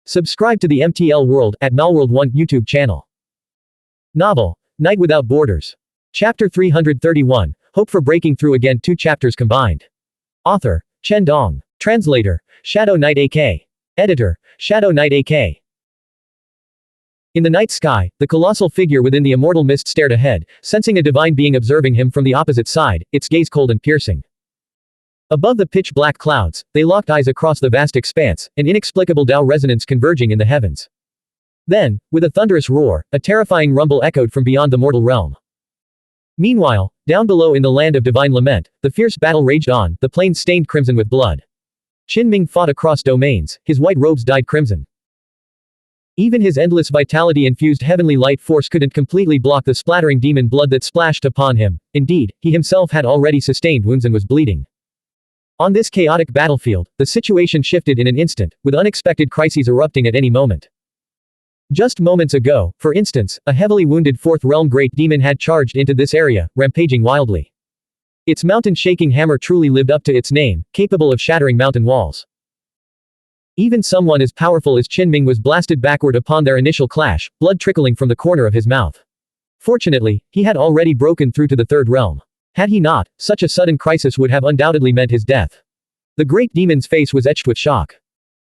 Subscribe to the MTL World at Malworld 1 YouTube channel. Novel, Night Without Borders. Chapter 331, Hope for Breaking Through Again, 2 chapters combined. Author, Chen Dong. Translator, Shadow Knight AK. Editor, Shadow Knight AK. In the night sky, the colossal figure within the immortal mist stared ahead, sensing a divine being observing him from the opposite side, its gaze cold and piercing. Above the pitch-black clouds, they locked eyes across the vast expanse, an inexplicable Tao resonance converging in the heavens. Then, with a thunderous roar, a terrifying rumble echoed from beyond the mortal realm. Meanwhile, down below in the land of divine lament, the fierce battle raged on, the plains stained crimson with blood. Qinming fought across domains, his white robes dyed crimson. Even his endless vitality-infused heavenly light force couldn't completely block the splattering demon blood that splashed upon him. Indeed, he himself had already sustained wounds and was bleeding. On this chaotic battlefield, the situation shifted in an instant, with unexpected crises erupting at any moment. Just moments ago, for instance, a heavily wounded Fourth Realm Great Demon had charged into this area, rampaging wildly. Its mountain-shaking hammer truly lived up to its name, capable of shattering mountain walls. Even someone as powerful as Qinming was blasted backward upon their initial clash, blood trickling from the corner of his mouth. Fortunately, he had already broken through to the Third Realm. Had he not, such a sudden crisis would have undoubtedly meant his death. The great demon's face was etched with shock.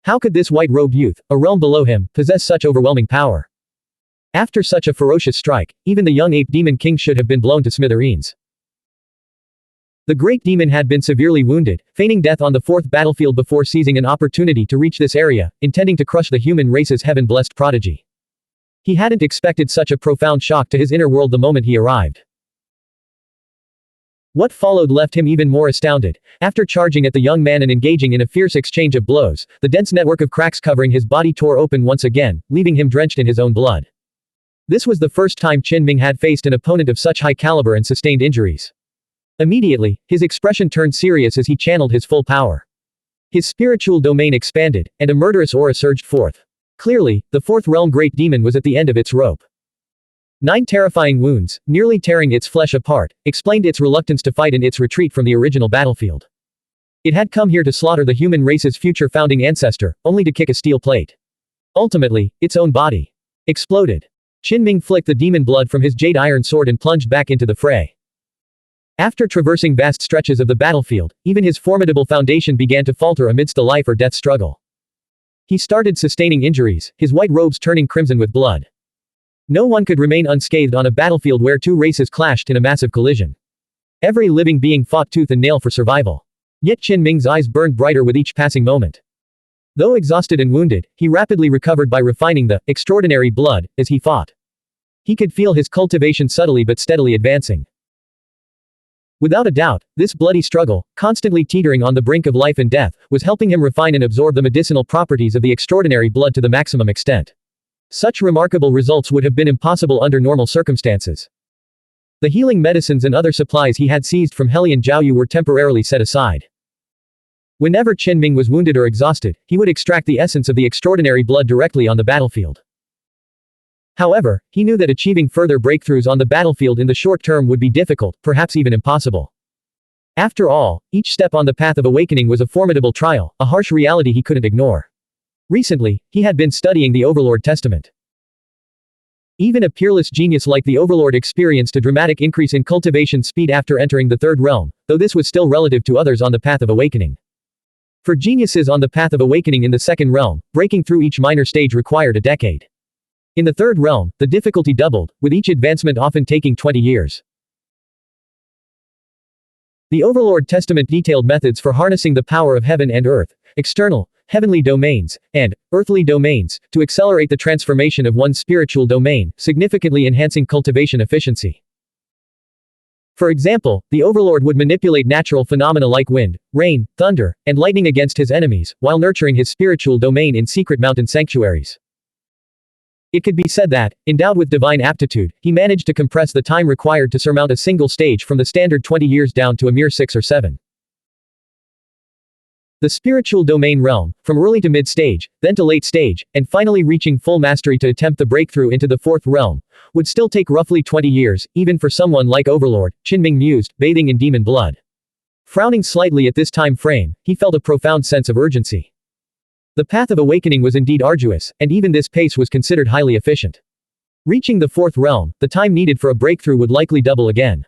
How could this white-robed youth, a realm below him, possess such overwhelming power? After such a ferocious strike, even the young ape demon king should have been blown to smithereens. The great demon had been severely wounded, feigning death on the fourth battlefield before seizing an opportunity to reach this area, intending to crush the human race's heaven-blessed prodigy. He hadn't expected such a profound shock to his inner world the moment he arrived. What followed left him even more astounded. After charging at the young man and engaging in a fierce exchange of blows, the dense network of cracks covering his body tore open once again, leaving him drenched in his own blood. This was the first time Qinming had faced an opponent of such high caliber and sustained injuries. Immediately, his expression turned serious as he channeled his full power. His spiritual domain expanded, and a murderous aura surged forth. Clearly, the Fourth Realm Great Demon was at the end of its rope. 9 terrifying wounds, nearly tearing its flesh apart, explained its reluctance to fight in its retreat from the original battlefield. It had come here to slaughter the human race's future founding ancestor, only to kick a steel plate. Ultimately, its own body exploded. Qinming flicked the demon blood from his jade iron sword and plunged back into the fray. After traversing vast stretches of the battlefield, even his formidable foundation began to falter amidst the life or death struggle. He started sustaining injuries, his white robes turning crimson with blood. No one could remain unscathed on a battlefield where two races clashed in a massive collision. Every living being fought tooth and nail for survival. Yet Qinming's eyes burned brighter with each passing moment. Though exhausted and wounded, he rapidly recovered by refining the extraordinary blood as he fought. He could feel his cultivation subtly but steadily advancing. Without a doubt, this bloody struggle, constantly teetering on the brink of life and death, was helping him refine and absorb the medicinal properties of the extraordinary blood to the maximum extent. Such remarkable results would have been impossible under normal circumstances. The healing medicines and other supplies he had seized from Hellion Jiaoyu were temporarily set aside. Whenever Qinming was wounded or exhausted, he would extract the essence of the extraordinary blood directly on the battlefield. However, he knew that achieving further breakthroughs on the battlefield in the short term would be difficult, perhaps even impossible. After all, each step on the path of awakening was a formidable trial, a harsh reality he couldn't ignore. Recently, he had been studying the Overlord Testament. Even a peerless genius like the Overlord experienced a dramatic increase in cultivation speed after entering the Third Realm, though this was still relative to others on the path of awakening. For geniuses on the path of awakening in the Second Realm, breaking through each minor stage required a decade. In the Third Realm, the difficulty doubled, with each advancement often taking 20 years. The Overlord Testament detailed methods for harnessing the power of heaven and earth, external, heavenly domains, and earthly domains, to accelerate the transformation of one's spiritual domain, significantly enhancing cultivation efficiency. For example, the Overlord would manipulate natural phenomena like wind, rain, thunder, and lightning against his enemies, while nurturing his spiritual domain in secret mountain sanctuaries. It could be said that, endowed with divine aptitude, he managed to compress the time required to surmount a single stage from the standard 20 years down to a mere 6 or 7. The spiritual domain realm, from early to mid-stage, then to late stage, and finally reaching full mastery to attempt the breakthrough into the Fourth Realm, would still take roughly 20 years, even for someone like Overlord, Qinming mused, bathing in demon blood. Frowning slightly at this time frame, he felt a profound sense of urgency. The path of awakening was indeed arduous, and even this pace was considered highly efficient. Reaching the fourth realm, the time needed for a breakthrough would likely double again.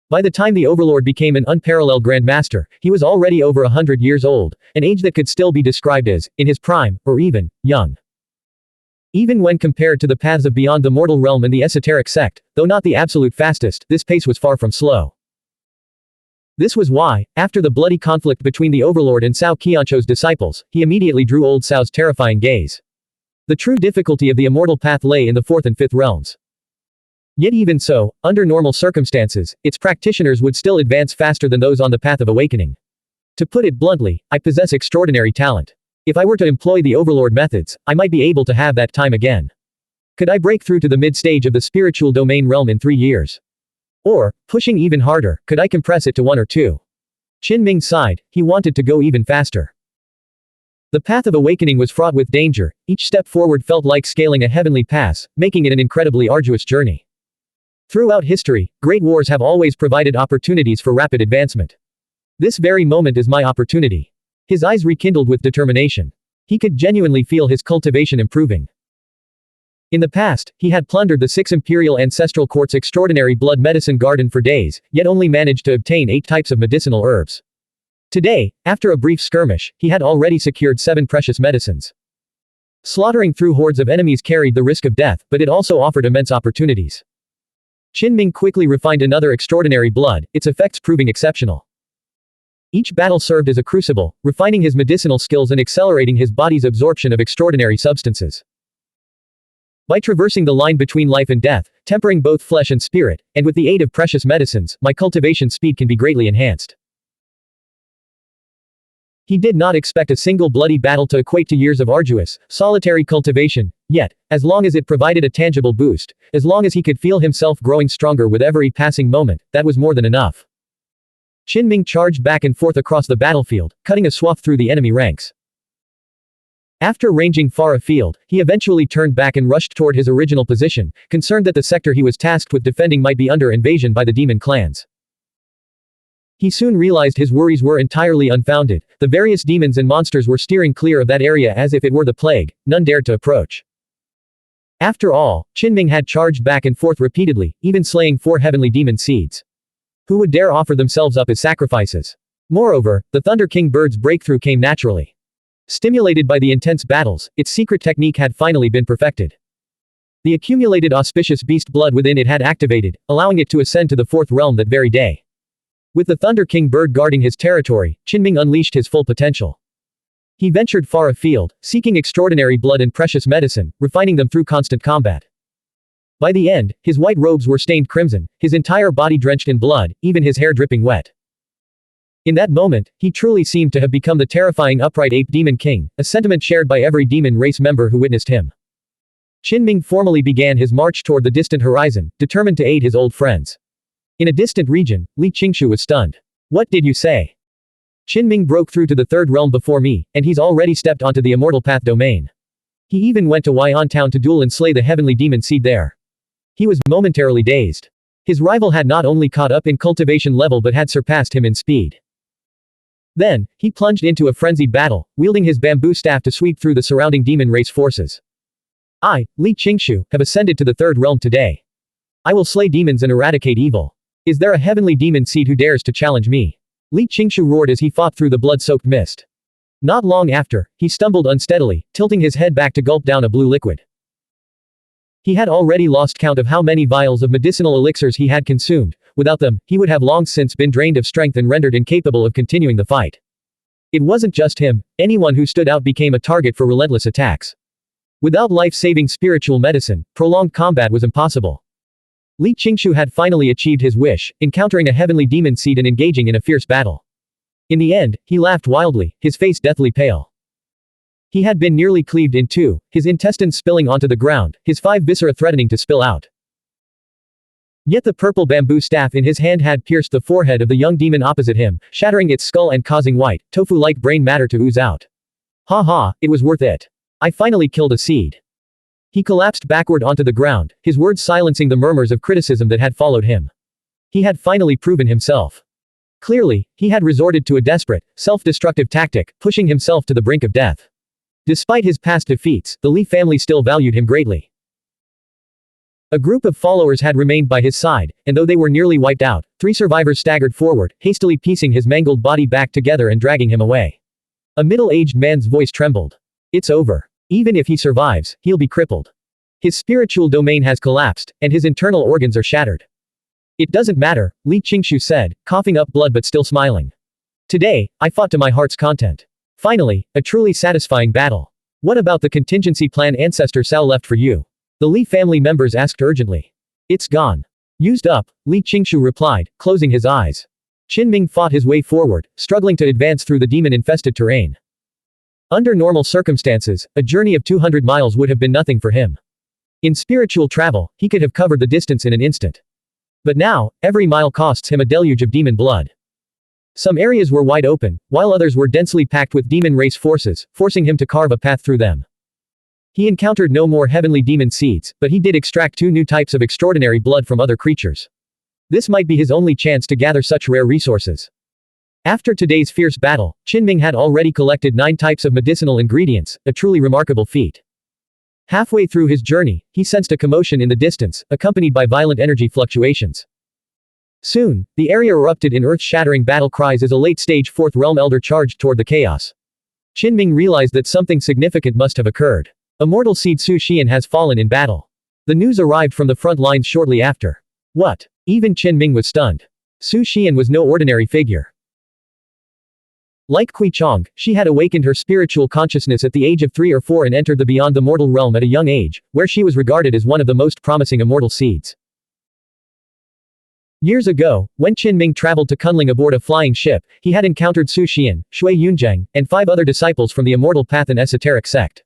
By the time the Overlord became an unparalleled Grandmaster, he was already over 100 years old, an age that could still be described as, in his prime, or even, young. Even when compared to the paths of beyond the mortal realm and the esoteric sect, though not the absolute fastest, this pace was far from slow. This was why, after the bloody conflict between the Overlord and Cao Qianzhou's disciples, he immediately drew old Cao's terrifying gaze. The true difficulty of the immortal path lay in the fourth and fifth realms. Yet even so, under normal circumstances, its practitioners would still advance faster than those on the path of awakening. To put it bluntly, I possess extraordinary talent. If I were to employ the Overlord methods, I might be able to have that time again. Could I break through to the mid-stage of the spiritual domain realm in 3 years? Or, pushing even harder, could I compress it to 1 or 2? Qin sighed, he wanted to go even faster. The path of awakening was fraught with danger, each step forward felt like scaling a heavenly pass, making it an incredibly arduous journey. Throughout history, great wars have always provided opportunities for rapid advancement. This very moment is my opportunity. His eyes rekindled with determination. He could genuinely feel his cultivation improving. In the past, he had plundered the 6 Imperial Ancestral Court's extraordinary blood medicine garden for days, yet only managed to obtain 8 types of medicinal herbs. Today, after a brief skirmish, he had already secured 7 precious medicines. Slaughtering through hordes of enemies carried the risk of death, but it also offered immense opportunities. Qin quickly refined another extraordinary blood, its effects proving exceptional. Each battle served as a crucible, refining his medicinal skills and accelerating his body's absorption of extraordinary substances. By traversing the line between life and death, tempering both flesh and spirit, and with the aid of precious medicines, my cultivation speed can be greatly enhanced. He did not expect a single bloody battle to equate to years of arduous, solitary cultivation, yet, as long as it provided a tangible boost, as long as he could feel himself growing stronger with every passing moment, that was more than enough. Qin charged back and forth across the battlefield, cutting a swath through the enemy ranks. After ranging far afield, he eventually turned back and rushed toward his original position, concerned that the sector he was tasked with defending might be under invasion by the demon clans. He soon realized his worries were entirely unfounded, the various demons and monsters were steering clear of that area as if it were the plague, none dared to approach. After all, Qin had charged back and forth repeatedly, even slaying 4 heavenly demon seeds. Who would dare offer themselves up as sacrifices? Moreover, the Thunder King bird's breakthrough came naturally. Stimulated by the intense battles, its secret technique had finally been perfected. The accumulated auspicious beast blood within it had activated, allowing it to ascend to the 4th realm that very day. With the Thunder King bird guarding his territory, Qin unleashed his full potential. He ventured far afield, seeking extraordinary blood and precious medicine, refining them through constant combat. By the end, his white robes were stained crimson, his entire body drenched in blood, even his hair dripping wet. In that moment, he truly seemed to have become the terrifying upright ape demon king, a sentiment shared by every demon race member who witnessed him. Qin formally began his march toward the distant horizon, determined to aid his old friends. In a distant region, Li Qingshu was stunned. What did you say? Qin broke through to the 3rd realm before me, and he's already stepped onto the immortal path domain. He even went to Huai'an town to duel and slay the heavenly demon seed there. He was momentarily dazed. His rival had not only caught up in cultivation level but had surpassed him in speed. Then, he plunged into a frenzied battle, wielding his bamboo staff to sweep through the surrounding demon race forces. I, Li Qingshu, have ascended to the 3rd realm today. I will slay demons and eradicate evil. Is there a heavenly demon seed who dares to challenge me? Li Qingshu roared as he fought through the blood-soaked mist. Not long after, he stumbled unsteadily, tilting his head back to gulp down a blue liquid. He had already lost count of how many vials of medicinal elixirs he had consumed. Without them, he would have long since been drained of strength and rendered incapable of continuing the fight. It wasn't just him, anyone who stood out became a target for relentless attacks. Without life-saving spiritual medicine, prolonged combat was impossible. Li Qingshu had finally achieved his wish, encountering a heavenly demon seed and engaging in a fierce battle. In the end, he laughed wildly, his face deathly pale. He had been nearly cleaved in 2, his intestines spilling onto the ground, his 5 viscera threatening to spill out. Yet the purple bamboo staff in his hand had pierced the forehead of the young demon opposite him, shattering its skull and causing white, tofu-like brain matter to ooze out. Ha ha, it was worth it. I finally killed a seed. He collapsed backward onto the ground, his words silencing the murmurs of criticism that had followed him. He had finally proven himself. Clearly, he had resorted to a desperate, self-destructive tactic, pushing himself to the brink of death. Despite his past defeats, the Li family still valued him greatly. A group of followers had remained by his side, and though they were nearly wiped out, 3 survivors staggered forward, hastily piecing his mangled body back together and dragging him away. A middle-aged man's voice trembled. It's over. Even if he survives, he'll be crippled. His spiritual domain has collapsed, and his internal organs are shattered. It doesn't matter, Li Qingshu said, coughing up blood but still smiling. Today, I fought to my heart's content. Finally, a truly satisfying battle. What about the contingency plan Ancestor Cao left for you? The Li family members asked urgently. It's gone. Used up, Li Qingshu replied, closing his eyes. Qinming fought his way forward, struggling to advance through the demon-infested terrain. Under normal circumstances, a journey of 200 miles would have been nothing for him. In spiritual travel, he could have covered the distance in an instant. But now, every mile costs him a deluge of demon blood. Some areas were wide open, while others were densely packed with demon race forces, forcing him to carve a path through them. He encountered no more heavenly demon seeds, but he did extract 2 new types of extraordinary blood from other creatures. This might be his only chance to gather such rare resources. After today's fierce battle, Qinming had already collected 9 types of medicinal ingredients, a truly remarkable feat. Halfway through his journey, he sensed a commotion in the distance, accompanied by violent energy fluctuations. Soon, the area erupted in earth-shattering battle cries as a late-stage 4th realm elder charged toward the chaos. Qinming realized that something significant must have occurred. Immortal seed Su Xian has fallen in battle. The news arrived from the front lines shortly after. What? Even Qinming was stunned. Su Xian was no ordinary figure. Like Kui Chong, she had awakened her spiritual consciousness at the age of 3 or 4 and entered the beyond the mortal realm at a young age, where she was regarded as one of the most promising immortal seeds. Years ago, when Qinming traveled to Kunling aboard a flying ship, he had encountered Su Xian, Shui Yunzheng, and 5 other disciples from the Immortal Path and esoteric sect.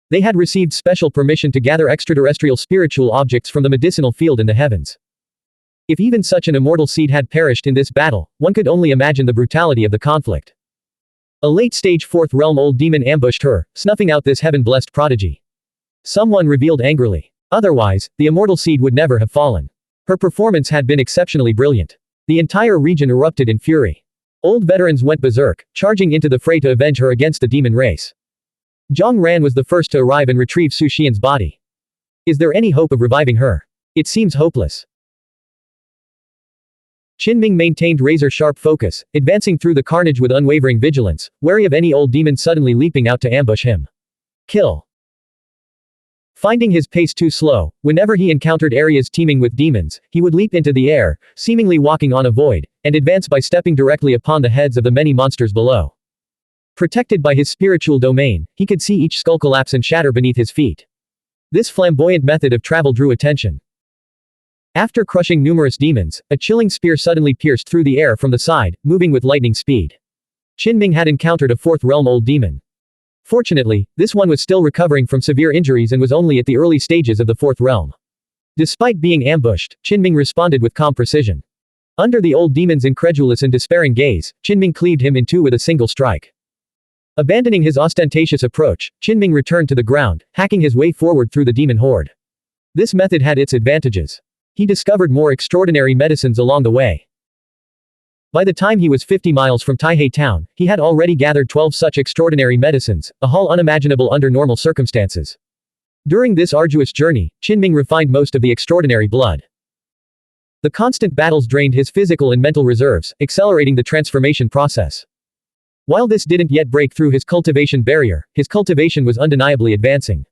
They had received special permission to gather extraterrestrial spiritual objects from the medicinal field in the heavens. If even such an immortal seed had perished in this battle, one could only imagine the brutality of the conflict. A late-stage 4th realm old demon ambushed her, snuffing out this heaven-blessed prodigy. Someone revealed angrily. Otherwise, the immortal seed would never have fallen. Her performance had been exceptionally brilliant. The entire region erupted in fury. Old veterans went berserk, charging into the fray to avenge her against the demon race. Zhang Ran was the first to arrive and retrieve Su Xian's body. Is there any hope of reviving her? It seems hopeless. Qinming maintained razor-sharp focus, advancing through the carnage with unwavering vigilance, wary of any old demon suddenly leaping out to ambush him. Kill. Finding his pace too slow, whenever he encountered areas teeming with demons, he would leap into the air, seemingly walking on a void, and advance by stepping directly upon the heads of the many monsters below. Protected by his spiritual domain, he could see each skull collapse and shatter beneath his feet. This flamboyant method of travel drew attention. After crushing numerous demons, a chilling spear suddenly pierced through the air from the side, moving with lightning speed. Qinming had encountered a 4th realm old demon. Fortunately, this one was still recovering from severe injuries and was only at the early stages of the 4th realm. Despite being ambushed, Qinming responded with calm precision. Under the old demon's incredulous and despairing gaze, Qinming cleaved him in 2 with a single strike. Abandoning his ostentatious approach, Qinming returned to the ground, hacking his way forward through the demon horde. This method had its advantages. He discovered more extraordinary medicines along the way. By the time he was 50 miles from Taihei town, he had already gathered 12 such extraordinary medicines, a haul unimaginable under normal circumstances. During this arduous journey, Qinming refined most of the extraordinary blood. The constant battles drained his physical and mental reserves, accelerating the transformation process. While this didn't yet break through his cultivation barrier, his cultivation was undeniably advancing.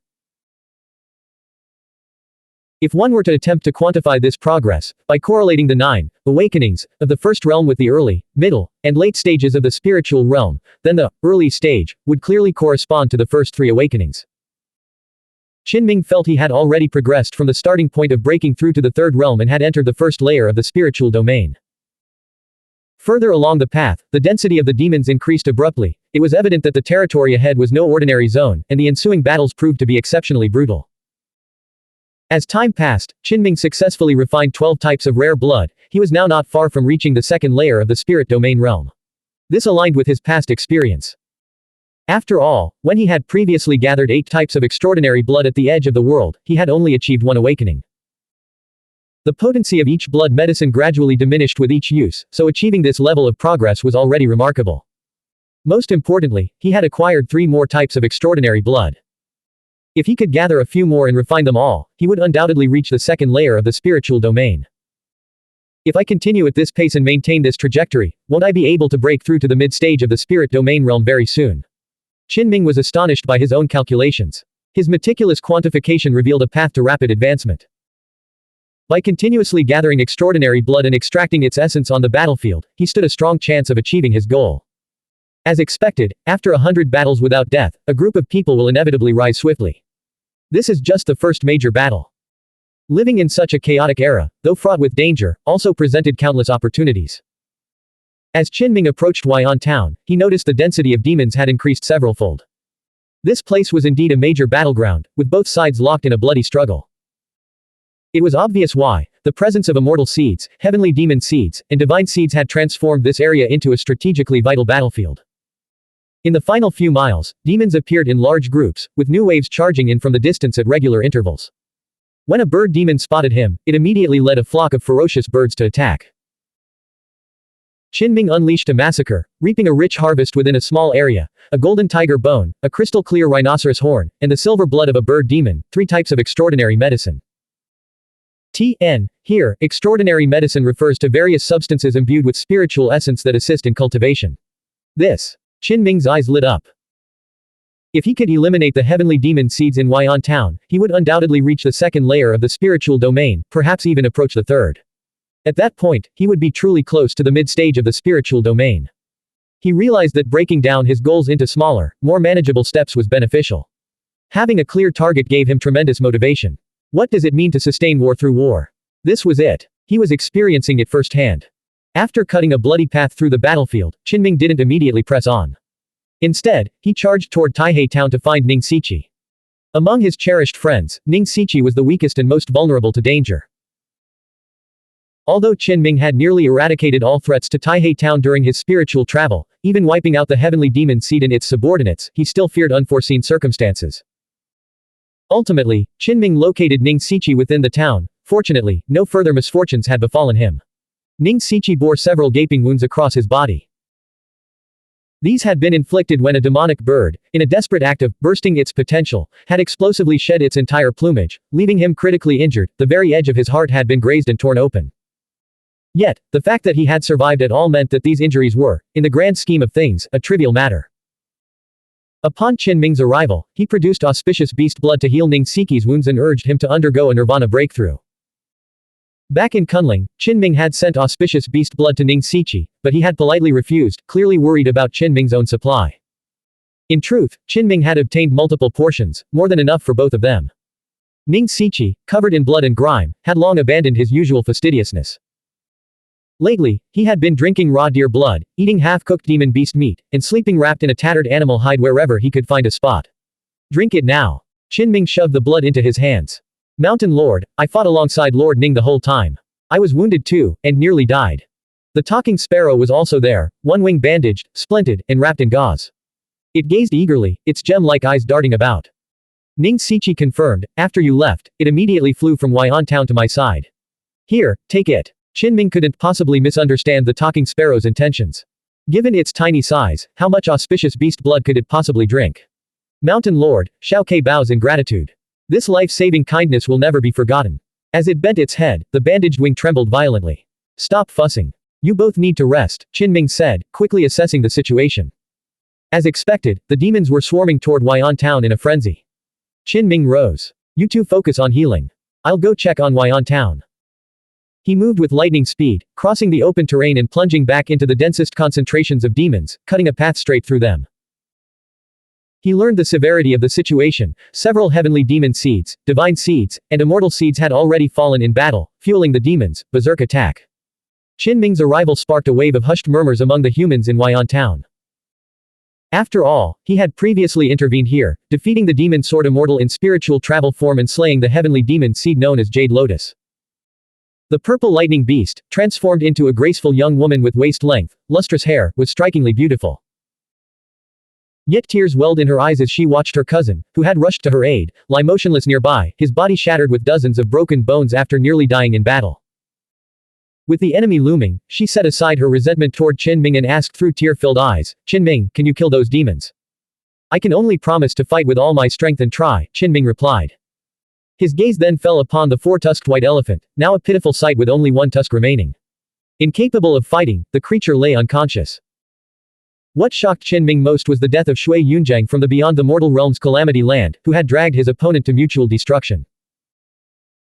If one were to attempt to quantify this progress, by correlating the 9 awakenings of the 1st realm with the early, middle, and late stages of the spiritual realm, then the early stage would clearly correspond to the first 3 awakenings. Qinming felt he had already progressed from the starting point of breaking through to the 3rd realm and had entered the first layer of the spiritual domain. Further along the path, the density of the demons increased abruptly. It was evident that the territory ahead was no ordinary zone, and the ensuing battles proved to be exceptionally brutal. As time passed, Qinming successfully refined 12 types of rare blood. He was now not far from reaching the 2nd layer of the spirit domain realm. This aligned with his past experience. After all, when he had previously gathered 8 types of extraordinary blood at the edge of the world, he had only achieved 1 awakening. The potency of each blood medicine gradually diminished with each use, so achieving this level of progress was already remarkable. Most importantly, he had acquired 3 more types of extraordinary blood. If he could gather a few more and refine them all, he would undoubtedly reach the second layer of the spiritual domain. If I continue at this pace and maintain this trajectory, won't I be able to break through to the mid-stage of the spirit domain realm very soon? Qinming was astonished by his own calculations. His meticulous quantification revealed a path to rapid advancement. By continuously gathering extraordinary blood and extracting its essence on the battlefield, he stood a strong chance of achieving his goal. As expected, after 100 battles without death, a group of people will inevitably rise swiftly. This is just the first major battle. Living in such a chaotic era, though fraught with danger, also presented countless opportunities. As Qinming approached Huai'an town, he noticed the density of demons had increased several-fold. This place was indeed a major battleground, with both sides locked in a bloody struggle. It was obvious why. The presence of immortal seeds, heavenly demon seeds, and divine seeds had transformed this area into a strategically vital battlefield. In the final few miles, demons appeared in large groups, with new waves charging in from the distance at regular intervals. When a bird demon spotted him, it immediately led a flock of ferocious birds to attack. Qinming unleashed a massacre, reaping a rich harvest within a small area: a golden tiger bone, a crystal-clear rhinoceros horn, and the silver blood of a bird demon, 3 types of extraordinary medicine. Tiān. Here, extraordinary medicine refers to various substances imbued with spiritual essence that assist in cultivation. Qinming's eyes lit up. If he could eliminate the heavenly demon seeds in Huai'an town, he would undoubtedly reach the second layer of the spiritual domain, perhaps even approach the third. At that point, he would be truly close to the mid-stage of the spiritual domain. He realized that breaking down his goals into smaller, more manageable steps was beneficial. Having a clear target gave him tremendous motivation. What does it mean to sustain war through war? This was it. He was experiencing it firsthand. After cutting a bloody path through the battlefield, Qinming didn't immediately press on. Instead, he charged toward Taihei town to find Ning Siqi. Among his cherished friends, Ning Siqi was the weakest and most vulnerable to danger. Although Qinming had nearly eradicated all threats to Taihei town during his spiritual travel, even wiping out the heavenly demon seed and its subordinates, he still feared unforeseen circumstances. Ultimately, Qinming located Ning Siqi within the town. Fortunately, no further misfortunes had befallen him. Ning Siqi bore several gaping wounds across his body. These had been inflicted when a demonic bird, in a desperate act of bursting its potential, had explosively shed its entire plumage, leaving him critically injured. The very edge of his heart had been grazed and torn open. Yet, the fact that he had survived at all meant that these injuries were, in the grand scheme of things, a trivial matter. Upon Qinming's arrival, he produced auspicious beast blood to heal Ning Siqi's wounds and urged him to undergo a nirvana breakthrough. Back in Kunling, Qinming had sent auspicious beast blood to Ning Siqi, but he had politely refused, clearly worried about Qinming's own supply. In truth, Qinming had obtained multiple portions, more than enough for both of them. Ning Siqi, covered in blood and grime, had long abandoned his usual fastidiousness. Lately, he had been drinking raw deer blood, eating half-cooked demon beast meat, and sleeping wrapped in a tattered animal hide wherever he could find a spot. Drink it now. Qinming shoved the blood into his hands. Mountain Lord, I fought alongside Lord Ning the whole time. I was wounded too, and nearly died. The talking sparrow was also there, one wing bandaged, splinted, and wrapped in gauze. It gazed eagerly, its gem-like eyes darting about. Ning Siqi confirmed, after you left, it immediately flew from Huai'an town to my side. Here, take it. Qinming couldn't possibly misunderstand the talking sparrow's intentions. Given its tiny size, how much auspicious beast blood could it possibly drink? Mountain Lord, Xiao Ke bows in gratitude. This life-saving kindness will never be forgotten. As it bent its head, the bandaged wing trembled violently. Stop fussing. You both need to rest, Qinming said, quickly assessing the situation. As expected, the demons were swarming toward Huai'an town in a frenzy. Qinming rose. You two focus on healing. I'll go check on Huai'an town. He moved with lightning speed, crossing the open terrain and plunging back into the densest concentrations of demons, cutting a path straight through them. He learned the severity of the situation. Several heavenly demon seeds, divine seeds, and immortal seeds had already fallen in battle, fueling the demons' berserk attack. Qinming's arrival sparked a wave of hushed murmurs among the humans in Huai'an town. After all, he had previously intervened here, defeating the demon sword immortal in spiritual travel form and slaying the heavenly demon seed known as Jade Lotus. The purple lightning beast, transformed into a graceful young woman with waist-length, lustrous hair, was strikingly beautiful. Yet tears welled in her eyes as she watched her cousin, who had rushed to her aid, lie motionless nearby, his body shattered with dozens of broken bones after nearly dying in battle. With the enemy looming, she set aside her resentment toward Qin Ming and asked through tear-filled eyes, Qin Ming, can you kill those demons? I can only promise to fight with all my strength and try, Qin Ming replied. His gaze then fell upon the four-tusked white elephant, now a pitiful sight with only one tusk remaining. Incapable of fighting, the creature lay unconscious. What shocked Qin Ming most was the death of Shui Yunjiang from the beyond the mortal realm's calamity land, who had dragged his opponent to mutual destruction.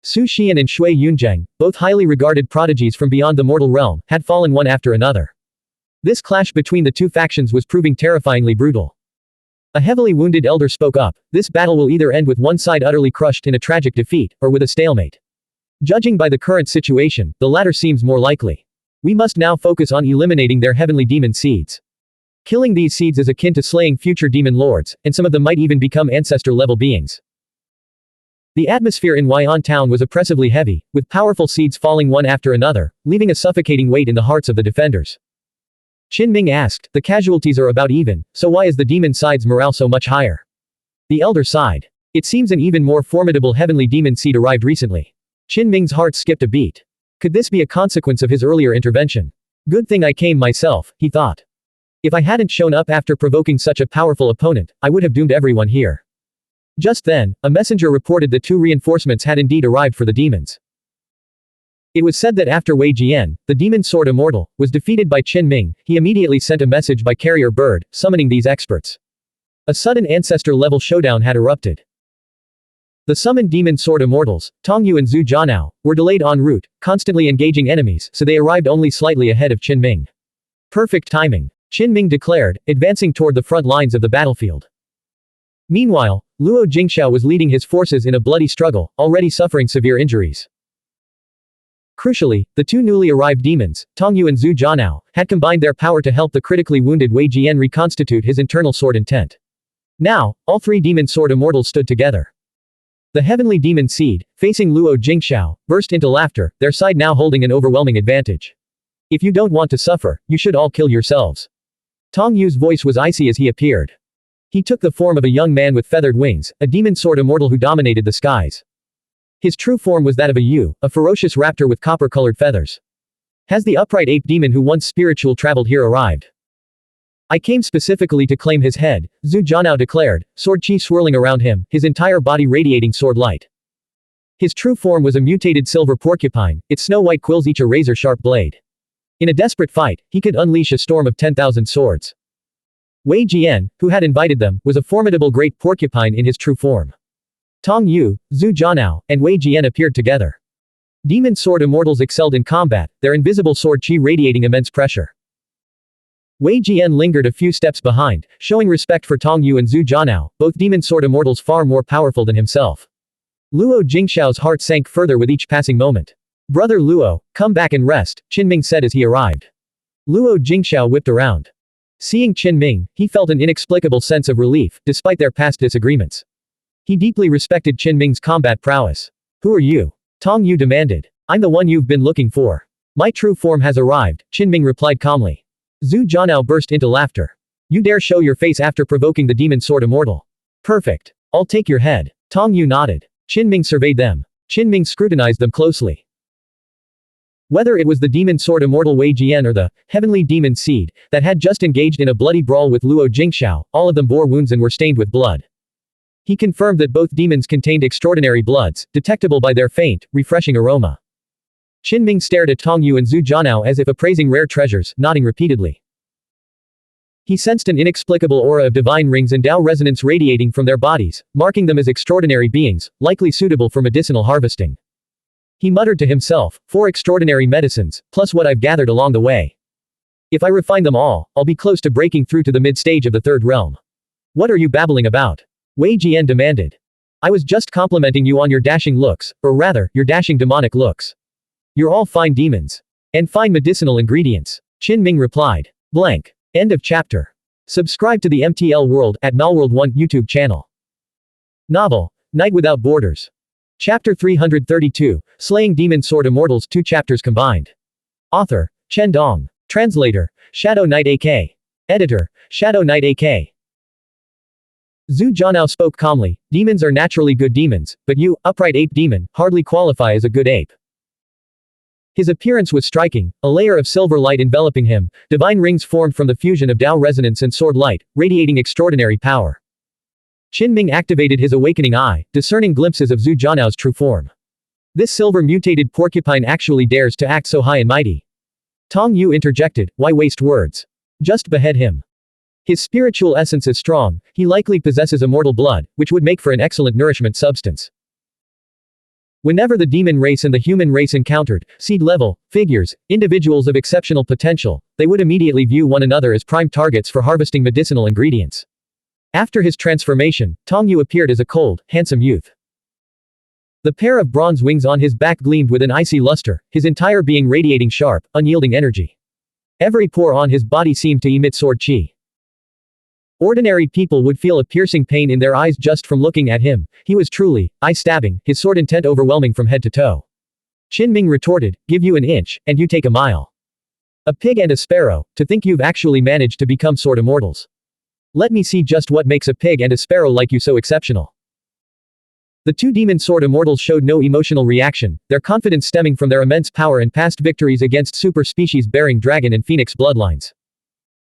Su Xian and Shui Yunjiang, both highly regarded prodigies from beyond the mortal realm, had fallen one after another. This clash between the two factions was proving terrifyingly brutal. A heavily wounded elder spoke up, this battle will either end with one side utterly crushed in a tragic defeat, or with a stalemate. Judging by the current situation, the latter seems more likely. We must now focus on eliminating their heavenly demon seeds. Killing these seeds is akin to slaying future demon lords, and some of them might even become ancestor-level beings. The atmosphere in Huai'an town was oppressively heavy, with powerful seeds falling one after another, leaving a suffocating weight in the hearts of the defenders. Qin Ming asked, the casualties are about even, so why is the demon side's morale so much higher? The elder sighed. It seems an even more formidable heavenly demon seed arrived recently. Qin Ming's heart skipped a beat. Could this be a consequence of his earlier intervention? Good thing I came myself, he thought. If I hadn't shown up after provoking such a powerful opponent, I would have doomed everyone here. Just then, a messenger reported that 2 reinforcements had indeed arrived for the demons. It was said that after Wei Jian, the demon sword immortal, was defeated by Qin Ming, he immediately sent a message by carrier bird, summoning these experts. A sudden ancestor-level showdown had erupted. The summoned demon sword immortals, Tongyu and Zhu Jianao, were delayed en route, constantly engaging enemies, so they arrived only slightly ahead of Qin Ming. Perfect timing, Qin Ming declared, advancing toward the front lines of the battlefield. Meanwhile, Luo Jingxiao was leading his forces in a bloody struggle, already suffering severe injuries. Crucially, the 2 newly arrived demons, Tongyu and Zhu Jianao, had combined their power to help the critically wounded Wei Jian reconstitute his internal sword intent. Now, all 3 demon sword immortals stood together. The heavenly demon seed, facing Luo Jingxiao, burst into laughter, their side now holding an overwhelming advantage. If you don't want to suffer, you should all kill yourselves. Tongyu's voice was icy as he appeared. He took the form of a young man with feathered wings, a demon sword immortal who dominated the skies. His true form was that of a yu, a ferocious raptor with copper-colored feathers. Has the upright ape demon who once spiritual traveled here arrived? I came specifically to claim his head, Zhu Jianao declared, sword chi swirling around him, his entire body radiating sword light. His true form was a mutated silver porcupine, its snow-white quills each a razor-sharp blade. In a desperate fight, he could unleash a storm of 10,000 swords. Wei Jian, who had invited them, was a formidable great porcupine in his true form. Tong Yu, Zhu Jianao, and Wei Jian appeared together. Demon sword immortals excelled in combat, their invisible sword chi radiating immense pressure. Wei Jian lingered a few steps behind, showing respect for Tong Yu and Zhu Jianao, both demon sword immortals far more powerful than himself. Luo Jingxiao's heart sank further with each passing moment. Brother Luo, come back and rest, Qin Ming said as he arrived. Luo Jingxiao whipped around. Seeing Qin Ming, he felt an inexplicable sense of relief, despite their past disagreements. He deeply respected Qin Ming's combat prowess. Who are you? Tong Yu demanded. I'm the one you've been looking for. My true form has arrived, Qin Ming replied calmly. Zhu Jianao burst into laughter. You dare show your face after provoking the demon sword immortal. Perfect. I'll take your head. Tong Yu nodded. Qin Ming surveyed them. Qin Ming scrutinized them closely. Whether it was the demon sword immortal Wei Jian or the heavenly demon seed that had just engaged in a bloody brawl with Luo Jingxiao, all of them bore wounds and were stained with blood. He confirmed that both demons contained extraordinary bloods, detectable by their faint, refreshing aroma. Qin Ming stared at Tong Yu and Zhu Jianao as if appraising rare treasures, nodding repeatedly. He sensed an inexplicable aura of divine rings and Tao resonance radiating from their bodies, marking them as extraordinary beings, likely suitable for medicinal harvesting. He muttered to himself, 4 extraordinary medicines, plus what I've gathered along the way. If I refine them all, I'll be close to breaking through to the mid-stage of the third realm. What are you babbling about? Wei Jian demanded. I was just complimenting you on your dashing looks, or rather, your dashing demonic looks. You're all fine demons. And fine medicinal ingredients. Qin Ming replied. Blank. End of chapter. Subscribe to the MTL World at Malworld 1 YouTube channel. Novel, Night Without Borders. Chapter 332, Slaying Demon Sword Immortals, 2 chapters combined. Author, Chen Dong. Translator, Shadow Knight AK. Editor, Shadow Knight AK. Zhu Jianao spoke calmly, demons are naturally good demons, but you, upright ape demon, hardly qualify as a good ape. His appearance was striking, a layer of silver light enveloping him, divine rings formed from the fusion of Tao resonance and sword light, radiating extraordinary power. Qin activated his awakening eye, discerning glimpses of Zhu Jianao's true form. This silver-mutated porcupine actually dares to act so high and mighty. Tong Yu interjected, why waste words? Just behead him. His spiritual essence is strong, he likely possesses immortal blood, which would make for an excellent nourishment substance. Whenever the demon race and the human race encountered, seed-level, figures, individuals of exceptional potential, they would immediately view one another as prime targets for harvesting medicinal ingredients. After his transformation, Tong Yu appeared as a cold, handsome youth. The pair of bronze wings on his back gleamed with an icy luster, his entire being radiating sharp, unyielding energy. Every pore on his body seemed to emit sword qi. Ordinary people would feel a piercing pain in their eyes just from looking at him. He was truly, eye-stabbing, his sword intent overwhelming from head to toe. Qin retorted, give you an inch, and you take a mile. A pig and a sparrow, to think you've actually managed to become sword immortals. Let me see just what makes a pig and a sparrow like you so exceptional. The two demon sword immortals showed no emotional reaction, their confidence stemming from their immense power and past victories against super species-bearing dragon and phoenix bloodlines.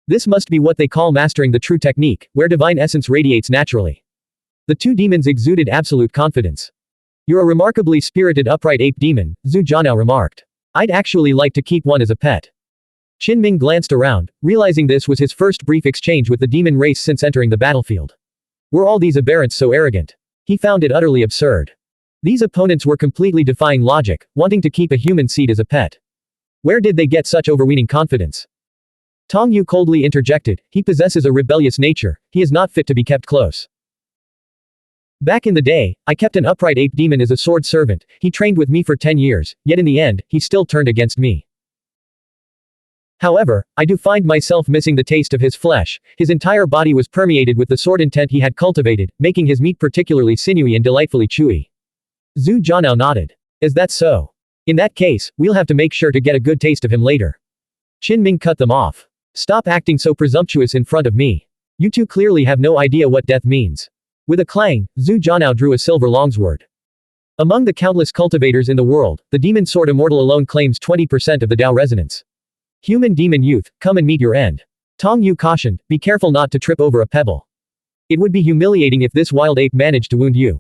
This must be what they call mastering the true technique, where divine essence radiates naturally. The two demons exuded absolute confidence. You're a remarkably spirited upright ape demon, Zhu Jianao remarked. I'd actually like to keep one as a pet. Qin glanced around, realizing this was his first brief exchange with the demon race since entering the battlefield. Were all these aberrants so arrogant? He found it utterly absurd. These opponents were completely defying logic, wanting to keep a human seed as a pet. Where did they get such overweening confidence? Tong Yu coldly interjected, he possesses a rebellious nature, he is not fit to be kept close. Back in the day, I kept an upright ape demon as a sword servant, he trained with me for 10 years, yet in the end, he still turned against me. However, I do find myself missing the taste of his flesh, his entire body was permeated with the sword intent he had cultivated, making his meat particularly sinewy and delightfully chewy. Zhu Jianao nodded. Is that so? In that case, we'll have to make sure to get a good taste of him later. Qin cut them off. Stop acting so presumptuous in front of me. You two clearly have no idea what death means. With a clang, Zhu Jianao drew a silver longsword. Among the countless cultivators in the world, the demon sword immortal alone claims 20% of the Tao resonance. Human demon youth, come and meet your end. Tong Yu cautioned, be careful not to trip over a pebble. It would be humiliating if this wild ape managed to wound you.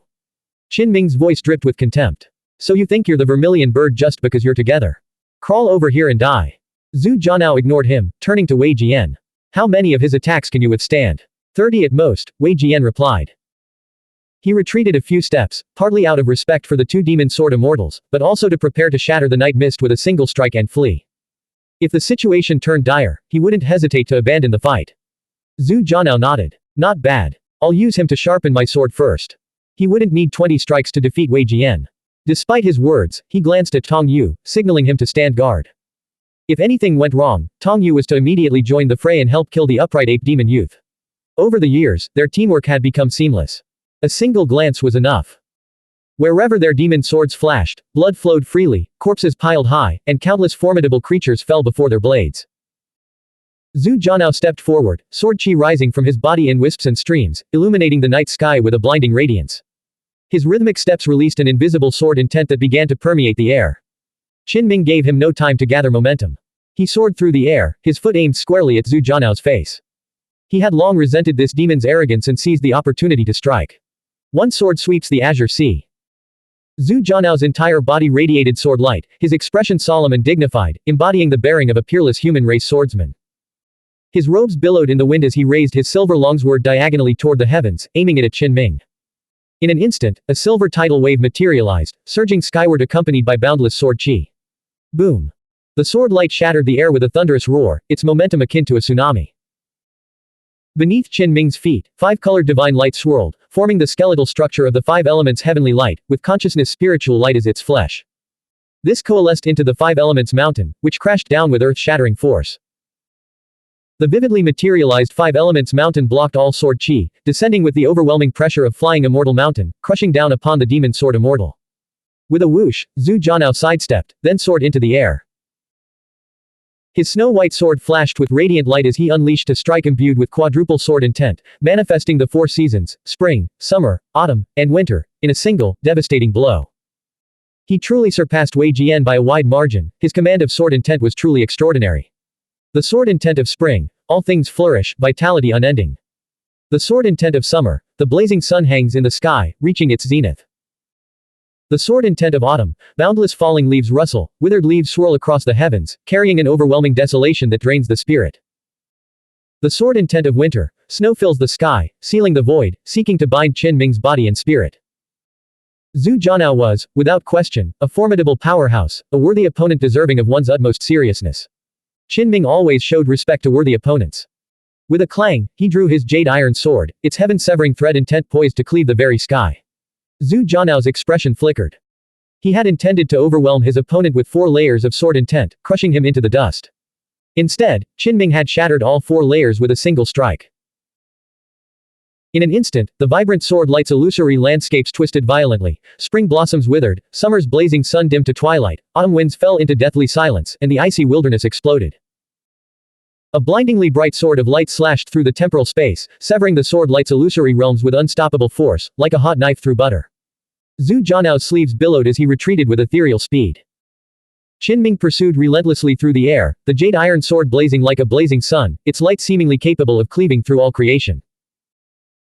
Qin voice dripped with contempt. So you think you're the vermilion bird just because you're together? Crawl over here and die. Zhu Jianao ignored him, turning to Wei Jian. How many of his attacks can you withstand? 30 at most, Wei Jian replied. He retreated a few steps, partly out of respect for the two demon sword immortals, but also to prepare to shatter the night mist with a single strike and flee. If the situation turned dire, he wouldn't hesitate to abandon the fight. Zhu Jianao nodded. Not bad. I'll use him to sharpen my sword first. He wouldn't need 20 strikes to defeat Wei Jian. Despite his words, he glanced at Tong Yu, signaling him to stand guard. If anything went wrong, Tong Yu was to immediately join the fray and help kill the upright ape demon youth. Over the years, their teamwork had become seamless. A single glance was enough. Wherever their demon swords flashed, blood flowed freely, corpses piled high, and countless formidable creatures fell before their blades. Zhu Jianao stepped forward, sword qi rising from his body in wisps and streams, illuminating the night sky with a blinding radiance. His rhythmic steps released an invisible sword intent that began to permeate the air. Qin gave him no time to gather momentum. He soared through the air, his foot aimed squarely at Zhu Jianao's face. He had long resented this demon's arrogance and seized the opportunity to strike. One sword sweeps the azure sea. Zhu Jianao's entire body radiated sword light, his expression solemn and dignified, embodying the bearing of a peerless human race swordsman. His robes billowed in the wind as he raised his silver longsword diagonally toward the heavens, aiming it at Qin. In an instant, a silver tidal wave materialized, surging skyward accompanied by boundless sword qi. Boom! The sword light shattered the air with a thunderous roar, its momentum akin to a tsunami. Beneath Qin feet, 5-colored divine light swirled, forming the skeletal structure of the 5 elements heavenly light, with consciousness spiritual light as its flesh. This coalesced into the 5 elements mountain, which crashed down with earth-shattering force. The vividly materialized 5 elements mountain blocked all sword qi, descending with the overwhelming pressure of flying immortal mountain, crushing down upon the demon sword immortal. With a whoosh, Zhu Jianao sidestepped, then soared into the air. His snow-white sword flashed with radiant light as he unleashed a strike imbued with quadruple sword intent, manifesting the 4 seasons, spring, summer, autumn, and winter, in a single, devastating blow. He truly surpassed Wei Jian by a wide margin, his command of sword intent was truly extraordinary. The sword intent of spring, all things flourish, vitality unending. The sword intent of summer, the blazing sun hangs in the sky, reaching its zenith. The sword intent of autumn, boundless falling leaves rustle, withered leaves swirl across the heavens, carrying an overwhelming desolation that drains the spirit. The sword intent of winter, snow fills the sky, sealing the void, seeking to bind Qin Ming's body and spirit. Zhu Jianao was, without question, a formidable powerhouse, a worthy opponent deserving of one's utmost seriousness. Qin Ming always showed respect to worthy opponents. With a clang, he drew his jade iron sword, its heaven-severing thread intent poised to cleave the very sky. Zhu Jianao's expression flickered. He had intended to overwhelm his opponent with 4 layers of sword intent, crushing him into the dust. Instead, Qin Ming had shattered all 4 layers with a single strike. In an instant, the vibrant sword light's illusory landscapes twisted violently, spring blossoms withered, summer's blazing sun dimmed to twilight, autumn winds fell into deathly silence, and the icy wilderness exploded. A blindingly bright sword of light slashed through the temporal space, severing the sword light's illusory realms with unstoppable force, like a hot knife through butter. Zhu Jianao's sleeves billowed as he retreated with ethereal speed. Qin Ming pursued relentlessly through the air, the jade iron sword blazing like a blazing sun, its light seemingly capable of cleaving through all creation.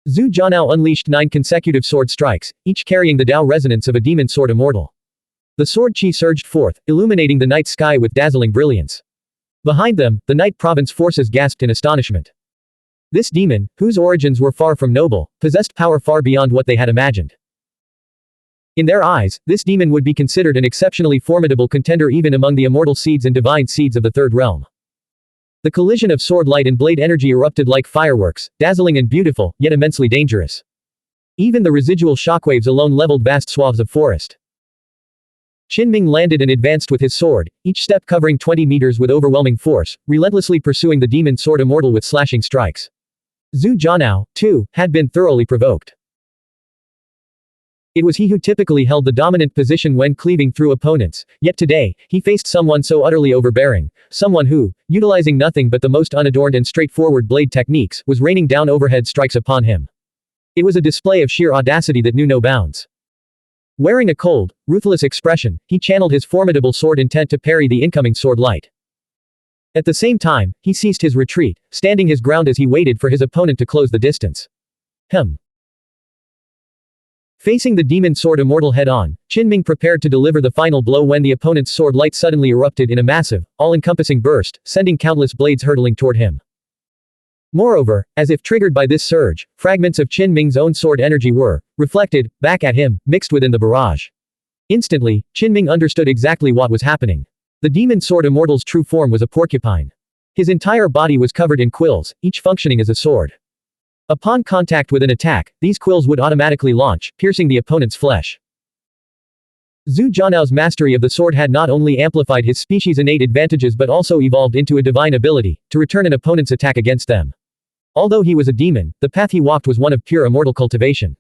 Zhu Jianao unleashed 9 consecutive sword strikes, each carrying the Dao resonance of a demon sword immortal. The sword chi surged forth, illuminating the night sky with dazzling brilliance. Behind them, the night province forces gasped in astonishment. This demon, whose origins were far from noble, possessed power far beyond what they had imagined. In their eyes, this demon would be considered an exceptionally formidable contender even among the immortal seeds and divine seeds of the Third Realm. The collision of sword light and blade energy erupted like fireworks, dazzling and beautiful, yet immensely dangerous. Even the residual shockwaves alone leveled vast swaths of forest. Qin Ming landed and advanced with his sword, each step covering 20 meters with overwhelming force, relentlessly pursuing the demon sword immortal with slashing strikes. Zhu Jianao, too, had been thoroughly provoked. It was he who typically held the dominant position when cleaving through opponents, yet today, he faced someone so utterly overbearing, someone who, utilizing nothing but the most unadorned and straightforward blade techniques, was raining down overhead strikes upon him. It was a display of sheer audacity that knew no bounds. Wearing a cold, ruthless expression, he channeled his formidable sword intent to parry the incoming sword light. At the same time, he ceased his retreat, standing his ground as he waited for his opponent to close the distance. Facing the demon sword immortal head-on, Qin Ming prepared to deliver the final blow when the opponent's sword light suddenly erupted in a massive, all-encompassing burst, sending countless blades hurtling toward him. Moreover, as if triggered by this surge, fragments of Qin Ming's own sword energy were reflected back at him, mixed within the barrage. Instantly, Qin Ming understood exactly what was happening. The demon sword immortal's true form was a porcupine. His entire body was covered in quills, each functioning as a sword. Upon contact with an attack, these quills would automatically launch, piercing the opponent's flesh. Zhu Jianao's mastery of the sword had not only amplified his species' innate advantages but also evolved into a divine ability, to return an opponent's attack against them. Although he was a demon, the path he walked was one of pure immortal cultivation.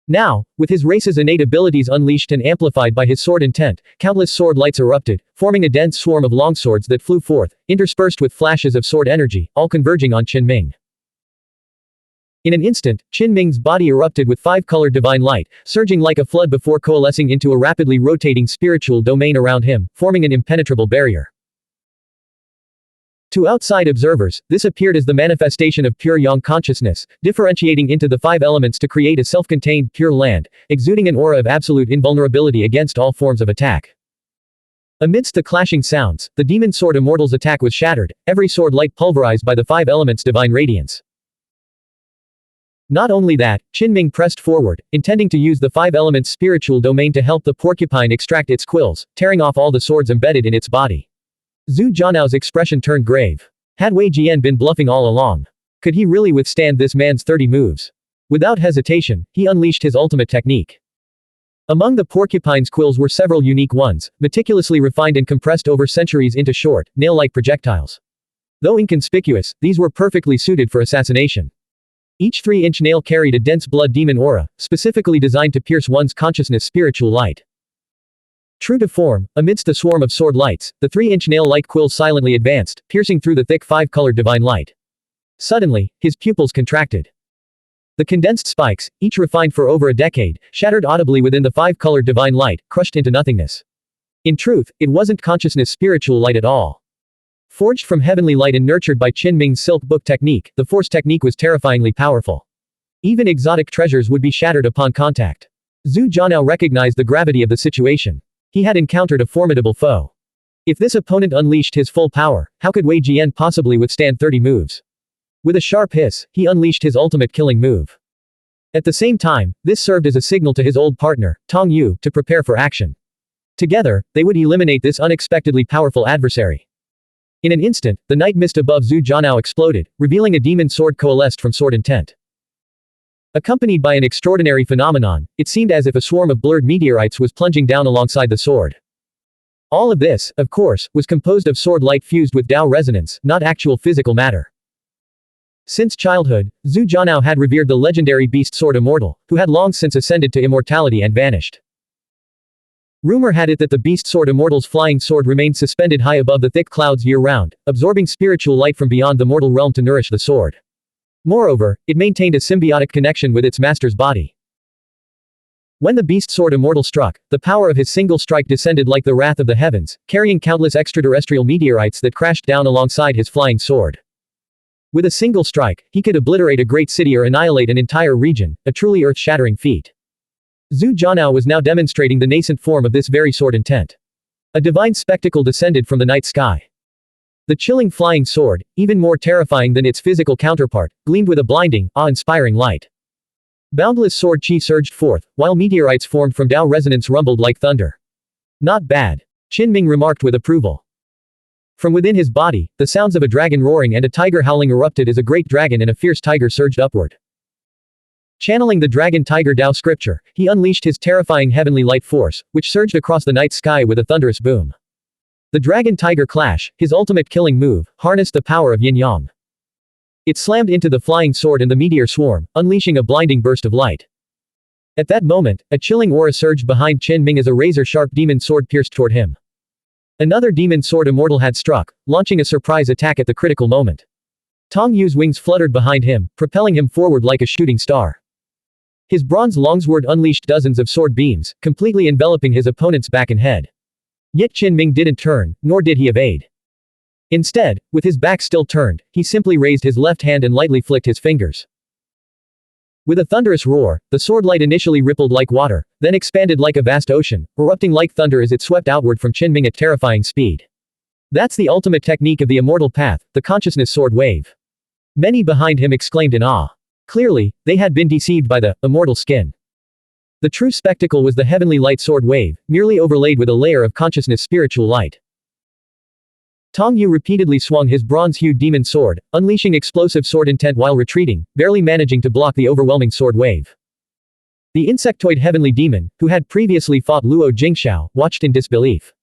Now, with his race's innate abilities unleashed and amplified by his sword intent, countless sword lights erupted, forming a dense swarm of longswords that flew forth, interspersed with flashes of sword energy, all converging on Qin Ming. In an instant, Qin Ming's body erupted with 5-colored divine light, surging like a flood before coalescing into a rapidly rotating spiritual domain around him, forming an impenetrable barrier. To outside observers, this appeared as the manifestation of pure yang consciousness, differentiating into the 5 elements to create a self-contained pure land, exuding an aura of absolute invulnerability against all forms of attack. Amidst the clashing sounds, the demon sword immortal's attack was shattered, every sword light pulverized by the 5 elements' divine radiance. Not only that, Qin Ming pressed forward, intending to use the 5 elements' spiritual domain to help the porcupine extract its quills, tearing off all the swords embedded in its body. Zhu Jianao's expression turned grave. Had Wei Jian been bluffing all along? Could he really withstand this man's 30 moves? Without hesitation, he unleashed his ultimate technique. Among the porcupine's quills were several unique ones, meticulously refined and compressed over centuries into short, nail-like projectiles. Though inconspicuous, these were perfectly suited for assassination. Each 3-inch nail carried a dense blood demon aura, specifically designed to pierce one's consciousness' spiritual light. True to form, amidst the swarm of sword lights, the 3-inch nail-like quill silently advanced, piercing through the thick 5-colored divine light. Suddenly, his pupils contracted. The condensed spikes, each refined for over a decade, shattered audibly within the five-colored divine light, crushed into nothingness. In truth, it wasn't consciousness spiritual light at all. Forged from heavenly light and nurtured by Qin Ming's silk book technique, the force technique was terrifyingly powerful. Even exotic treasures would be shattered upon contact. Zhu Jianao recognized the gravity of the situation. He had encountered a formidable foe. If this opponent unleashed his full power, how could Wei Jian possibly withstand 30 moves? With a sharp hiss, he unleashed his ultimate killing move. At the same time, this served as a signal to his old partner, Tong Yu, to prepare for action. Together, they would eliminate this unexpectedly powerful adversary. In an instant, the night mist above Zhu Jianao exploded, revealing a demon sword coalesced from sword intent. Accompanied by an extraordinary phenomenon, it seemed as if a swarm of blurred meteorites was plunging down alongside the sword. All of this, of course, was composed of sword light fused with Dao resonance, not actual physical matter. Since childhood, Zhu Jianao had revered the legendary beast sword immortal, who had long since ascended to immortality and vanished. Rumor had it that the beast sword immortal's flying sword remained suspended high above the thick clouds year-round, absorbing spiritual light from beyond the mortal realm to nourish the sword. Moreover, it maintained a symbiotic connection with its master's body. When the beast sword immortal struck, the power of his single strike descended like the wrath of the heavens, carrying countless extraterrestrial meteorites that crashed down alongside his flying sword. With a single strike, he could obliterate a great city or annihilate an entire region, a truly earth-shattering feat. Zhu Jianao was now demonstrating the nascent form of this very sword intent. A divine spectacle descended from the night sky. The chilling flying sword, even more terrifying than its physical counterpart, gleamed with a blinding, awe-inspiring light. Boundless sword chi surged forth, while meteorites formed from Dao resonance rumbled like thunder. Not bad. Qin Ming remarked with approval. From within his body, the sounds of a dragon roaring and a tiger howling erupted as a great dragon and a fierce tiger surged upward. Channeling the dragon-tiger Dao scripture, he unleashed his terrifying heavenly light force, which surged across the night sky with a thunderous boom. The dragon-tiger clash, his ultimate killing move, harnessed the power of yin-yang. It slammed into the flying sword and the meteor swarm, unleashing a blinding burst of light. At that moment, a chilling aura surged behind Qin Ming as a razor-sharp demon sword pierced toward him. Another demon sword immortal had struck, launching a surprise attack at the critical moment. Tong Yu's wings fluttered behind him, propelling him forward like a shooting star. His bronze longsword unleashed dozens of sword beams, completely enveloping his opponent's back and head. Yet Qin Ming didn't turn, nor did he evade. Instead, with his back still turned, he simply raised his left hand and lightly flicked his fingers. With a thunderous roar, the sword light initially rippled like water, then expanded like a vast ocean, erupting like thunder as it swept outward from Qin Ming at terrifying speed. That's the ultimate technique of the immortal path, the consciousness sword wave. Many behind him exclaimed in awe. Clearly, they had been deceived by the immortal skin. The true spectacle was the heavenly light sword wave, merely overlaid with a layer of consciousness spiritual light. Tong Yu repeatedly swung his bronze-hued demon sword, unleashing explosive sword intent while retreating, barely managing to block the overwhelming sword wave. The insectoid heavenly demon, who had previously fought Luo Jingxiao, watched in disbelief.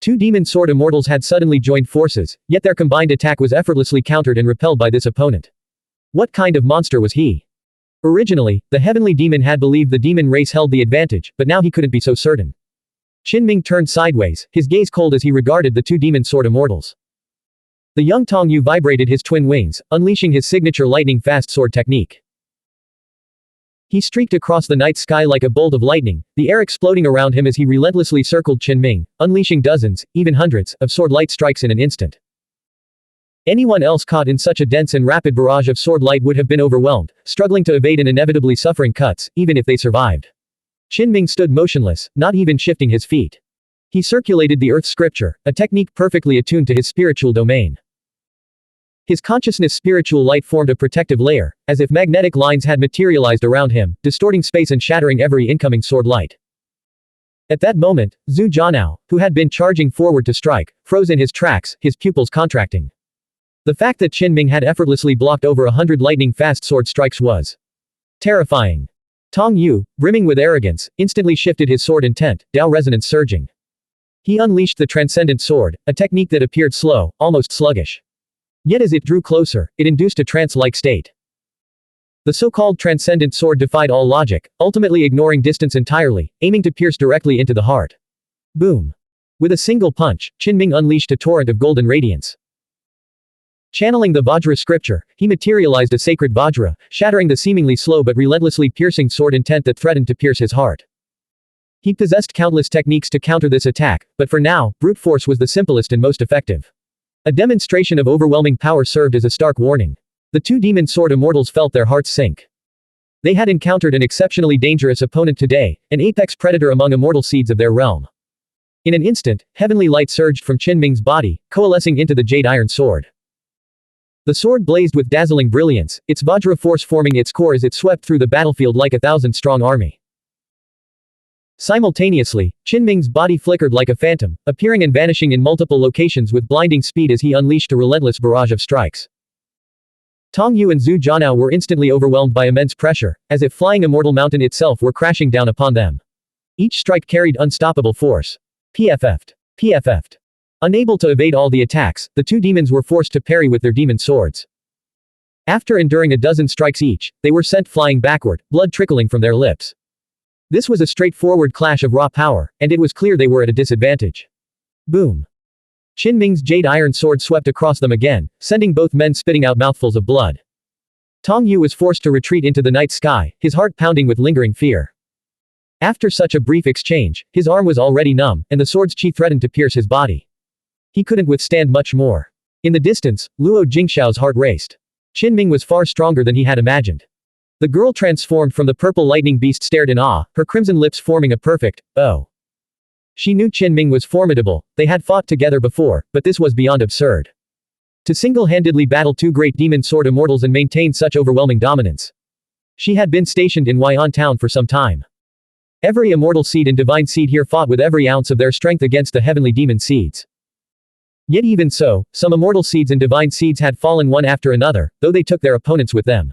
Two demon sword immortals had suddenly joined forces, yet their combined attack was effortlessly countered and repelled by this opponent. What kind of monster was he? Originally, the heavenly demon had believed the demon race held the advantage, but now he couldn't be so certain. Qin Ming turned sideways, his gaze cold as he regarded the two demon sword immortals. The young Tong Yu vibrated his twin wings, unleashing his signature lightning-fast sword technique. He streaked across the night sky like a bolt of lightning, the air exploding around him as he relentlessly circled Qin Ming, unleashing dozens, even hundreds, of sword light strikes in an instant. Anyone else caught in such a dense and rapid barrage of sword light would have been overwhelmed, struggling to evade and inevitably suffering cuts, even if they survived. Qin Ming stood motionless, not even shifting his feet. He circulated the earth scripture, a technique perfectly attuned to his spiritual domain. His consciousness spiritual light formed a protective layer, as if magnetic lines had materialized around him, distorting space and shattering every incoming sword light. At that moment, Zhu Jianao, who had been charging forward to strike, froze in his tracks, his pupils contracting. The fact that Qin Ming had effortlessly blocked over 100 lightning-fast sword strikes was terrifying. Tong Yu, brimming with arrogance, instantly shifted his sword intent, Dao resonance surging. He unleashed the transcendent sword, a technique that appeared slow, almost sluggish. Yet as it drew closer, it induced a trance-like state. The so-called transcendent sword defied all logic, ultimately ignoring distance entirely, aiming to pierce directly into the heart. Boom. With a single punch, Qin Ming unleashed a torrent of golden radiance. Channeling the Vajra scripture, he materialized a sacred Vajra, shattering the seemingly slow but relentlessly piercing sword intent that threatened to pierce his heart. He possessed countless techniques to counter this attack, but for now, brute force was the simplest and most effective. A demonstration of overwhelming power served as a stark warning. The two demon sword immortals felt their hearts sink. They had encountered an exceptionally dangerous opponent today, an apex predator among immortal seeds of their realm. In an instant, heavenly light surged from Qinming's body, coalescing into the jade iron sword. The sword blazed with dazzling brilliance, its Vajra force forming its core as it swept through the battlefield like a 1,000-strong army. Simultaneously, Qinming's body flickered like a phantom, appearing and vanishing in multiple locations with blinding speed as he unleashed a relentless barrage of strikes. Tong Yu and Zhu Jianao were instantly overwhelmed by immense pressure, as if flying immortal mountain itself were crashing down upon them. Each strike carried unstoppable force. PFF'd. PFF'd. Unable to evade all the attacks, the two demons were forced to parry with their demon swords. After enduring a dozen strikes each, they were sent flying backward, blood trickling from their lips. This was a straightforward clash of raw power, and it was clear they were at a disadvantage. Boom. Qinming's jade iron sword swept across them again, sending both men spitting out mouthfuls of blood. Tong Yu was forced to retreat into the night sky, his heart pounding with lingering fear. After such a brief exchange, his arm was already numb, and the sword's chi threatened to pierce his body. He couldn't withstand much more. In the distance, Luo Jingxiao's heart raced. Qinming was far stronger than he had imagined. The girl transformed from the purple lightning beast stared in awe, her crimson lips forming a perfect O. She knew Qinming was formidable, they had fought together before, but this was beyond absurd. To single-handedly battle two great demon sword immortals and maintain such overwhelming dominance. She had been stationed in Huai'an town for some time. Every immortal seed and divine seed here fought with every ounce of their strength against the heavenly demon seeds. Yet even so, some immortal seeds and divine seeds had fallen one after another, though they took their opponents with them.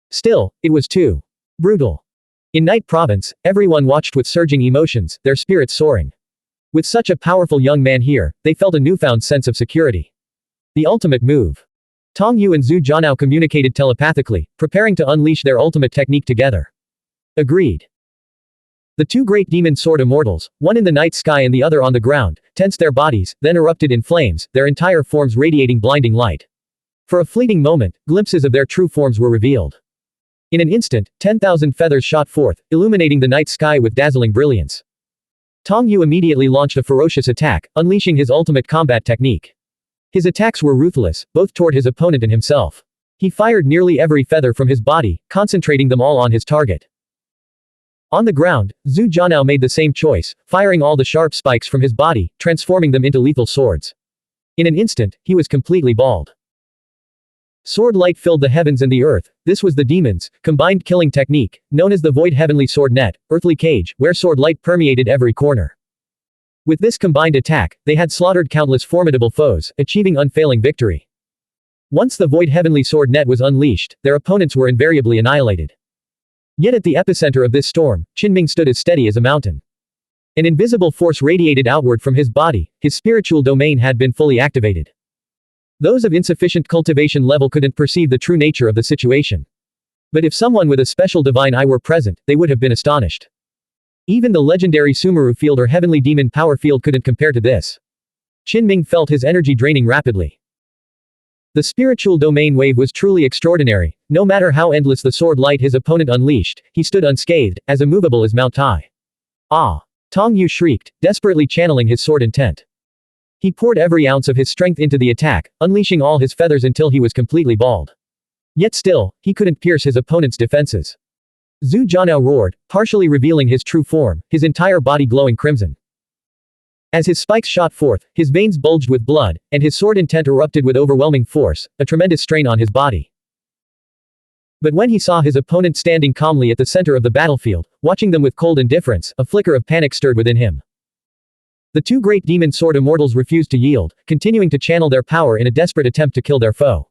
Still, it was too brutal. In Night Province, everyone watched with surging emotions, their spirits soaring. With such a powerful young man here, they felt a newfound sense of security. The ultimate move. Tong Yu and Zhu Jianao communicated telepathically, preparing to unleash their ultimate technique together. Agreed. The two great demon sword immortals, one in the night sky and the other on the ground, tensed their bodies, then erupted in flames, their entire forms radiating blinding light. For a fleeting moment, glimpses of their true forms were revealed. In an instant, 10,000 feathers shot forth, illuminating the night sky with dazzling brilliance. Tong Yu immediately launched a ferocious attack, unleashing his ultimate combat technique. His attacks were ruthless, both toward his opponent and himself. He fired nearly every feather from his body, concentrating them all on his target. On the ground, Zhu Jianao made the same choice, firing all the sharp spikes from his body, transforming them into lethal swords. In an instant, he was completely bald. Sword light filled the heavens and the earth. This was the demons' combined killing technique, known as the Void Heavenly Sword Net, Earthly Cage, where sword light permeated every corner. With this combined attack, they had slaughtered countless formidable foes, achieving unfailing victory. Once the Void Heavenly Sword Net was unleashed, their opponents were invariably annihilated. Yet at the epicenter of this storm, Qinming stood as steady as a mountain. An invisible force radiated outward from his body, his spiritual domain had been fully activated. Those of insufficient cultivation level couldn't perceive the true nature of the situation. But if someone with a special divine eye were present, they would have been astonished. Even the legendary Sumeru field or heavenly demon power field couldn't compare to this. Qinming felt his energy draining rapidly. The spiritual domain wave was truly extraordinary. No matter how endless the sword light his opponent unleashed, he stood unscathed, as immovable as Mount Tai. Ah! Tong Yu shrieked, desperately channeling his sword intent. He poured every ounce of his strength into the attack, unleashing all his feathers until he was completely bald. Yet still, he couldn't pierce his opponent's defenses. Zhu Jianao roared, partially revealing his true form, his entire body glowing crimson. As his spikes shot forth, his veins bulged with blood, and his sword intent erupted with overwhelming force, a tremendous strain on his body. But when he saw his opponent standing calmly at the center of the battlefield, watching them with cold indifference, a flicker of panic stirred within him. The two great demon sword immortals refused to yield, continuing to channel their power in a desperate attempt to kill their foe.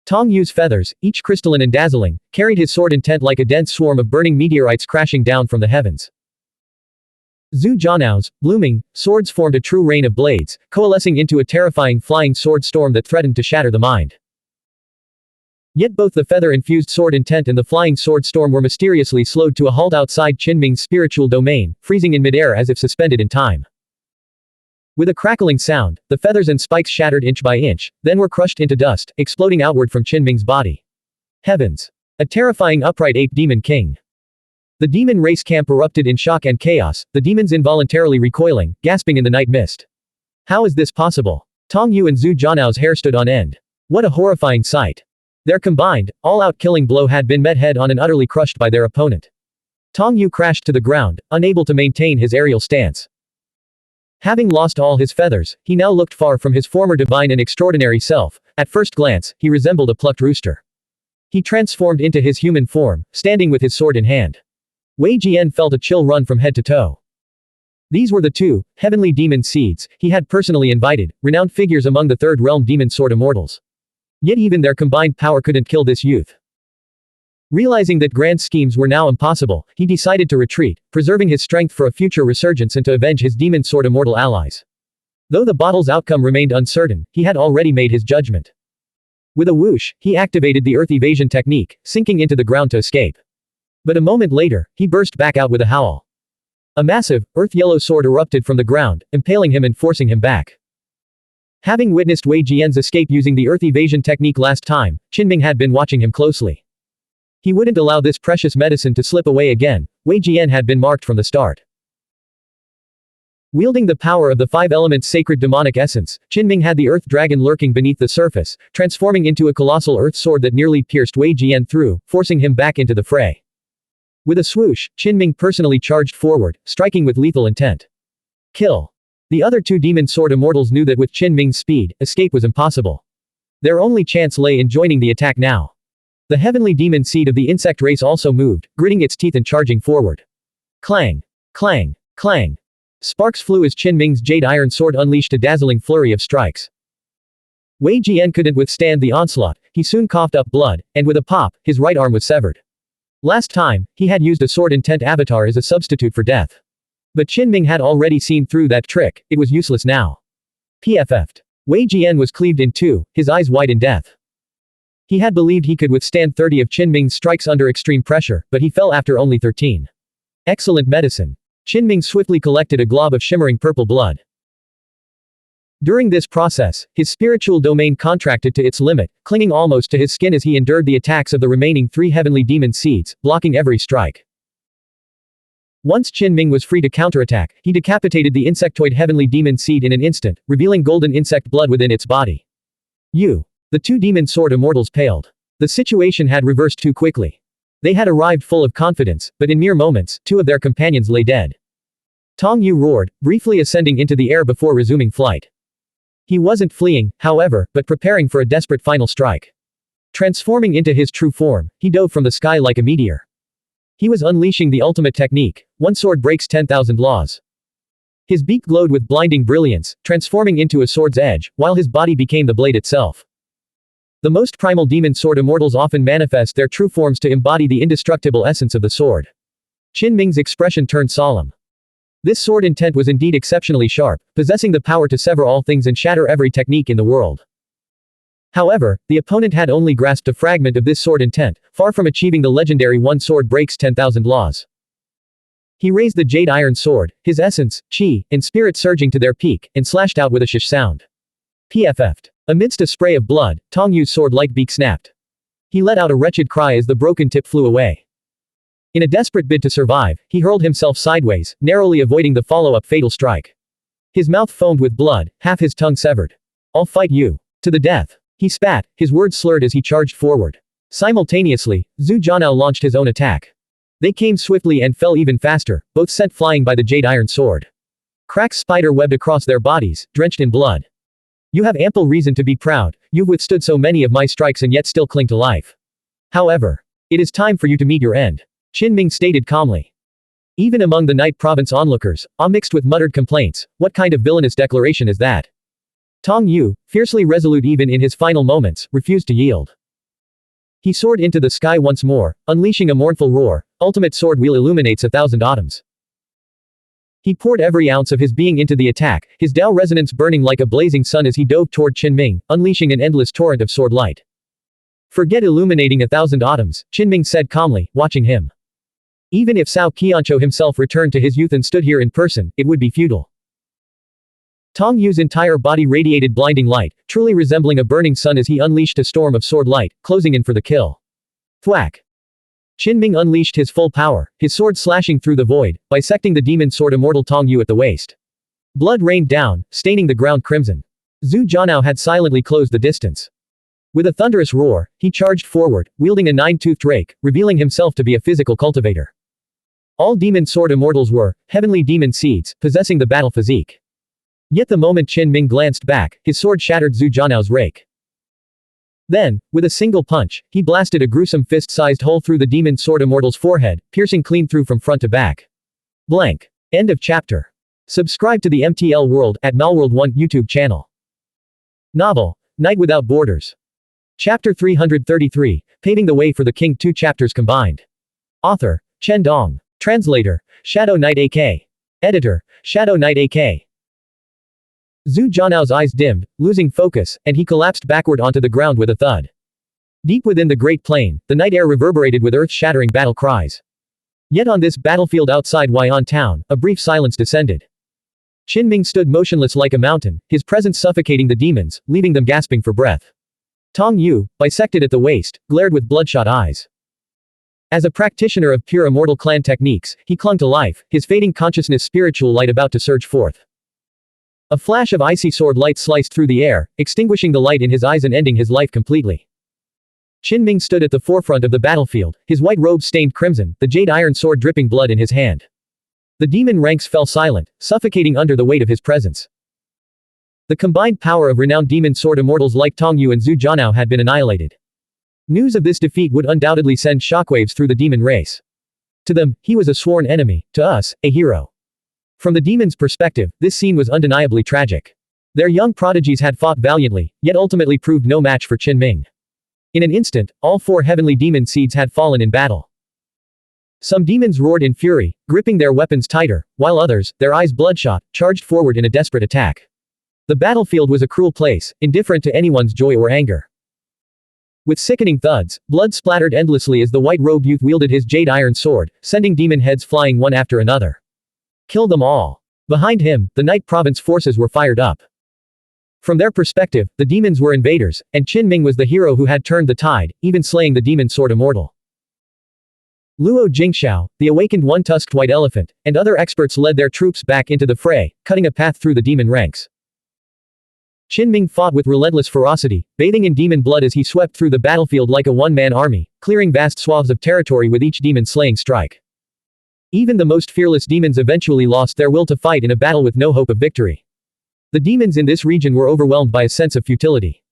Tong Yu's feathers, each crystalline and dazzling, carried his sword intent like a dense swarm of burning meteorites crashing down from the heavens. Zhu Jianao's, blooming, swords formed a true rain of blades, coalescing into a terrifying flying sword storm that threatened to shatter the mind. Yet both the feather-infused sword intent and the flying sword storm were mysteriously slowed to a halt outside Qinming's spiritual domain, freezing in midair as if suspended in time. With a crackling sound, the feathers and spikes shattered inch by inch, then were crushed into dust, exploding outward from Qinming's body. Heavens! A terrifying upright ape demon king. The demon race camp erupted in shock and chaos, the demons involuntarily recoiling, gasping in the night mist. How is this possible? Tong Yu and Zhu Jianao's hair stood on end. What a horrifying sight. Their combined, all-out killing blow had been met head-on and utterly crushed by their opponent. Tong Yu crashed to the ground, unable to maintain his aerial stance. Having lost all his feathers, he now looked far from his former divine and extraordinary self. At first glance, he resembled a plucked rooster. He transformed into his human form, standing with his sword in hand. Wei Jian felt a chill run from head to toe. These were the two heavenly demon seeds he had personally invited, renowned figures among the Third Realm demon sword immortals. Yet even their combined power couldn't kill this youth. Realizing that grand schemes were now impossible, he decided to retreat, preserving his strength for a future resurgence and to avenge his demon sword immortal allies. Though the battle's outcome remained uncertain, he had already made his judgment. With a whoosh, he activated the earth evasion technique, sinking into the ground to escape. But a moment later, he burst back out with a howl. A massive, earth-yellow sword erupted from the ground, impaling him and forcing him back. Having witnessed Wei Jian's escape using the earth evasion technique last time, Qinming had been watching him closely. He wouldn't allow this precious medicine to slip away again. Wei Jian had been marked from the start. Wielding the power of the five elements' sacred demonic essence, Qinming had the earth dragon lurking beneath the surface, transforming into a colossal earth sword that nearly pierced Wei Jian through, forcing him back into the fray. With a swoosh, Qinming personally charged forward, striking with lethal intent. Kill. The other two demon sword immortals knew that with Qinming's speed, escape was impossible. Their only chance lay in joining the attack now. The heavenly demon seed of the insect race also moved, gritting its teeth and charging forward. Clang! Clang! Clang! Sparks flew as Qinming's jade iron sword unleashed a dazzling flurry of strikes. Wei Jian couldn't withstand the onslaught, he soon coughed up blood, and with a pop, his right arm was severed. Last time, he had used a sword intent avatar as a substitute for death. But Qinming had already seen through that trick, it was useless now. PFF'd. Wei Jian was cleaved in two, his eyes wide in death. He had believed he could withstand 30 of Qinming's strikes under extreme pressure, but he fell after only 13. Excellent medicine. Qinming swiftly collected a glob of shimmering purple blood. During this process, his spiritual domain contracted to its limit, clinging almost to his skin as he endured the attacks of the remaining 3 heavenly demon seeds, blocking every strike. Once Qinming was free to counterattack, he decapitated the insectoid heavenly demon seed in an instant, revealing golden insect blood within its body. The two demon sword immortals paled. The situation had reversed too quickly. They had arrived full of confidence, but in mere moments, 2 of their companions lay dead. Tong Yu roared, briefly ascending into the air before resuming flight. He wasn't fleeing, however, but preparing for a desperate final strike. Transforming into his true form, he dove from the sky like a meteor. He was unleashing the ultimate technique. One sword breaks 10,000 laws. His beak glowed with blinding brilliance, transforming into a sword's edge, while his body became the blade itself. The most primal demon sword immortals often manifest their true forms to embody the indestructible essence of the sword. Qinming's expression turned solemn. This sword intent was indeed exceptionally sharp, possessing the power to sever all things and shatter every technique in the world. However, the opponent had only grasped a fragment of this sword intent, far from achieving the legendary one sword breaks 10,000 laws. He raised the jade iron sword, his essence, qi, and spirit surging to their peak, and slashed out with a shish sound. PFF'd. Amidst a spray of blood, Tong Yu's sword-like beak snapped. He let out a wretched cry as the broken tip flew away. In a desperate bid to survive, he hurled himself sideways, narrowly avoiding the follow-up fatal strike. His mouth foamed with blood, half his tongue severed. "I'll fight you. To the death." He spat, his words slurred as he charged forward. Simultaneously, Zhu Jianao launched his own attack. They came swiftly and fell even faster, both sent flying by the jade iron sword. Cracks spider-webbed across their bodies, drenched in blood. "You have ample reason to be proud, you've withstood so many of my strikes and yet still cling to life. However, it is time for you to meet your end," Qinming stated calmly. Even among the Night Province onlookers, mixed with muttered complaints, "What kind of villainous declaration is that?" Tong Yu, fiercely resolute even in his final moments, refused to yield. He soared into the sky once more, unleashing a mournful roar. Ultimate sword wheel illuminates 1,000 autumns. He poured every ounce of his being into the attack, his Dao resonance burning like a blazing sun as he dove toward Qinming, unleashing an endless torrent of sword light. "Forget illuminating 1,000 autumns," Qinming said calmly, watching him. "Even if Cao Qianqiu himself returned to his youth and stood here in person, it would be futile." Tong Yu's entire body radiated blinding light, truly resembling a burning sun as he unleashed a storm of sword light, closing in for the kill. Thwack! Qin Ming unleashed his full power, his sword slashing through the void, bisecting the demon sword immortal Tong Yu at the waist. Blood rained down, staining the ground crimson. Zhu Jianao had silently closed the distance. With a thunderous roar, he charged forward, wielding a nine-toothed rake, revealing himself to be a physical cultivator. All demon sword immortals were heavenly demon seeds, possessing the battle physique. Yet the moment Qin Ming glanced back, his sword shattered Zhu Jianao's rake. Then, with a single punch, he blasted a gruesome fist-sized hole through the demon sword immortal's forehead, piercing clean through from front to back. Blank. End of chapter. Subscribe to the MTL World at Malworld 1 YouTube channel. Novel, Night Without Borders. Chapter 333, Paving the Way for the King. 2 chapters combined. Author, Chen Dong. Translator, Shadow Knight AK. Editor, Shadow Knight AK. Zhu Jianao's eyes dimmed, losing focus, and he collapsed backward onto the ground with a thud. Deep within the great plain, the night air reverberated with earth-shattering battle cries. Yet on this battlefield outside Huai'an town, a brief silence descended. Qin Ming stood motionless like a mountain, his presence suffocating the demons, leaving them gasping for breath. Tong Yu, bisected at the waist, glared with bloodshot eyes. As a practitioner of pure immortal clan techniques, he clung to life, his fading consciousness spiritual light about to surge forth. A flash of icy sword light sliced through the air, extinguishing the light in his eyes and ending his life completely. Qin Ming stood at the forefront of the battlefield, his white robe stained crimson, the jade iron sword dripping blood in his hand. The demon ranks fell silent, suffocating under the weight of his presence. The combined power of renowned demon sword immortals like Tong Yu and Zhu Jianao had been annihilated. News of this defeat would undoubtedly send shockwaves through the demon race. To them, he was a sworn enemy, to us, a hero. From the demons' perspective, this scene was undeniably tragic. Their young prodigies had fought valiantly, yet ultimately proved no match for Qin Ming. In an instant, all 4 heavenly demon seeds had fallen in battle. Some demons roared in fury, gripping their weapons tighter, while others, their eyes bloodshot, charged forward in a desperate attack. The battlefield was a cruel place, indifferent to anyone's joy or anger. With sickening thuds, blood splattered endlessly as the white-robed youth wielded his jade iron sword, sending demon heads flying one after another. Kill them all. Behind him, the Night Province forces were fired up. From their perspective, the demons were invaders, and Qin Ming was the hero who had turned the tide, even slaying the demon sword immortal. Luo Jingxiao, the awakened one-tusked white elephant, and other experts led their troops back into the fray, cutting a path through the demon ranks. Qin Ming fought with relentless ferocity, bathing in demon blood as he swept through the battlefield like a one-man army, clearing vast swaths of territory with each demon-slaying strike. Even the most fearless demons eventually lost their will to fight in a battle with no hope of victory. The demons in this region were overwhelmed by a sense of futility.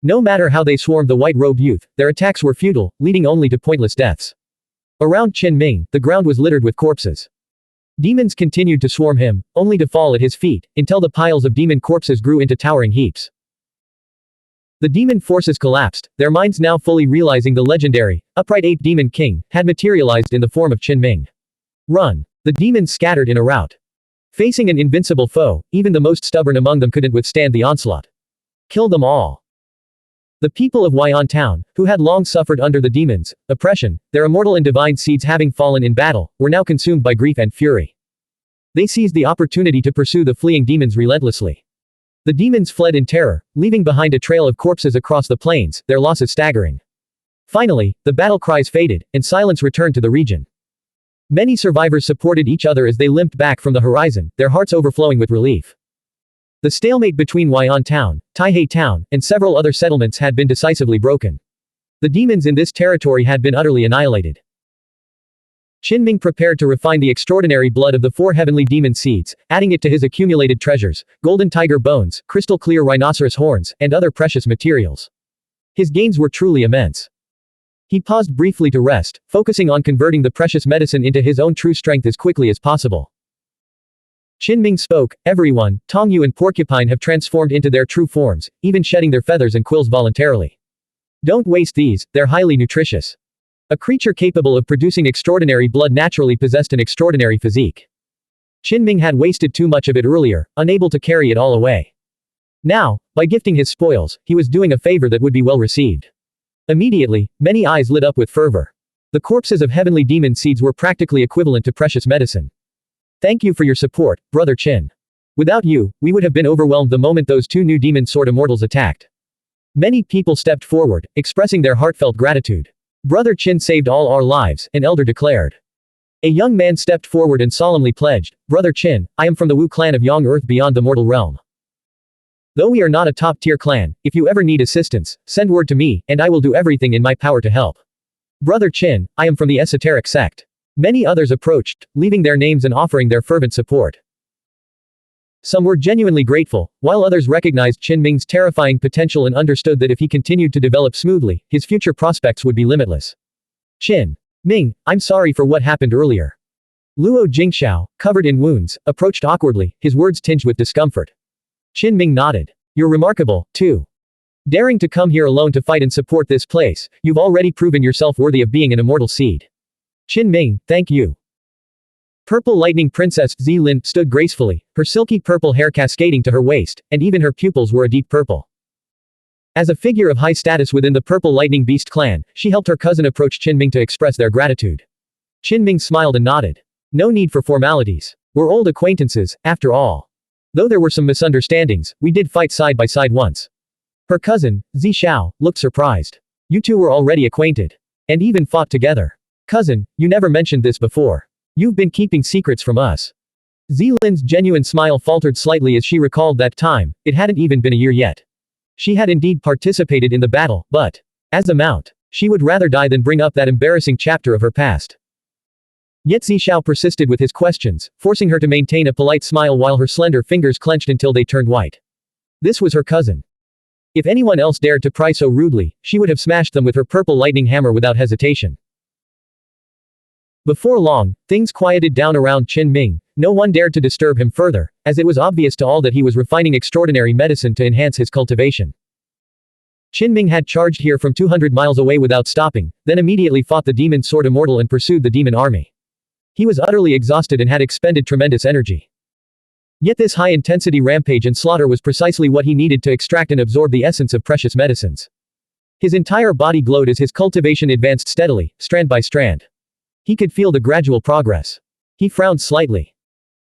No matter how they swarmed the white-robed youth, their attacks were futile, leading only to pointless deaths. Around Qin Ming, the ground was littered with corpses. Demons continued to swarm him, only to fall at his feet, until the piles of demon corpses grew into towering heaps. The demon forces collapsed, their minds now fully realizing the legendary, upright ape demon king, had materialized in the form of Qin Ming. Run! The demons scattered in a rout. Facing an invincible foe, even the most stubborn among them couldn't withstand the onslaught. Kill them all. The people of Huai'an town, who had long suffered under the demons' oppression, their immortal and divine seeds having fallen in battle, were now consumed by grief and fury. They seized the opportunity to pursue the fleeing demons relentlessly. The demons fled in terror, leaving behind a trail of corpses across the plains, their losses staggering. Finally, the battle cries faded, and silence returned to the region. Many survivors supported each other as they limped back from the horizon, their hearts overflowing with relief. The stalemate between Huai'an town, Taihei town, and several other settlements had been decisively broken. The demons in this territory had been utterly annihilated. Qin Ming prepared to refine the extraordinary blood of the 4 heavenly demon seeds, adding it to his accumulated treasures, golden tiger bones, crystal-clear rhinoceros horns, and other precious materials. His gains were truly immense. He paused briefly to rest, focusing on converting the precious medicine into his own true strength as quickly as possible. Qin Ming spoke, everyone, Tong Yu and Porcupine have transformed into their true forms, even shedding their feathers and quills voluntarily. Don't waste these, they're highly nutritious. A creature capable of producing extraordinary blood naturally possessed an extraordinary physique. Qin Ming had wasted too much of it earlier, unable to carry it all away. Now, by gifting his spoils, he was doing a favor that would be well received. Immediately, many eyes lit up with fervor. The corpses of heavenly demon seeds were practically equivalent to precious medicine. Thank you for your support, Brother Qin. Without you, we would have been overwhelmed the moment those two new demon sword immortals attacked. Many people stepped forward, expressing their heartfelt gratitude. Brother Qin saved all our lives, an elder declared. A young man stepped forward and solemnly pledged, Brother Qin, I am from the Wu clan of Yang Earth beyond the mortal realm. Though we are not a top-tier clan, if you ever need assistance, send word to me, and I will do everything in my power to help. Brother Qin, I am from the esoteric sect. Many others approached, leaving their names and offering their fervent support. Some were genuinely grateful, while others recognized Qin Ming's terrifying potential and understood that if he continued to develop smoothly, his future prospects would be limitless. Qin Ming, I'm sorry for what happened earlier. Luo Jingxiao, covered in wounds, approached awkwardly, his words tinged with discomfort. Qin Ming nodded. You're remarkable, too. Daring to come here alone to fight and support this place, you've already proven yourself worthy of being an immortal seed. Qin Ming, thank you. Purple Lightning Princess Zilin stood gracefully, her silky purple hair cascading to her waist, and even her pupils were a deep purple. As a figure of high status within the Purple Lightning Beast clan, she helped her cousin approach Qin Ming to express their gratitude. Qin Ming smiled and nodded. No need for formalities. We're old acquaintances, after all. Though there were some misunderstandings, we did fight side by side once. Her cousin, Zi Xiao, looked surprised. You two were already acquainted. And even fought together. Cousin, you never mentioned this before. You've been keeping secrets from us. Zilin's genuine smile faltered slightly as she recalled that time, it hadn't even been a year yet. She had indeed participated in the battle, but, as a mount, she would rather die than bring up that embarrassing chapter of her past. Yet Zi Xiao persisted with his questions, forcing her to maintain a polite smile while her slender fingers clenched until they turned white. This was her cousin. If anyone else dared to pry so rudely, she would have smashed them with her purple lightning hammer without hesitation. Before long, things quieted down around Qin Ming. No one dared to disturb him further, as it was obvious to all that he was refining extraordinary medicine to enhance his cultivation. Qin Ming had charged here from 200 miles away without stopping, then immediately fought the demon sword immortal and pursued the demon army. He was utterly exhausted and had expended tremendous energy. Yet this high-intensity rampage and slaughter was precisely what he needed to extract and absorb the essence of precious medicines. His entire body glowed as his cultivation advanced steadily, strand by strand. He could feel the gradual progress. He frowned slightly.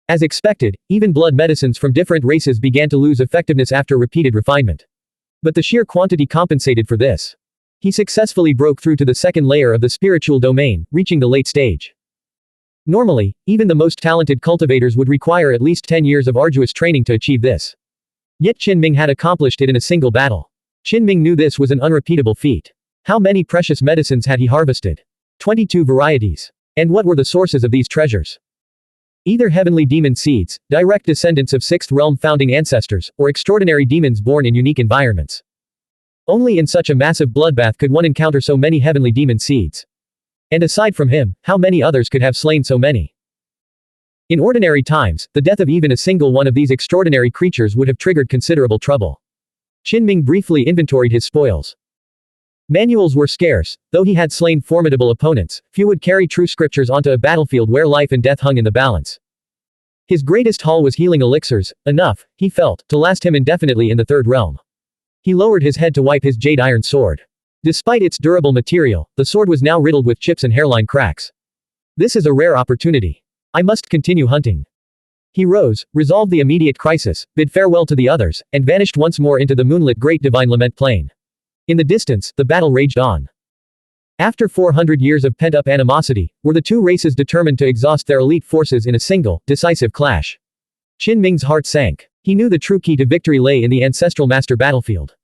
As expected, even blood medicines from different races began to lose effectiveness after repeated refinement. But the sheer quantity compensated for this. He successfully broke through to the second layer of the spiritual domain, reaching the late stage. Normally, even the most talented cultivators would require at least 10 years of arduous training to achieve this. Yet Qin Ming had accomplished it in a single battle. Qin Ming knew this was an unrepeatable feat. How many precious medicines had he harvested? 22 varieties. And what were the sources of these treasures? Either heavenly demon seeds, direct descendants of Sixth Realm founding ancestors, or extraordinary demons born in unique environments. Only in such a massive bloodbath could one encounter so many heavenly demon seeds. And aside from him, how many others could have slain so many? In ordinary times, the death of even a single one of these extraordinary creatures would have triggered considerable trouble. Qin Ming briefly inventoried his spoils. Manuals were scarce, though he had slain formidable opponents, few would carry true scriptures onto a battlefield where life and death hung in the balance. His greatest haul was healing elixirs, enough, he felt, to last him indefinitely in the Third Realm. He lowered his head to wipe his jade iron sword. Despite its durable material, the sword was now riddled with chips and hairline cracks. This is a rare opportunity. I must continue hunting. He rose, resolved the immediate crisis, bid farewell to the others, and vanished once more into the moonlit Great Divine Lament Plain. In the distance, the battle raged on. After 400 years of pent-up animosity, were the two races determined to exhaust their elite forces in a single, decisive clash. Qin Ming's heart sank. He knew the true key to victory lay in the ancestral master battlefield.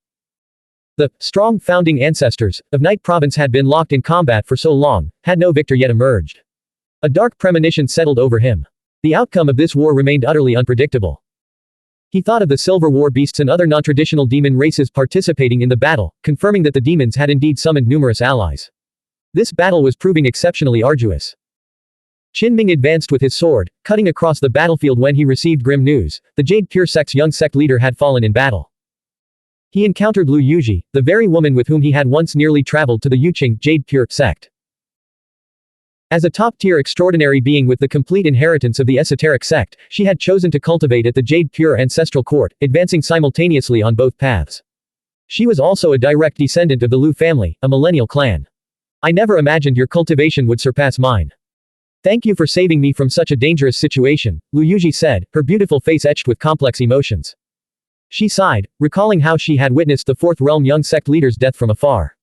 The strong founding ancestors of Night Province had been locked in combat for so long, had no victor yet emerged. A dark premonition settled over him. The outcome of this war remained utterly unpredictable. He thought of the Silver War beasts and other non-traditional demon races participating in the battle, confirming that the demons had indeed summoned numerous allies. This battle was proving exceptionally arduous. Qin Ming advanced with his sword, cutting across the battlefield when he received grim news. The Jade Pure Sect's young sect leader had fallen in battle. He encountered Lu Yuji, the very woman with whom he had once nearly traveled to the Yuqing Jade Pure sect. As a top-tier extraordinary being with the complete inheritance of the esoteric sect, she had chosen to cultivate at the Jade Pure ancestral court, advancing simultaneously on both paths. She was also a direct descendant of the Lu family, a millennial clan. I never imagined your cultivation would surpass mine. Thank you for saving me from such a dangerous situation, Lu Yuji said, her beautiful face etched with complex emotions. She sighed, recalling how she had witnessed the Fourth Realm young sect leader's death from afar.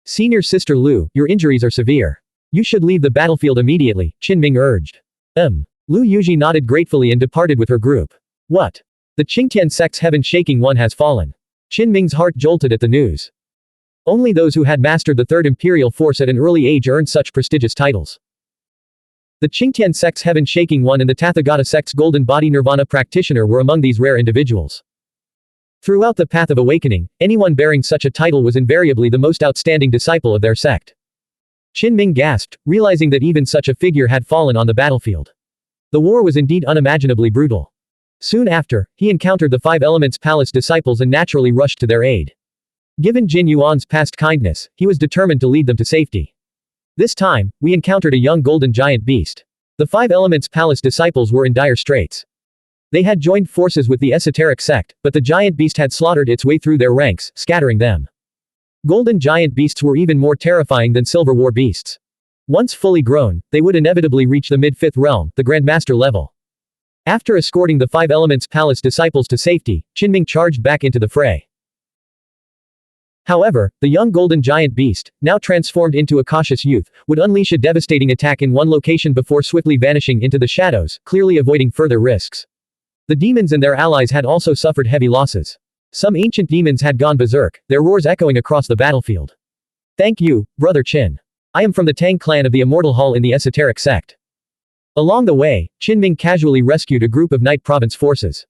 Senior Sister Lu, your injuries are severe. You should leave the battlefield immediately, Qinming urged. Lu Yuji nodded gratefully and departed with her group. What? The Qingtian sect's heaven-shaking one has fallen. Qinming's heart jolted at the news. Only those who had mastered the Third Imperial Force at an early age earned such prestigious titles. The Qingtian sect's heaven-shaking one and the Tathagata sect's golden body nirvana practitioner were among these rare individuals. Throughout the path of awakening, anyone bearing such a title was invariably the most outstanding disciple of their sect. Qinming gasped, realizing that even such a figure had fallen on the battlefield. The war was indeed unimaginably brutal. Soon after, he encountered the Five Elements Palace disciples and naturally rushed to their aid. Given Jin Yuan's past kindness, he was determined to lead them to safety. This time, we encountered a young golden giant beast. The Five Elements Palace disciples were in dire straits. They had joined forces with the esoteric sect, but the giant beast had slaughtered its way through their ranks, scattering them. Golden giant beasts were even more terrifying than silver war beasts. Once fully grown, they would inevitably reach the mid-fifth realm, the Grandmaster level. After escorting the Five Elements Palace disciples to safety, Qinming charged back into the fray. However, the young golden giant beast, now transformed into a cautious youth, would unleash a devastating attack in one location before swiftly vanishing into the shadows, clearly avoiding further risks. The demons and their allies had also suffered heavy losses. Some ancient demons had gone berserk, their roars echoing across the battlefield. Thank you, Brother Qin. I am from the Tang clan of the Immortal Hall in the esoteric sect. Along the way, Qinming casually rescued a group of Night Province forces.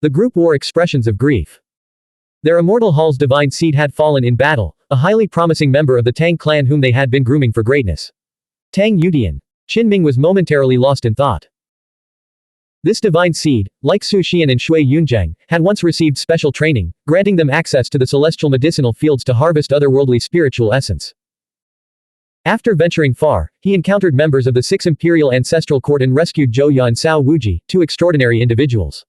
The group wore expressions of grief. Their Immortal Hall's divine seed had fallen in battle, a highly promising member of the Tang clan whom they had been grooming for greatness. Tang Yudian. Qinming was momentarily lost in thought. This divine seed, like Su Xian and Shui Yunzhang, had once received special training, granting them access to the celestial medicinal fields to harvest otherworldly spiritual essence. After venturing far, he encountered members of the Sixth Imperial Ancestral Court and rescued Zhouya and Cao Wuji, two extraordinary individuals.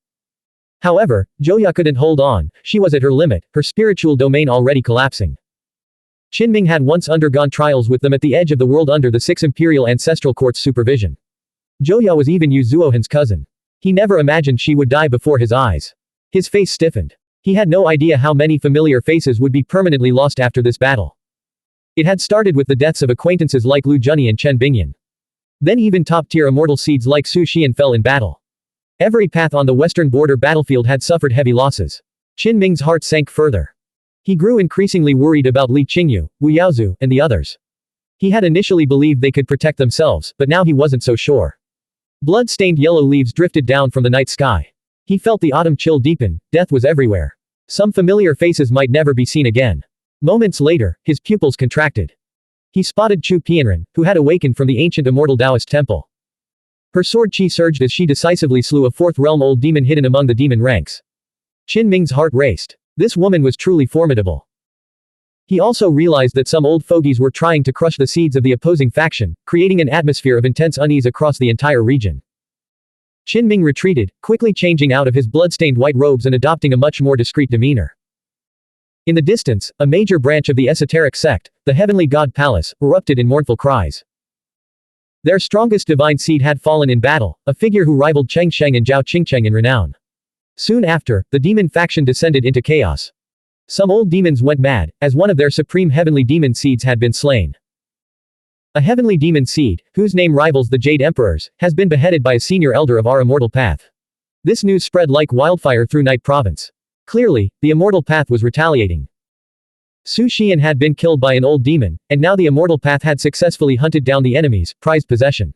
However, Zhouya couldn't hold on, she was at her limit, her spiritual domain already collapsing. Qinming had once undergone trials with them at the edge of the world under the Sixth Imperial Ancestral Court's supervision. Zhouya was even Yu Zuohan's cousin. He never imagined she would die before his eyes. His face stiffened. He had no idea how many familiar faces would be permanently lost after this battle. It had started with the deaths of acquaintances like Lu Junyi and Chen Bingyan. Then even top-tier immortal seeds like Su Xian fell in battle. Every path on the western border battlefield had suffered heavy losses. Qinming's heart sank further. He grew increasingly worried about Li Qingyu, Wu Yaozu, and the others. He had initially believed they could protect themselves, but now he wasn't so sure. Blood-stained yellow leaves drifted down from the night sky. He felt the autumn chill deepen, death was everywhere. Some familiar faces might never be seen again. Moments later, his pupils contracted. He spotted Chu Pianren, who had awakened from the ancient immortal Taoist temple. Her sword chi surged as she decisively slew a fourth realm old demon hidden among the demon ranks. Qinming's heart raced. This woman was truly formidable. He also realized that some old fogies were trying to crush the seeds of the opposing faction, creating an atmosphere of intense unease across the entire region. Qinming retreated, quickly changing out of his blood-stained white robes and adopting a much more discreet demeanor. In the distance, a major branch of the esoteric sect, the Heavenly God Palace, erupted in mournful cries. Their strongest divine seed had fallen in battle, a figure who rivaled Cheng Sheng and Zhao Qingcheng in renown. Soon after, the demon faction descended into chaos. Some old demons went mad, as one of their supreme heavenly demon seeds had been slain. A heavenly demon seed, whose name rivals the Jade Emperor's, has been beheaded by a senior elder of our immortal path. This news spread like wildfire through Night Province. Clearly, the immortal path was retaliating. Su Xian had been killed by an old demon, and now the immortal path had successfully hunted down the enemy's prized possession.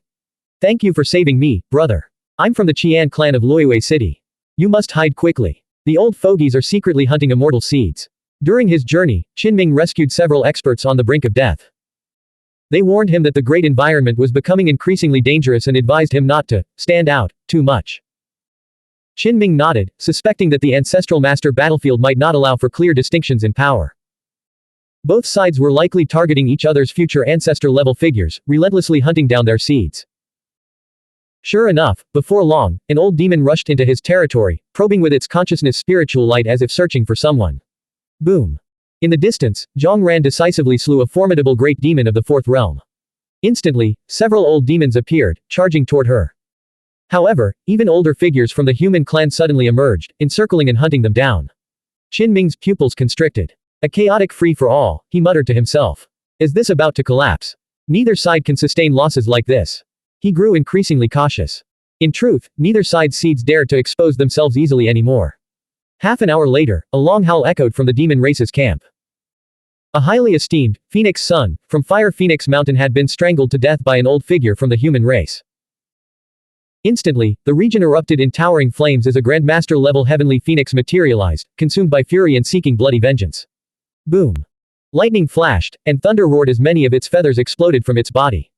Thank you for saving me, brother. I'm from the Tiān clan of Luiyue City. You must hide quickly. The old fogies are secretly hunting immortal seeds. During his journey, Qinming rescued several experts on the brink of death. They warned him that the great environment was becoming increasingly dangerous and advised him not to stand out too much. Qinming nodded, suspecting that the ancestral master battlefield might not allow for clear distinctions in power. Both sides were likely targeting each other's future ancestor-level figures, relentlessly hunting down their seeds. Sure enough, before long, an old demon rushed into his territory, probing with its consciousness spiritual light as if searching for someone. Boom. In the distance, Zhang Ran decisively slew a formidable great demon of the fourth realm. Instantly, several old demons appeared, charging toward her. However, even older figures from the human clan suddenly emerged, encircling and hunting them down. Qin Ming's pupils constricted. A chaotic free-for-all, he muttered to himself. Is this about to collapse? Neither side can sustain losses like this. He grew increasingly cautious. In truth, neither side's seeds dared to expose themselves easily anymore. Half an hour later, a long howl echoed from the demon race's camp. A highly esteemed, Phoenix son, from Fire Phoenix Mountain had been strangled to death by an old figure from the human race. Instantly, the region erupted in towering flames as a Grandmaster-level heavenly phoenix materialized, consumed by fury and seeking bloody vengeance. Boom! Lightning flashed, and thunder roared as many of its feathers exploded from its body.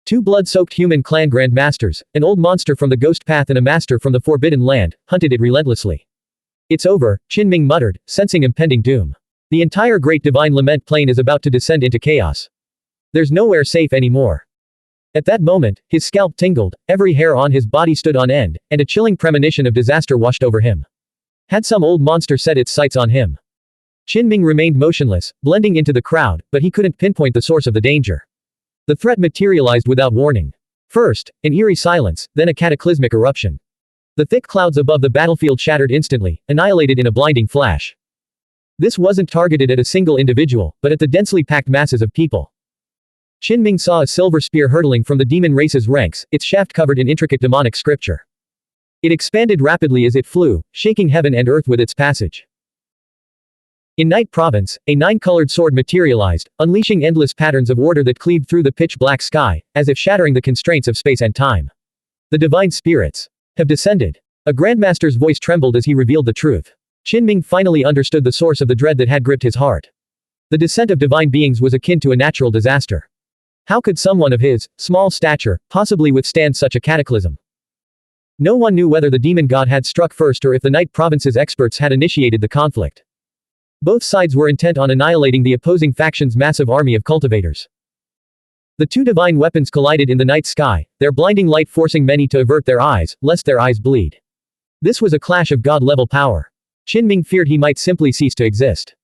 Two blood-soaked human clan Grandmasters, an old monster from the Ghost Path and a master from the Forbidden Land, hunted it relentlessly. It's over, Qin Ming muttered, sensing impending doom. The entire Great Divine Lament Plain is about to descend into chaos. There's nowhere safe anymore. At that moment, his scalp tingled, every hair on his body stood on end, and a chilling premonition of disaster washed over him. Had some old monster set its sights on him? Qin Ming remained motionless, blending into the crowd, but he couldn't pinpoint the source of the danger. The threat materialized without warning. First, an eerie silence, then a cataclysmic eruption. The thick clouds above the battlefield shattered instantly, annihilated in a blinding flash. This wasn't targeted at a single individual, but at the densely packed masses of people. Qin Ming saw a silver spear hurtling from the demon race's ranks, its shaft covered in intricate demonic scripture. It expanded rapidly as it flew, shaking heaven and earth with its passage. In Night Province, a 9-colored sword materialized, unleashing endless patterns of order that cleaved through the pitch-black sky, as if shattering the constraints of space and time. The divine spirits have descended. A Grandmaster's voice trembled as he revealed the truth. Qin Ming finally understood the source of the dread that had gripped his heart. The descent of divine beings was akin to a natural disaster. How could someone of his small stature possibly withstand such a cataclysm? No one knew whether the demon god had struck first or if the Night Province's experts had initiated the conflict. Both sides were intent on annihilating the opposing faction's massive army of cultivators. The two divine weapons collided in the night sky, their blinding light forcing many to avert their eyes, lest their eyes bleed. This was a clash of god-level power. Qin Ming feared he might simply cease to exist.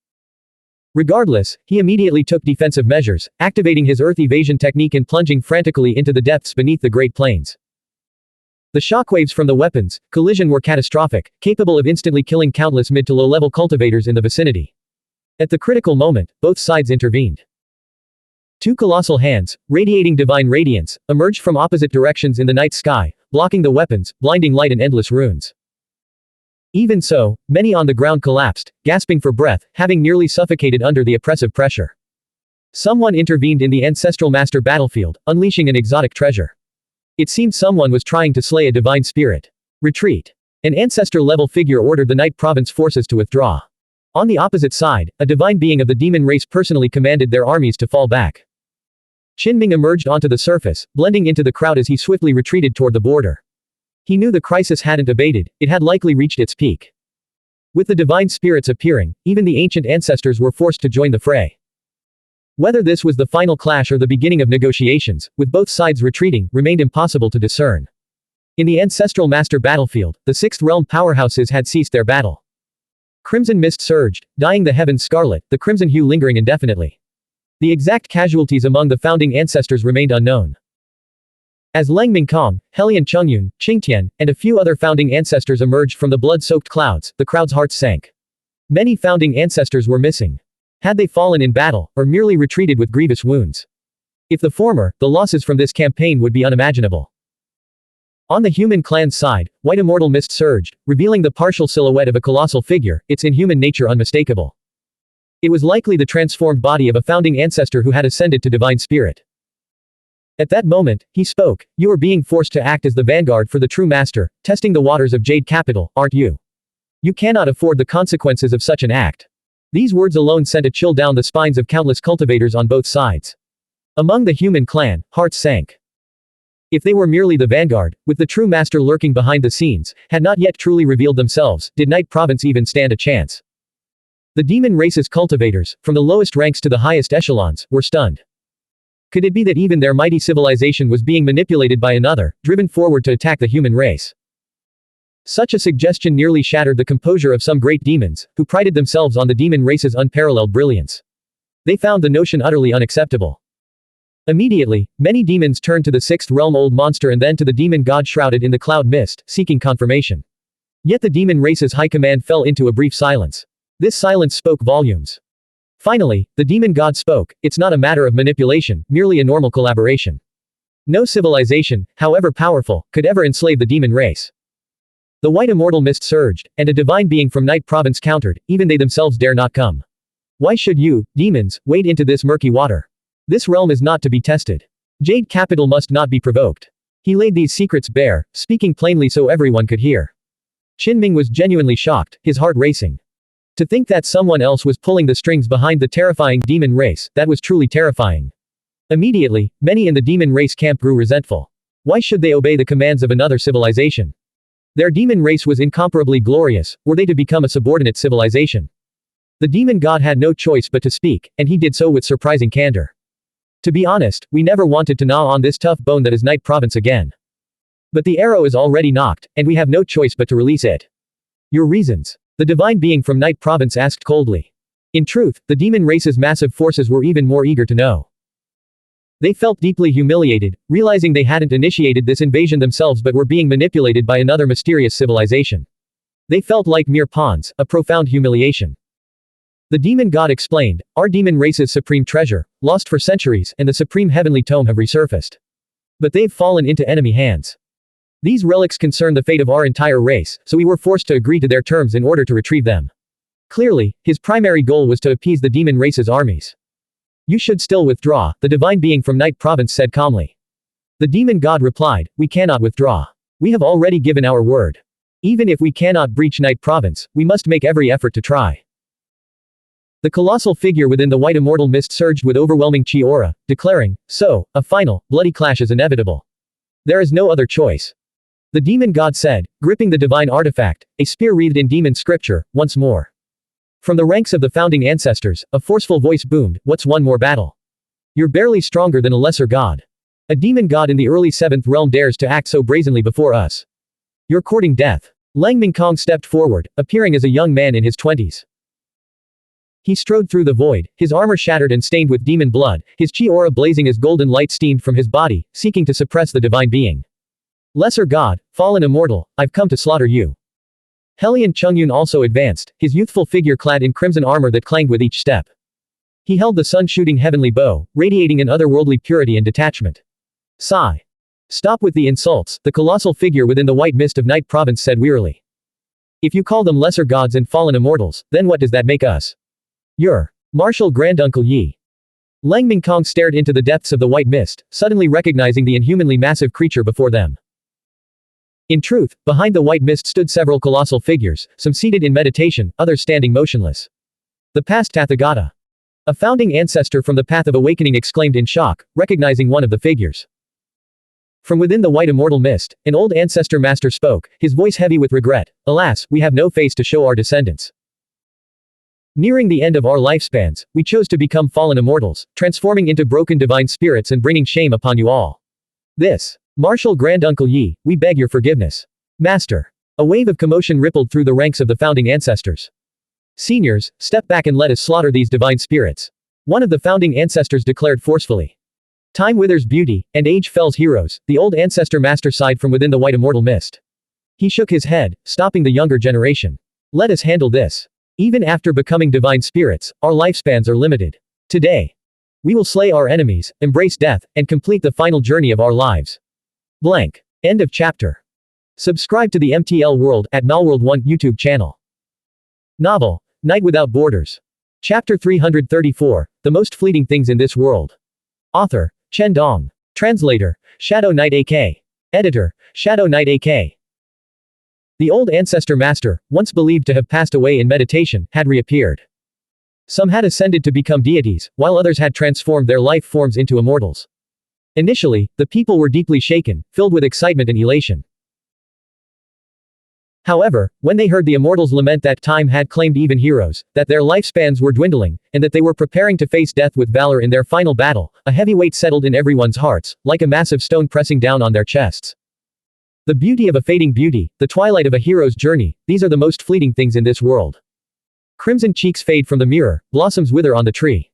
Regardless, he immediately took defensive measures, activating his earth evasion technique and plunging frantically into the depths beneath the Great Plains. The shockwaves from the weapons' collision were catastrophic, capable of instantly killing countless mid to low-level cultivators in the vicinity. At the critical moment, both sides intervened. Two colossal hands, radiating divine radiance, emerged from opposite directions in the night sky, blocking the weapons, blinding light and endless runes. Even so, many on the ground collapsed, gasping for breath, having nearly suffocated under the oppressive pressure. Someone intervened in the ancestral master battlefield, unleashing an exotic treasure. It seemed someone was trying to slay a divine spirit. Retreat. An ancestor-level figure ordered the Night Province forces to withdraw. On the opposite side, a divine being of the demon race personally commanded their armies to fall back. Qin Ming emerged onto the surface, blending into the crowd as he swiftly retreated toward the border. He knew the crisis hadn't abated, it had likely reached its peak. With the divine spirits appearing, even the ancient ancestors were forced to join the fray. Whether this was the final clash or the beginning of negotiations, with both sides retreating, remained impossible to discern. In the ancestral master battlefield, the Sixth Realm powerhouses had ceased their battle. Crimson mist surged, dyeing the heavens scarlet, the crimson hue lingering indefinitely. The exact casualties among the founding ancestors remained unknown. As Leng Mingkong, Helian Chungyun, Qingtian, and a few other founding ancestors emerged from the blood-soaked clouds, the crowd's hearts sank. Many founding ancestors were missing. Had they fallen in battle, or merely retreated with grievous wounds? If the former, the losses from this campaign would be unimaginable. On the human clan's side, white immortal mist surged, revealing the partial silhouette of a colossal figure, its inhuman nature unmistakable. It was likely the transformed body of a founding ancestor who had ascended to divine spirit. At that moment, he spoke, "You are being forced to act as the vanguard for the true master, testing the waters of Jade Capital, aren't you? You cannot afford the consequences of such an act." These words alone sent a chill down the spines of countless cultivators on both sides. Among the human clan, hearts sank. If they were merely the vanguard, with the true master lurking behind the scenes, had not yet truly revealed themselves, did Night Province even stand a chance? The demon race's cultivators, from the lowest ranks to the highest echelons, were stunned. Could it be that even their mighty civilization was being manipulated by another, driven forward to attack the human race? Such a suggestion nearly shattered the composure of some great demons, who prided themselves on the demon race's unparalleled brilliance. They found the notion utterly unacceptable. Immediately, many demons turned to the sixth realm old monster and then to the demon god shrouded in the cloud mist, seeking confirmation. Yet the demon race's high command fell into a brief silence. This silence spoke volumes. Finally, the demon god spoke, "It's not a matter of manipulation, merely a normal collaboration. No civilization, however powerful, could ever enslave the demon race." The white immortal mist surged, and a divine being from Night Province countered, "Even they themselves dare not come. Why should you, demons, wade into this murky water? This realm is not to be tested. Jade capital must not be provoked." He laid these secrets bare, speaking plainly so everyone could hear. Qinming was genuinely shocked, his heart racing. To think that someone else was pulling the strings behind the terrifying demon race, that was truly terrifying. Immediately, many in the demon race camp grew resentful. Why should they obey the commands of another civilization? Their demon race was incomparably glorious, were they to become a subordinate civilization? The demon god had no choice but to speak, and he did so with surprising candor. To be honest, we never wanted to gnaw on this tough bone that is Night Province again. But the arrow is already knocked, and we have no choice but to release it. Your reasons? The divine being from Night Province asked coldly. In truth, the demon race's massive forces were even more eager to know. They felt deeply humiliated, realizing they hadn't initiated this invasion themselves but were being manipulated by another mysterious civilization. They felt like mere pawns, a profound humiliation. The demon god explained, "Our demon race's supreme treasure, lost for centuries, and the supreme heavenly tome have resurfaced. But they've fallen into enemy hands. These relics concern the fate of our entire race, so we were forced to agree to their terms in order to retrieve them." Clearly, his primary goal was to appease the demon race's armies. "You should still withdraw," the divine being from Night Province said calmly. The demon god replied, "We cannot withdraw. We have already given our word. Even if we cannot breach Night Province, we must make every effort to try." The colossal figure within the white immortal mist surged with overwhelming chi aura, declaring, "So, a final, bloody clash is inevitable. There is no other choice." The demon god said, gripping the divine artifact, a spear wreathed in demon scripture, once more. From the ranks of the founding ancestors, a forceful voice boomed, "What's one more battle? You're barely stronger than a lesser god. A demon god in the early 7th realm dares to act so brazenly before us. You're courting death." Lang Mingkong stepped forward, appearing as a young man in his 20s. He strode through the void, his armor shattered and stained with demon blood, his chi aura blazing as golden light steamed from his body, seeking to suppress the divine being. "Lesser god, fallen immortal, I've come to slaughter you." Helian Chungyun also advanced, his youthful figure clad in crimson armor that clanged with each step. He held the sun-shooting heavenly bow, radiating an otherworldly purity and detachment. Sigh. "Stop with the insults," the colossal figure within the white mist of Night Province said wearily. "If you call them lesser gods and fallen immortals, then what does that make us? You're Martial Granduncle Yi." Lang Mingkong stared into the depths of the white mist, suddenly recognizing the inhumanly massive creature before them. In truth, behind the white mist stood several colossal figures, some seated in meditation, others standing motionless. The past Tathagata. A founding ancestor from the Path of Awakening exclaimed in shock, recognizing one of the figures. From within the white immortal mist, an old ancestor master spoke, his voice heavy with regret, "Alas, we have no face to show our descendants. Nearing the end of our lifespans, we chose to become fallen immortals, transforming into broken divine spirits and bringing shame upon you all. This, Martial Granduncle Yi, we beg your forgiveness. Master." A wave of commotion rippled through the ranks of the founding ancestors. "Seniors, step back and let us slaughter these divine spirits," one of the founding ancestors declared forcefully. "Time withers beauty, and age fells heroes," the old ancestor master sighed from within the white immortal mist. He shook his head, stopping the younger generation. "Let us handle this. Even after becoming divine spirits, our lifespans are limited. Today, we will slay our enemies, embrace death, and complete the final journey of our lives." Blank. End of chapter. Subscribe to the MTL World at Malworld 1 YouTube channel. Novel, Night Without Borders. Chapter 334, The Most Fleeting Things in This World. Author, Chen Dong. Translator, Shadow Knight AK. Editor, Shadow Knight AK. The old ancestor master, once believed to have passed away in meditation, had reappeared. Some had ascended to become deities, while others had transformed their life forms into immortals. Initially, the people were deeply shaken, filled with excitement and elation. However, when they heard the immortals lament that time had claimed even heroes, that their lifespans were dwindling, and that they were preparing to face death with valor in their final battle, a heavy weight settled in everyone's hearts, like a massive stone pressing down on their chests. The beauty of a fading beauty, the twilight of a hero's journey, these are the most fleeting things in this world. Crimson cheeks fade from the mirror, blossoms wither on the tree.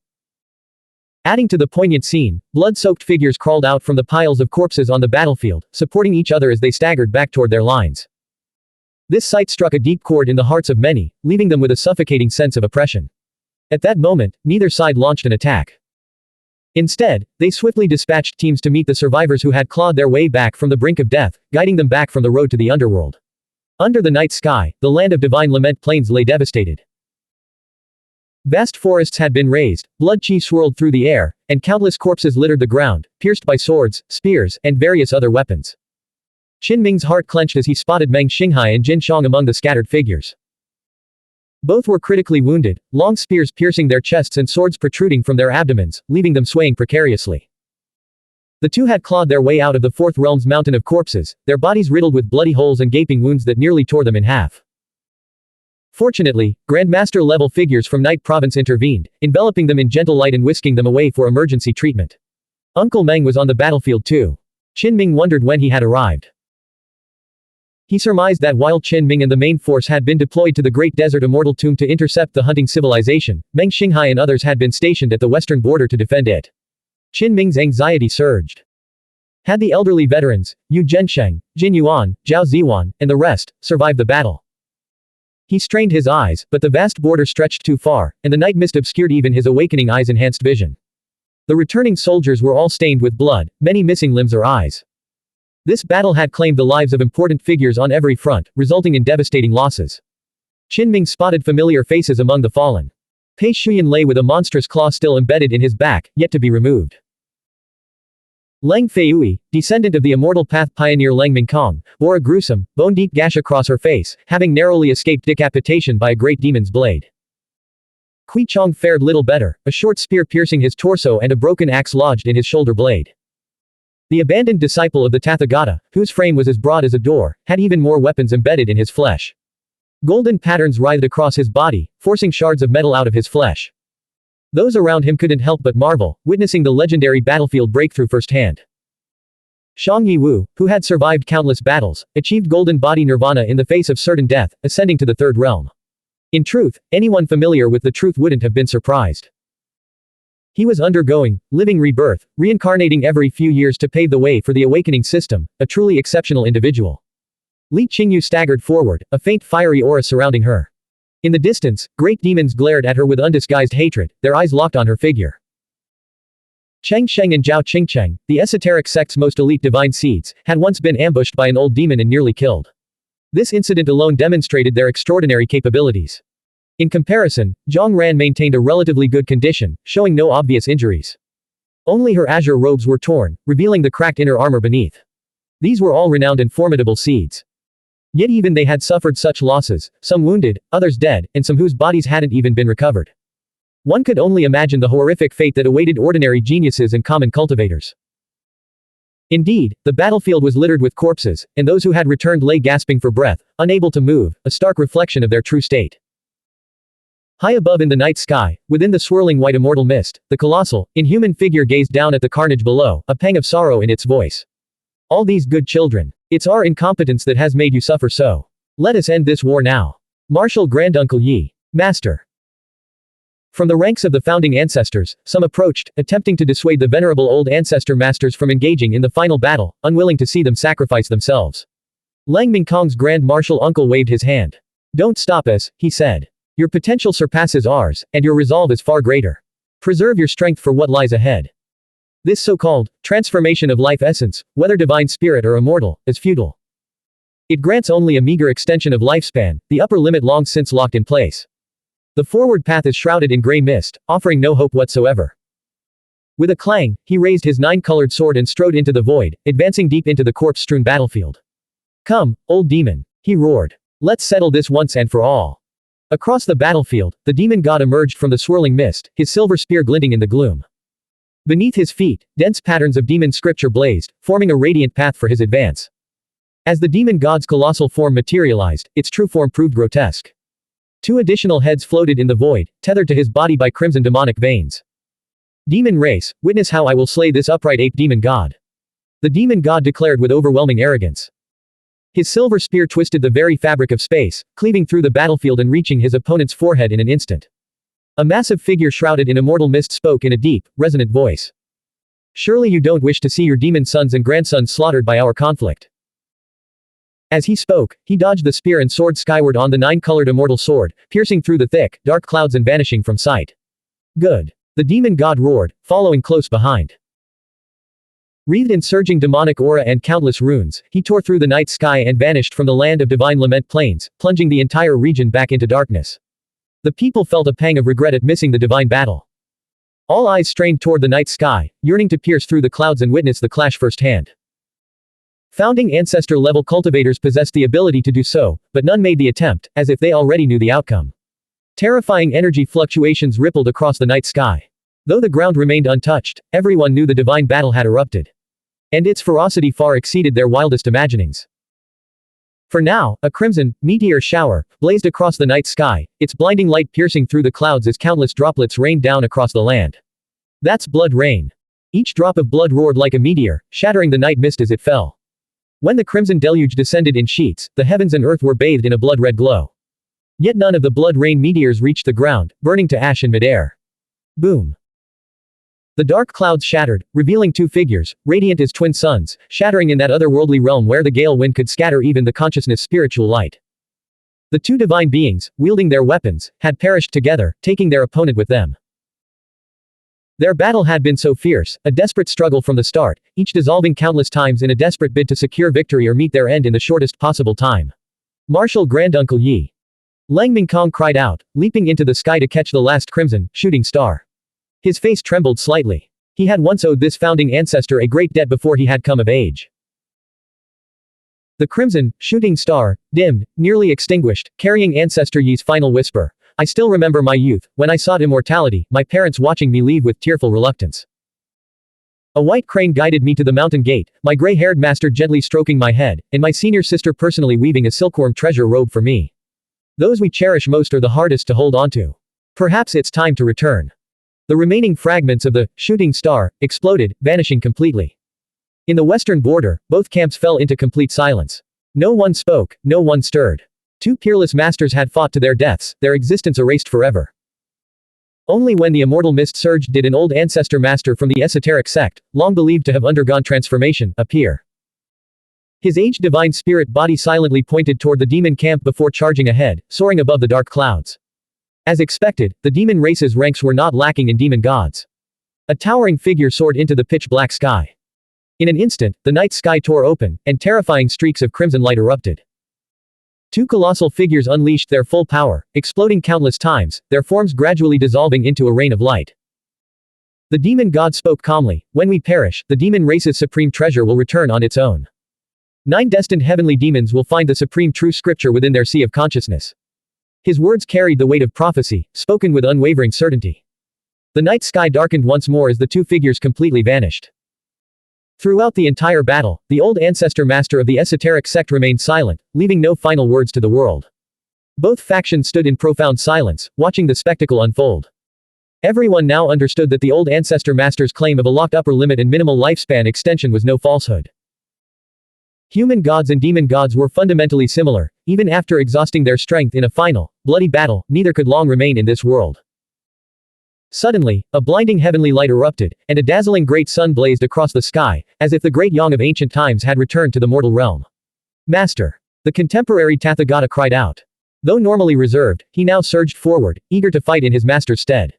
Adding to the poignant scene, blood-soaked figures crawled out from the piles of corpses on the battlefield, supporting each other as they staggered back toward their lines. This sight struck a deep chord in the hearts of many, leaving them with a suffocating sense of oppression. At that moment, neither side launched an attack. Instead, they swiftly dispatched teams to meet the survivors who had clawed their way back from the brink of death, guiding them back from the road to the underworld. Under the night sky, the land of divine lament plains lay devastated. Vast forests had been razed, blood qi swirled through the air, and countless corpses littered the ground, pierced by swords, spears, and various other weapons. Qin Ming's heart clenched as he spotted Meng Xinghai and Jin Xiang among the scattered figures. Both were critically wounded, long spears piercing their chests and swords protruding from their abdomens, leaving them swaying precariously. The two had clawed their way out of the Fourth Realm's mountain of corpses, their bodies riddled with bloody holes and gaping wounds that nearly tore them in half. Fortunately, Grandmaster-level figures from Night Province intervened, enveloping them in gentle light and whisking them away for emergency treatment. Uncle Meng was on the battlefield too. Qin Ming wondered when he had arrived. He surmised that while Qin Ming and the main force had been deployed to the Great Desert Immortal Tomb to intercept the hunting civilization, Meng Xinghai and others had been stationed at the western border to defend it. Qin Ming's anxiety surged. Had the elderly veterans, Yu Zhensheng, Jin Yuan, Zhao Ziwan, and the rest, survived the battle? He strained his eyes, but the vast border stretched too far, and the night mist obscured even his awakening eyes' enhanced vision. The returning soldiers were all stained with blood, many missing limbs or eyes. This battle had claimed the lives of important figures on every front, resulting in devastating losses. Qin Ming spotted familiar faces among the fallen. Pei Shuyan lay with a monstrous claw still embedded in his back, yet to be removed. Leng Feiyui, descendant of the Immortal Path pioneer Leng Mingkong, bore a gruesome, bone-deep gash across her face, having narrowly escaped decapitation by a great demon's blade. Kui Chong fared little better, a short spear piercing his torso and a broken axe lodged in his shoulder blade. The abandoned disciple of the Tathagata, whose frame was as broad as a door, had even more weapons embedded in his flesh. Golden patterns writhed across his body, forcing shards of metal out of his flesh. Those around him couldn't help but marvel, witnessing the legendary battlefield breakthrough firsthand. Shang Yiwu, who had survived countless battles, achieved golden body nirvana in the face of certain death, ascending to the third realm. In truth, anyone familiar with the truth wouldn't have been surprised. He was undergoing, living rebirth, reincarnating every few years to pave the way for the awakening system, a truly exceptional individual. Li Qingyu staggered forward, a faint fiery aura surrounding her. In the distance, great demons glared at her with undisguised hatred, their eyes locked on her figure. Cheng Sheng and Zhao Qingcheng, the esoteric sect's most elite divine seeds, had once been ambushed by an old demon and nearly killed. This incident alone demonstrated their extraordinary capabilities. In comparison, Zhang Ran maintained a relatively good condition, showing no obvious injuries. Only her azure robes were torn, revealing the cracked inner armor beneath. These were all renowned and formidable seeds. Yet even they had suffered such losses, some wounded, others dead, and some whose bodies hadn't even been recovered. One could only imagine the horrific fate that awaited ordinary geniuses and common cultivators. Indeed, the battlefield was littered with corpses, and those who had returned lay gasping for breath, unable to move, a stark reflection of their true state. High above in the night sky, within the swirling white immortal mist, the colossal, inhuman figure gazed down at the carnage below, a pang of sorrow in its voice. All these good children. It's our incompetence that has made you suffer so. Let us end this war now. Martial Granduncle Yi. Master. From the ranks of the founding ancestors, some approached, attempting to dissuade the venerable old ancestor masters from engaging in the final battle, unwilling to see them sacrifice themselves. Leng Mingkong's Grand Martial uncle waved his hand. Don't stop us, he said. Your potential surpasses ours, and your resolve is far greater. Preserve your strength for what lies ahead. This so-called transformation of life essence, whether divine spirit or immortal, is futile. It grants only a meager extension of lifespan, the upper limit long since locked in place. The forward path is shrouded in gray mist, offering no hope whatsoever. With a clang, he raised his nine-colored sword and strode into the void, advancing deep into the corpse-strewn battlefield. Come, old demon, he roared. Let's settle this once and for all. Across the battlefield, the demon god emerged from the swirling mist, his silver spear glinting in the gloom. Beneath his feet, dense patterns of demon scripture blazed, forming a radiant path for his advance. As the demon god's colossal form materialized, its true form proved grotesque. Two additional heads floated in the void, tethered to his body by crimson demonic veins. Demon race, witness how I will slay this upright ape demon god. The demon god declared with overwhelming arrogance. His silver spear twisted the very fabric of space, cleaving through the battlefield and reaching his opponent's forehead in an instant. A massive figure shrouded in immortal mist spoke in a deep, resonant voice. Surely you don't wish to see your demon sons and grandsons slaughtered by our conflict. As he spoke, he dodged the spear and soared skyward on the nine-colored immortal sword, piercing through the thick, dark clouds and vanishing from sight. Good. The demon god roared, following close behind. Wreathed in surging demonic aura and countless runes, he tore through the night sky and vanished from the land of divine lament plains, plunging the entire region back into darkness. The people felt a pang of regret at missing the divine battle. All eyes strained toward the night sky, yearning to pierce through the clouds and witness the clash firsthand. Founding ancestor-level cultivators possessed the ability to do so, but none made the attempt, as if they already knew the outcome. Terrifying energy fluctuations rippled across the night sky. Though the ground remained untouched, everyone knew the divine battle had erupted. And its ferocity far exceeded their wildest imaginings. For now, a crimson, meteor shower, blazed across the night sky, its blinding light piercing through the clouds as countless droplets rained down across the land. That's blood rain. Each drop of blood roared like a meteor, shattering the night mist as it fell. When the crimson deluge descended in sheets, the heavens and earth were bathed in a blood-red glow. Yet none of the blood rain meteors reached the ground, burning to ash in midair. Boom. The dark clouds shattered, revealing two figures, radiant as twin suns, shattering in that otherworldly realm where the gale wind could scatter even the consciousness' spiritual light. The two divine beings, wielding their weapons, had perished together, taking their opponent with them. Their battle had been so fierce, a desperate struggle from the start, each dissolving countless times in a desperate bid to secure victory or meet their end in the shortest possible time. Martial Granduncle Yi. Lang Mingkong cried out, leaping into the sky to catch the last crimson, shooting star. His face trembled slightly. He had once owed this founding ancestor a great debt before he had come of age. The crimson, shooting star, dimmed, nearly extinguished, carrying Ancestor Yi's final whisper. I still remember my youth, when I sought immortality, my parents watching me leave with tearful reluctance. A white crane guided me to the mountain gate, my gray-haired master gently stroking my head, and my senior sister personally weaving a silkworm treasure robe for me. Those we cherish most are the hardest to hold onto. Perhaps it's time to return. The remaining fragments of the shooting star exploded, vanishing completely. In the western border, both camps fell into complete silence. No one spoke, no one stirred. Two peerless masters had fought to their deaths, their existence erased forever. Only when the immortal mist surged did an old ancestor master from the esoteric sect, long believed to have undergone transformation, appear. His aged divine spirit body silently pointed toward the demon camp before charging ahead, soaring above the dark clouds. As expected, the demon race's ranks were not lacking in demon gods. A towering figure soared into the pitch-black sky. In an instant, the night sky tore open, and terrifying streaks of crimson light erupted. Two colossal figures unleashed their full power, exploding countless times, their forms gradually dissolving into a rain of light. The demon god spoke calmly, when we perish, the demon race's supreme treasure will return on its own. 9 destined heavenly demons will find the supreme true scripture within their sea of consciousness. His words carried the weight of prophecy, spoken with unwavering certainty. The night sky darkened once more as the two figures completely vanished. Throughout the entire battle, the old ancestor master of the esoteric sect remained silent, leaving no final words to the world. Both factions stood in profound silence, watching the spectacle unfold. Everyone now understood that the old ancestor master's claim of a locked upper limit and minimal lifespan extension was no falsehood. Human gods and demon gods were fundamentally similar, even after exhausting their strength in a final, bloody battle, neither could long remain in this world. Suddenly, a blinding heavenly light erupted, and a dazzling great sun blazed across the sky, as if the great Yang of ancient times had returned to the mortal realm. Master! The contemporary Tathagata cried out. Though normally reserved, he now surged forward, eager to fight in his master's stead.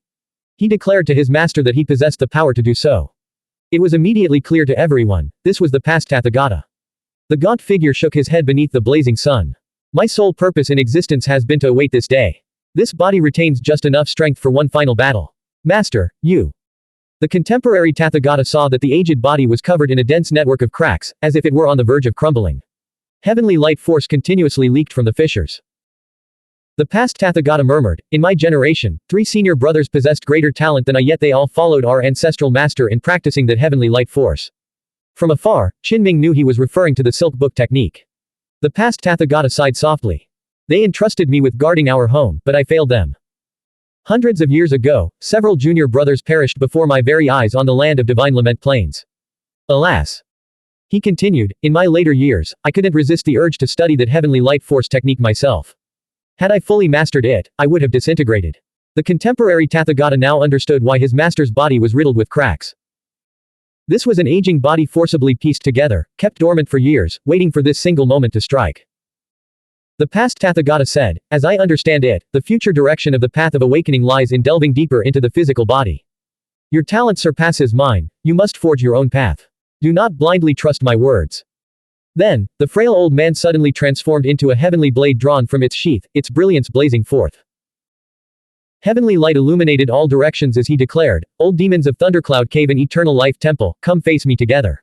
He declared to his master that he possessed the power to do so. It was immediately clear to everyone, this was the past Tathagata. The gaunt figure shook his head beneath the blazing sun. My sole purpose in existence has been to await this day. This body retains just enough strength for one final battle. Master, you. The contemporary Tathagata saw that the aged body was covered in a dense network of cracks, as if it were on the verge of crumbling. Heavenly light force continuously leaked from the fissures. The past Tathagata murmured, in my generation, 3 senior brothers possessed greater talent than I, yet they all followed our ancestral master in practicing that heavenly light force. From afar, Qinming knew he was referring to the silk book technique. The past Tathagata sighed softly. They entrusted me with guarding our home, but I failed them. Hundreds of years ago, several junior brothers perished before my very eyes on the land of divine lament plains. Alas! He continued, in my later years, I couldn't resist the urge to study that heavenly light force technique myself. Had I fully mastered it, I would have disintegrated. The contemporary Tathagata now understood why his master's body was riddled with cracks. This was an aging body forcibly pieced together, kept dormant for years, waiting for this single moment to strike. The past Tathagata said, as I understand it, the future direction of the path of awakening lies in delving deeper into the physical body. Your talent surpasses mine, you must forge your own path. Do not blindly trust my words. Then, the frail old man suddenly transformed into a heavenly blade drawn from its sheath, its brilliance blazing forth. Heavenly light illuminated all directions as he declared, old demons of Thundercloud Cave and Eternal Life Temple, come face me together.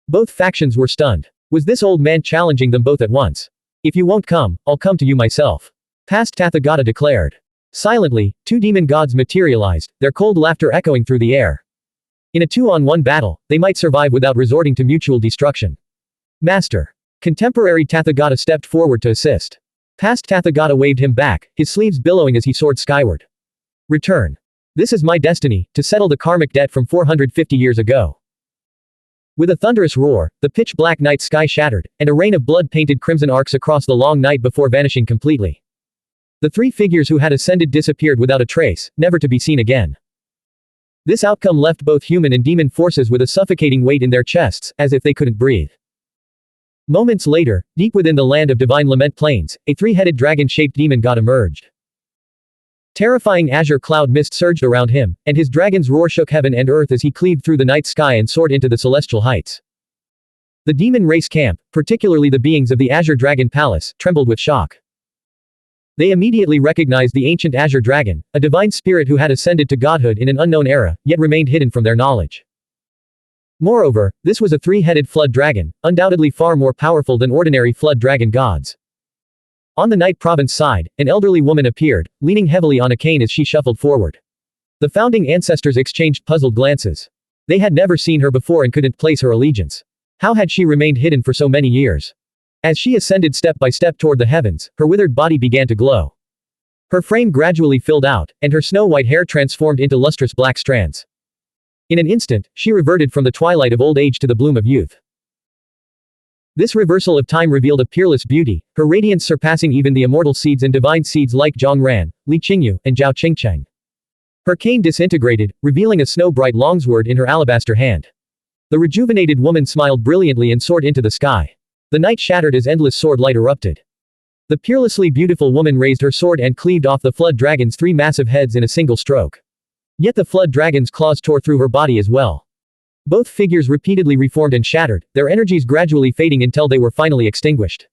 Both factions were stunned. Was this old man challenging them both at once? If you won't come, I'll come to you myself. Past Tathagata declared. Silently, two demon gods materialized, their cold laughter echoing through the air. In a 2-on-1 battle, they might survive without resorting to mutual destruction. Master. Contemporary Tathagata stepped forward to assist. Past Tathagata waved him back, his sleeves billowing as he soared skyward. Return. This is my destiny, to settle the karmic debt from 450 years ago. With a thunderous roar, the pitch-black night sky shattered, and a rain of blood painted crimson arcs across the long night before vanishing completely. The three figures who had ascended disappeared without a trace, never to be seen again. This outcome left both human and demon forces with a suffocating weight in their chests, as if they couldn't breathe. Moments later, deep within the land of divine lament plains, a three-headed dragon-shaped demon god emerged. Terrifying azure cloud mist surged around him, and his dragon's roar shook heaven and earth as he cleaved through the night sky and soared into the celestial heights. The demon race camp, particularly the beings of the Azure Dragon Palace, trembled with shock. They immediately recognized the ancient Azure Dragon, a divine spirit who had ascended to godhood in an unknown era, yet remained hidden from their knowledge. Moreover, this was a three-headed flood dragon, undoubtedly far more powerful than ordinary flood dragon gods. On the Night Province side, an elderly woman appeared, leaning heavily on a cane as she shuffled forward. The founding ancestors exchanged puzzled glances. They had never seen her before and couldn't place her allegiance. How had she remained hidden for so many years? As she ascended step by step toward the heavens, her withered body began to glow. Her frame gradually filled out, and her snow-white hair transformed into lustrous black strands. In an instant, she reverted from the twilight of old age to the bloom of youth. This reversal of time revealed a peerless beauty, her radiance surpassing even the immortal seeds and divine seeds like Zhongran, Li Qingyu, and Zhao Qingcheng. Her cane disintegrated, revealing a snow-bright longsword in her alabaster hand. The rejuvenated woman smiled brilliantly and soared into the sky. The night shattered as endless sword light erupted. The peerlessly beautiful woman raised her sword and cleaved off the flood dragon's three massive heads in a single stroke. Yet the flood dragon's claws tore through her body as well. Both figures repeatedly reformed and shattered, their energies gradually fading until they were finally extinguished.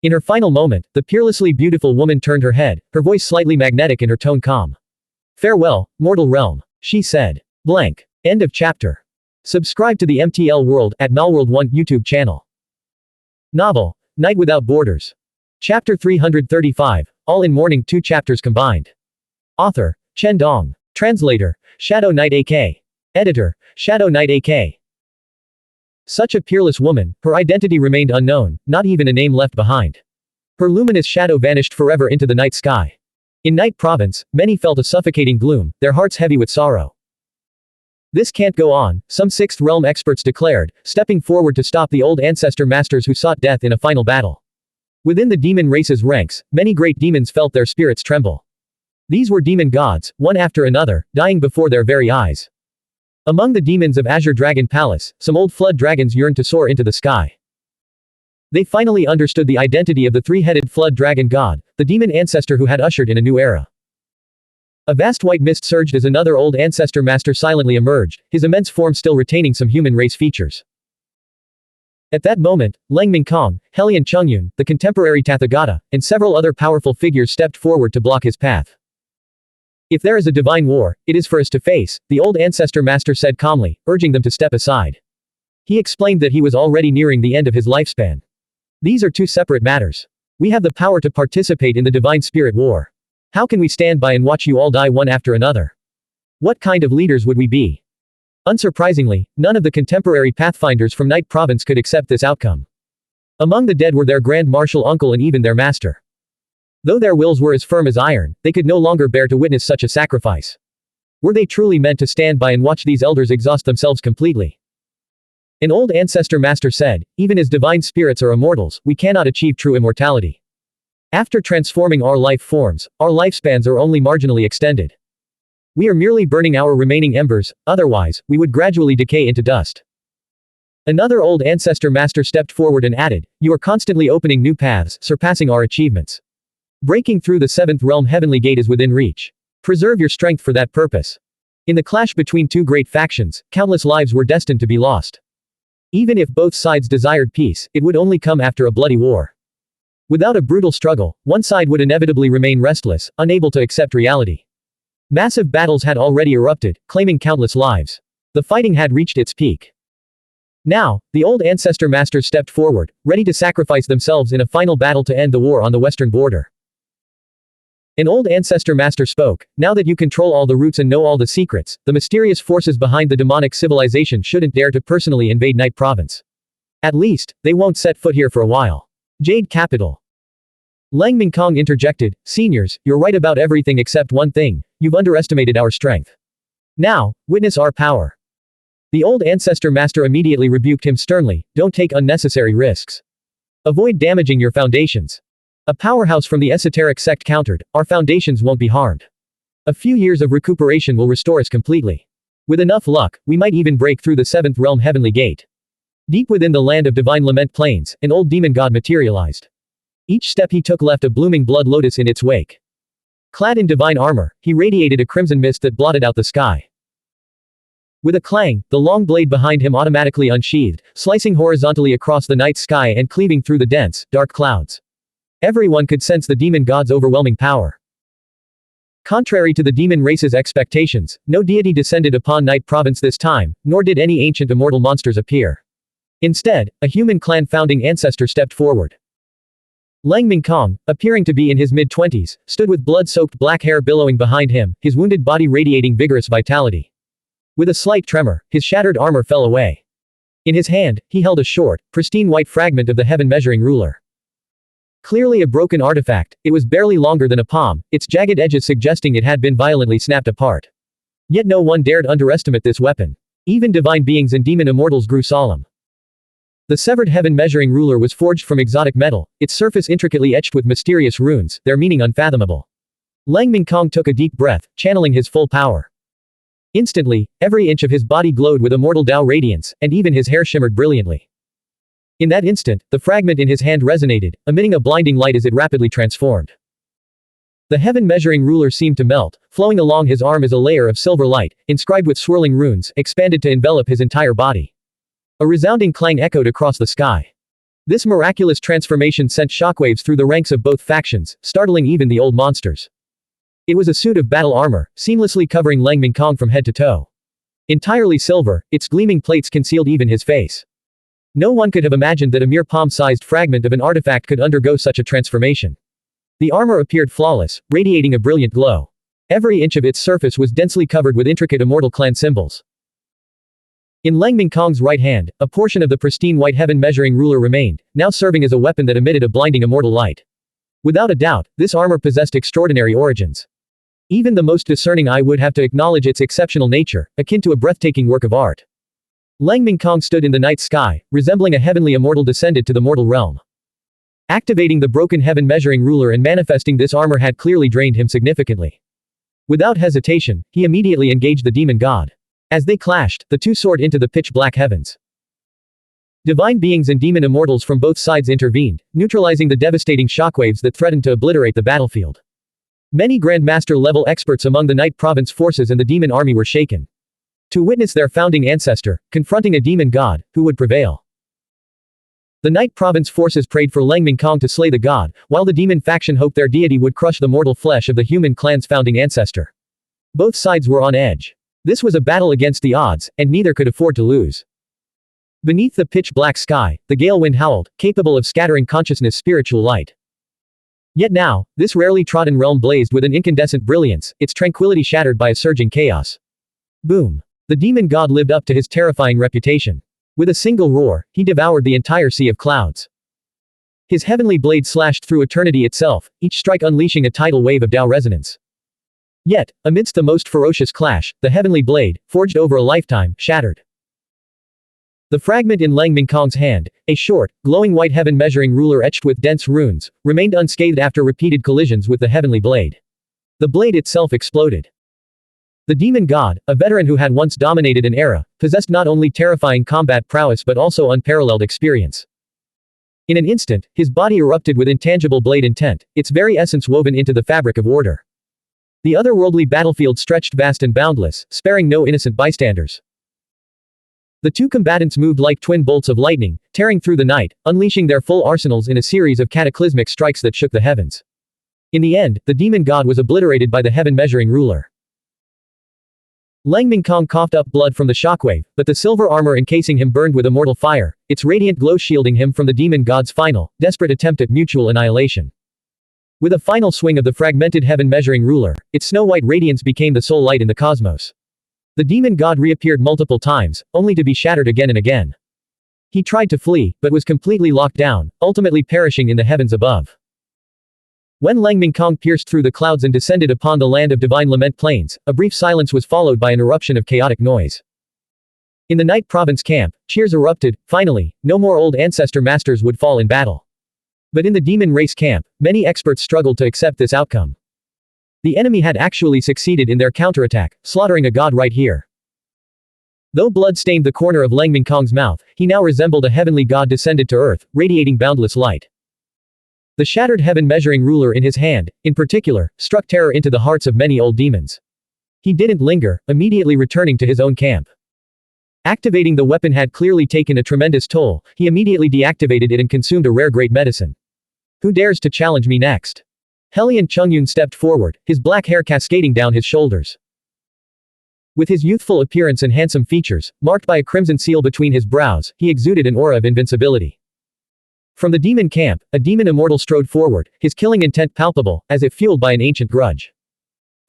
In her final moment, the peerlessly beautiful woman turned her head, her voice slightly magnetic and her tone calm. Farewell, mortal realm, she said. Blank. End of chapter. Subscribe to the MTL World at Malworld 1 YouTube channel. Novel, Night Without Borders. Chapter 335, all in mourning, 2 chapters combined. Author, Chen Dong. Translator, Shadow Knight AK. Editor, Shadow Knight AK. Such a peerless woman, her identity remained unknown, not even a name left behind. Her luminous shadow vanished forever into the night sky. In Night Province, many felt a suffocating gloom, their hearts heavy with sorrow. This can't go on, some Sixth Realm experts declared, stepping forward to stop the old ancestor masters who sought death in a final battle. Within the demon race's ranks, many great demons felt their spirits tremble. These were demon gods, one after another, dying before their very eyes. Among the demons of Azure Dragon Palace, some old flood dragons yearned to soar into the sky. They finally understood the identity of the three-headed flood dragon god, the demon ancestor who had ushered in a new era. A vast white mist surged as another old ancestor master silently emerged, his immense form still retaining some human race features. At that moment, Leng Mingkong, Helian Chungyun, the contemporary Tathagata, and several other powerful figures stepped forward to block his path. If there is a divine war, it is for us to face, the old ancestor master said calmly, urging them to step aside. He explained that he was already nearing the end of his lifespan. These are two separate matters. We have the power to participate in the divine spirit war. How can we stand by and watch you all die one after another? What kind of leaders would we be? Unsurprisingly, none of the contemporary pathfinders from Night Province could accept this outcome. Among the dead were their Grand Marshal uncle and even their master. Though their wills were as firm as iron, they could no longer bear to witness such a sacrifice. Were they truly meant to stand by and watch these elders exhaust themselves completely? An old ancestor master said, even as divine spirits are immortals, we cannot achieve true immortality. After transforming our life forms, our lifespans are only marginally extended. We are merely burning our remaining embers, otherwise, we would gradually decay into dust. Another old ancestor master stepped forward and added, "You are constantly opening new paths, surpassing our achievements. Breaking through the seventh realm heavenly gate is within reach. Preserve your strength for that purpose." In the clash between two great factions, countless lives were destined to be lost. Even if both sides desired peace, it would only come after a bloody war. Without a brutal struggle, one side would inevitably remain restless, unable to accept reality. Massive battles had already erupted, claiming countless lives. The fighting had reached its peak. Now, the old ancestor masters stepped forward, ready to sacrifice themselves in a final battle to end the war on the western border. An old ancestor master spoke, "Now that you control all the roots and know all the secrets, the mysterious forces behind the demonic civilization shouldn't dare to personally invade Night Province. At least, they won't set foot here for a while." Jade Capital. Lang Mingkong interjected, "Seniors, you're right about everything except one thing, you've underestimated our strength. Now, witness our power." The old ancestor master immediately rebuked him sternly, "Don't take unnecessary risks. Avoid damaging your foundations." A powerhouse from the esoteric sect countered, "Our foundations won't be harmed. A few years of recuperation will restore us completely. With enough luck, we might even break through the seventh realm heavenly gate." Deep within the land of divine lament plains, an old demon god materialized. Each step he took left a blooming blood lotus in its wake. Clad in divine armor, he radiated a crimson mist that blotted out the sky. With a clang, the long blade behind him automatically unsheathed, slicing horizontally across the night sky and cleaving through the dense, dark clouds. Everyone could sense the demon god's overwhelming power. Contrary to the demon race's expectations, no deity descended upon Night Province this time, nor did any ancient immortal monsters appear. Instead, a human clan founding ancestor stepped forward. Lang Mingkong, appearing to be in his mid-20s, stood with blood-soaked black hair billowing behind him, his wounded body radiating vigorous vitality. With a slight tremor, his shattered armor fell away. In his hand, he held a short, pristine white fragment of the heaven measuring ruler. Clearly a broken artifact, it was barely longer than a palm, its jagged edges suggesting it had been violently snapped apart. Yet no one dared underestimate this weapon. Even divine beings and demon immortals grew solemn. The severed heaven measuring ruler was forged from exotic metal, its surface intricately etched with mysterious runes, their meaning unfathomable. Lang Mingkong took a deep breath, channeling his full power. Instantly, every inch of his body glowed with immortal Tao radiance, and even his hair shimmered brilliantly. In that instant, the fragment in his hand resonated, emitting a blinding light as it rapidly transformed. The heaven measuring ruler seemed to melt, flowing along his arm as a layer of silver light, inscribed with swirling runes, expanded to envelop his entire body. A resounding clang echoed across the sky. This miraculous transformation sent shockwaves through the ranks of both factions, startling even the old monsters. It was a suit of battle armor, seamlessly covering Lang Mingkong from head to toe. Entirely silver, its gleaming plates concealed even his face. No one could have imagined that a mere palm-sized fragment of an artifact could undergo such a transformation. The armor appeared flawless, radiating a brilliant glow. Every inch of its surface was densely covered with intricate immortal clan symbols. In Lang Mingkong's right hand, a portion of the pristine white heaven measuring ruler remained, now serving as a weapon that emitted a blinding immortal light. Without a doubt, this armor possessed extraordinary origins. Even the most discerning eye would have to acknowledge its exceptional nature, akin to a breathtaking work of art. Lang Mingkong stood in the night sky, resembling a heavenly immortal descended to the mortal realm. Activating the broken heaven measuring ruler and manifesting this armor had clearly drained him significantly. Without hesitation, he immediately engaged the demon god. As they clashed, the two soared into the pitch-black heavens. Divine beings and demon immortals from both sides intervened, neutralizing the devastating shockwaves that threatened to obliterate the battlefield. Many Grandmaster-level experts among the Night Province forces and the demon army were shaken. To witness their founding ancestor, confronting a demon god, who would prevail? The Night Province forces prayed for Lang Mingkong to slay the god, while the demon faction hoped their deity would crush the mortal flesh of the human clan's founding ancestor. Both sides were on edge. This was a battle against the odds, and neither could afford to lose. Beneath the pitch-black sky, the gale wind howled, capable of scattering consciousness' spiritual light. Yet now, this rarely trodden realm blazed with an incandescent brilliance, its tranquility shattered by a surging chaos. Boom! The demon god lived up to his terrifying reputation. With a single roar, he devoured the entire sea of clouds. His heavenly blade slashed through eternity itself, each strike unleashing a tidal wave of Tao resonance. Yet, amidst the most ferocious clash, the heavenly blade, forged over a lifetime, shattered. The fragment in Lang Mingkong's hand, a short, glowing white heaven-measuring ruler etched with dense runes, remained unscathed after repeated collisions with the heavenly blade. The blade itself exploded. The demon god, a veteran who had once dominated an era, possessed not only terrifying combat prowess but also unparalleled experience. In an instant, his body erupted with intangible blade intent, its very essence woven into the fabric of order. The otherworldly battlefield stretched vast and boundless, sparing no innocent bystanders. The two combatants moved like twin bolts of lightning, tearing through the night, unleashing their full arsenals in a series of cataclysmic strikes that shook the heavens. In the end, the demon god was obliterated by the heaven-measuring ruler. Lang Mingkong coughed up blood from the shockwave, but the silver armor encasing him burned with immortal fire, its radiant glow shielding him from the demon god's final, desperate attempt at mutual annihilation. With a final swing of the fragmented heaven-measuring ruler, its snow-white radiance became the sole light in the cosmos. The demon god reappeared multiple times, only to be shattered again and again. He tried to flee, but was completely locked down, ultimately perishing in the heavens above. When Lang Mingkong pierced through the clouds and descended upon the land of divine lament plains, a brief silence was followed by an eruption of chaotic noise. In the Night Province camp, cheers erupted. Finally, no more old ancestor masters would fall in battle. But in the demon race camp, many experts struggled to accept this outcome. The enemy had actually succeeded in their counterattack, slaughtering a god right here. Though blood stained the corner of Lang Mingkong's mouth, he now resembled a heavenly god descended to earth, radiating boundless light. The shattered heaven-measuring ruler in his hand, in particular, struck terror into the hearts of many old demons. He didn't linger, immediately returning to his own camp. Activating the weapon had clearly taken a tremendous toll, he immediately deactivated it and consumed a rare great medicine. Who dares to challenge me next? Helian Chungyun stepped forward, his black hair cascading down his shoulders. With his youthful appearance and handsome features, marked by a crimson seal between his brows, he exuded an aura of invincibility. From the demon camp, a demon immortal strode forward, his killing intent palpable, as if fueled by an ancient grudge.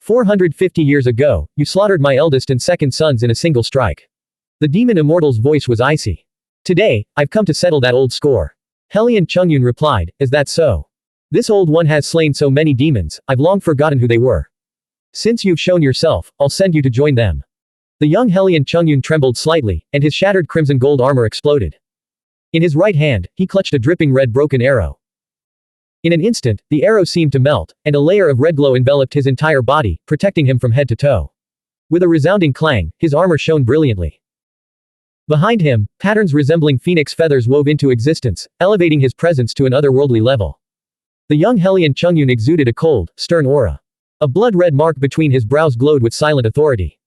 450 years ago, you slaughtered my eldest and second sons in a single strike. The demon immortal's voice was icy. Today, I've come to settle that old score. Helian Chungyun replied, is that so? This old one has slain so many demons, I've long forgotten who they were. Since you've shown yourself, I'll send you to join them. The young Helian Chungyun trembled slightly, and his shattered crimson gold armor exploded. In his right hand, he clutched a dripping red broken arrow. In an instant, the arrow seemed to melt, and a layer of red glow enveloped his entire body, protecting him from head to toe. With a resounding clang, his armor shone brilliantly. Behind him, patterns resembling phoenix feathers wove into existence, elevating his presence to an otherworldly level. The young Helian Chungyun exuded a cold, stern aura. A blood-red mark between his brows glowed with silent authority.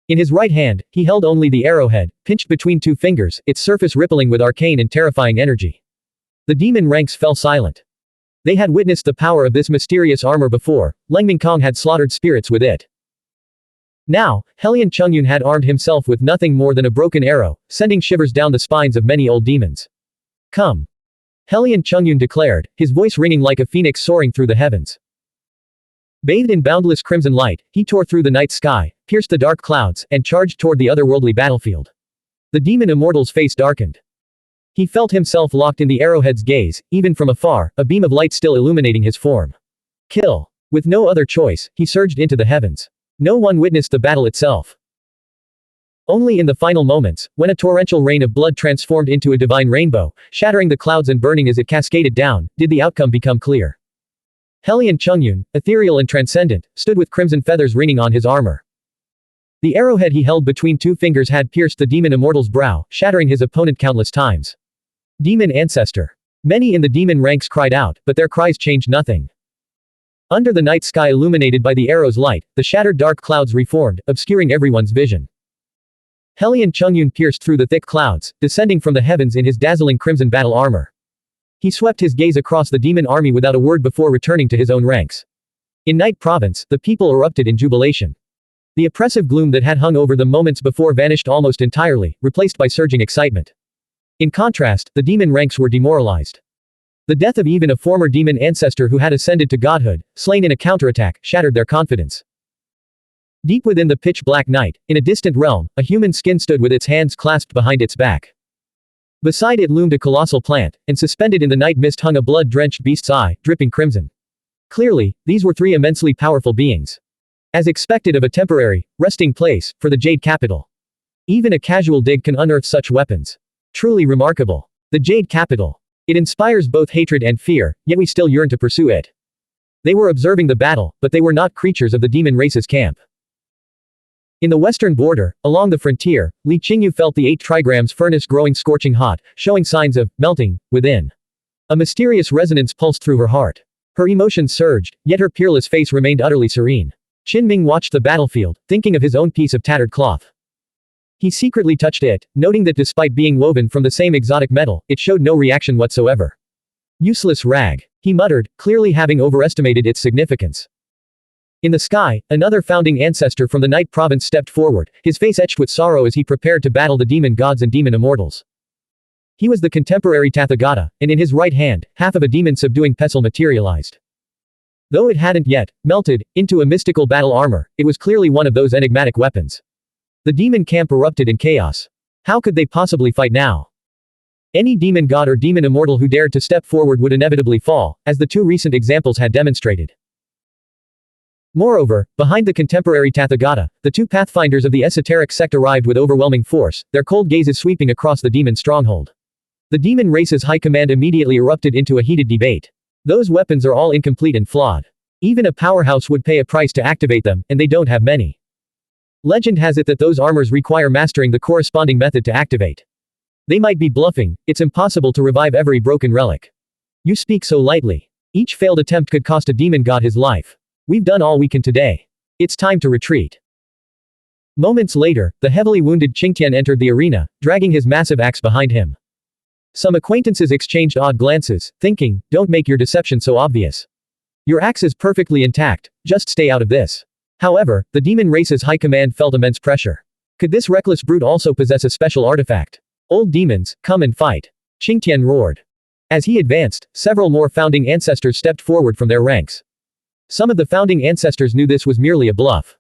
In his right hand, he held only the arrowhead, pinched between two fingers, its surface rippling with arcane and terrifying energy. The demon ranks fell silent. They had witnessed the power of this mysterious armor before. Lang Mingkong had slaughtered spirits with it. Now, Helian Chungyun had armed himself with nothing more than a broken arrow, sending shivers down the spines of many old demons. Come. Helian Chungyun declared, his voice ringing like a phoenix soaring through the heavens. Bathed in boundless crimson light, he tore through the night sky, pierced the dark clouds, and charged toward the otherworldly battlefield. The demon immortal's face darkened. He felt himself locked in the arrowhead's gaze, even from afar, a beam of light still illuminating his form. Kill. With no other choice, he surged into the heavens. No one witnessed the battle itself. Only in the final moments, when a torrential rain of blood transformed into a divine rainbow, shattering the clouds and burning as it cascaded down, did the outcome become clear. Helian Chungyun, ethereal and transcendent, stood with crimson feathers ringing on his armor. The arrowhead he held between two fingers had pierced the demon immortal's brow, shattering his opponent countless times. Demon ancestor. Many in the demon ranks cried out, but their cries changed nothing. Under the night sky illuminated by the arrow's light, the shattered dark clouds reformed, obscuring everyone's vision. Helian Chungyun pierced through the thick clouds, descending from the heavens in his dazzling crimson battle armor. He swept his gaze across the demon army without a word before returning to his own ranks. In Night Province, the people erupted in jubilation. The oppressive gloom that had hung over them moments before vanished almost entirely, replaced by surging excitement. In contrast, the demon ranks were demoralized. The death of even a former demon ancestor who had ascended to godhood, slain in a counterattack, shattered their confidence. Deep within the pitch-black night, in a distant realm, a human skin stood with its hands clasped behind its back. Beside it loomed a colossal plant, and suspended in the night mist hung a blood-drenched beast's eye, dripping crimson. Clearly, these were three immensely powerful beings. As expected of a temporary, resting place, for the Jade Capital. Even a casual dig can unearth such weapons. Truly remarkable. The Jade Capital. It inspires both hatred and fear, yet we still yearn to pursue it. They were observing the battle, but they were not creatures of the demon race's camp. In the western border, along the frontier, Li Qingyu felt the 8 trigrams furnace growing scorching hot, showing signs of melting within. A mysterious resonance pulsed through her heart. Her emotions surged, yet her peerless face remained utterly serene. Qin Ming watched the battlefield, thinking of his own piece of tattered cloth. He secretly touched it, noting that despite being woven from the same exotic metal, it showed no reaction whatsoever. Useless rag, he muttered, clearly having overestimated its significance. In the sky, another founding ancestor from the Night Province stepped forward, his face etched with sorrow as he prepared to battle the demon gods and demon immortals. He was the contemporary Tathagata, and in his right hand, half of a demon-subduing pestle materialized. Though it hadn't yet melted into a mystical battle armor, it was clearly one of those enigmatic weapons. The demon camp erupted in chaos. How could they possibly fight now? Any demon god or demon immortal who dared to step forward would inevitably fall, as the 2 recent examples had demonstrated. Moreover, behind the contemporary Tathagata, the 2 pathfinders of the esoteric sect arrived with overwhelming force, their cold gazes sweeping across the demon stronghold. The demon race's high command immediately erupted into a heated debate. Those weapons are all incomplete and flawed. Even a powerhouse would pay a price to activate them, and they don't have many. Legend has it that those armors require mastering the corresponding method to activate. They might be bluffing, it's impossible to revive every broken relic. You speak so lightly. Each failed attempt could cost a demon god his life. We've done all we can today. It's time to retreat. Moments later, the heavily wounded Qingtian entered the arena, dragging his massive axe behind him. Some acquaintances exchanged odd glances, thinking, don't make your deception so obvious. Your axe is perfectly intact, just stay out of this. However, the demon race's high command felt immense pressure. Could this reckless brute also possess a special artifact? Old demons, come and fight. Qingtian roared. As he advanced, several more founding ancestors stepped forward from their ranks. Some of the founding ancestors knew this was merely a bluff.